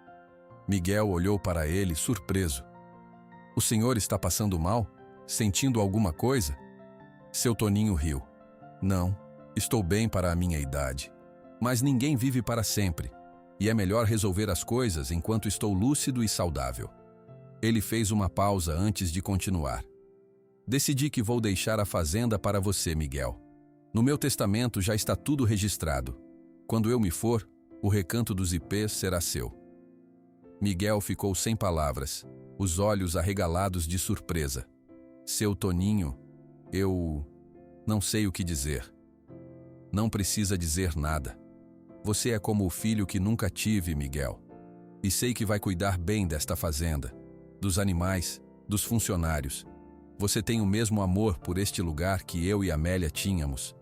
Miguel olhou para ele, surpreso. "O senhor está passando mal? Sentindo alguma coisa?" Seu Toninho riu. "Não, estou bem para a minha idade. Mas ninguém vive para sempre, e é melhor resolver as coisas enquanto estou lúcido e saudável." Ele fez uma pausa antes de continuar. "Decidi que vou deixar a fazenda para você, Miguel. No meu testamento já está tudo registrado. Quando eu me for, o recanto dos ipês será seu." Miguel ficou sem palavras, os olhos arregalados de surpresa. "Seu Toninho, eu não sei o que dizer." Não precisa dizer nada. Você é como o filho que nunca tive, Miguel. E sei que vai cuidar bem desta fazenda, dos animais, dos funcionários. Você tem o mesmo amor por este lugar que eu e Amélia tínhamos.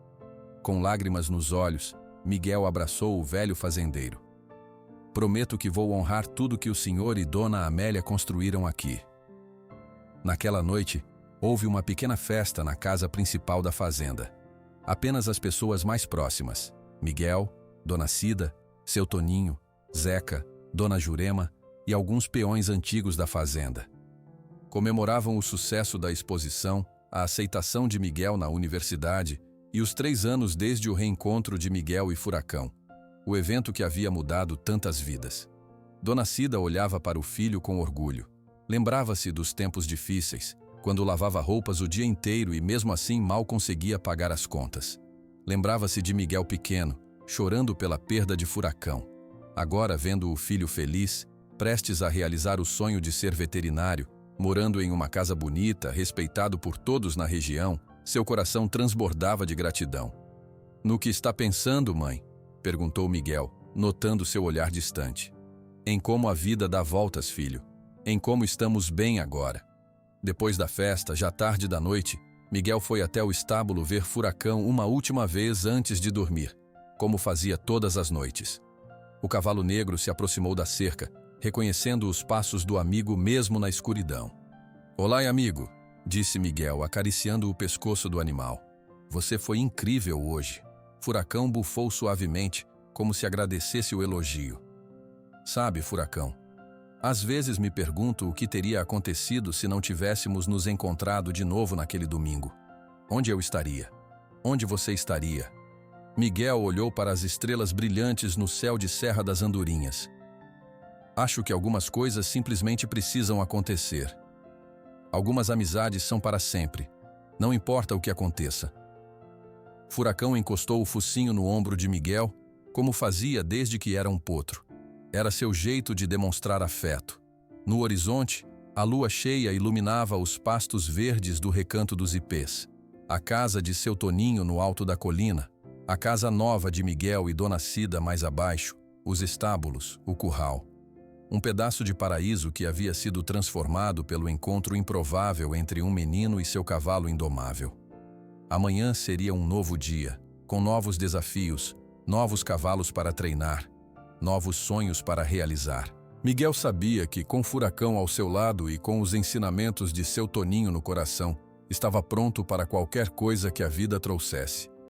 Com lágrimas nos olhos, Miguel abraçou o velho fazendeiro. Prometo que vou honrar tudo que o senhor e Dona Amélia construíram aqui. Naquela noite, houve uma pequena festa na casa principal da fazenda. Apenas as pessoas mais próximas, Miguel, Dona Cida, seu Toninho, Zeca, Dona Jurema e alguns peões antigos da fazenda. Comemoravam o sucesso da exposição, a aceitação de Miguel na universidade e os 3 anos desde o reencontro de Miguel e Furacão, o evento que havia mudado tantas vidas. Dona Cida olhava para o filho com orgulho. Lembrava-se dos tempos difíceis, quando lavava roupas o dia inteiro e mesmo assim mal conseguia pagar as contas. Lembrava-se de Miguel pequeno, chorando pela perda de Furacão. Agora, vendo o filho feliz, prestes a realizar o sonho de ser veterinário, morando em uma casa bonita, respeitado por todos na região, seu coração transbordava de gratidão. "No que está pensando, mãe?" perguntou Miguel, notando seu olhar distante. "Em como a vida dá voltas, filho. Em como estamos bem agora." Depois da festa, já tarde da noite, Miguel foi até o estábulo ver Furacão uma última vez antes de dormir, como fazia todas as noites. O cavalo negro se aproximou da cerca, reconhecendo os passos do amigo mesmo na escuridão. "Olá, amigo", disse Miguel, acariciando o pescoço do animal. "Você foi incrível hoje." Furacão bufou suavemente, como se agradecesse o elogio. "Sabe, Furacão, às vezes me pergunto o que teria acontecido se não tivéssemos nos encontrado de novo naquele domingo. Onde eu estaria? Onde você estaria?" Miguel olhou para as estrelas brilhantes no céu de Serra das Andorinhas. "Acho que algumas coisas simplesmente precisam acontecer. Algumas amizades são para sempre, não importa o que aconteça." Furacão encostou o focinho no ombro de Miguel, como fazia desde que era um potro. Era seu jeito de demonstrar afeto. No horizonte, a lua cheia iluminava os pastos verdes do recanto dos ipês, a casa de seu Toninho no alto da colina, a casa nova de Miguel e Dona Cida mais abaixo, os estábulos, o curral. Um pedaço de paraíso que havia sido transformado pelo encontro improvável entre um menino e seu cavalo indomável. Amanhã seria um novo dia, com novos desafios, novos cavalos para treinar, novos sonhos para realizar. Miguel sabia que, com Furacão ao seu lado e com os ensinamentos de seu Toninho no coração, estava pronto para qualquer coisa que a vida trouxesse.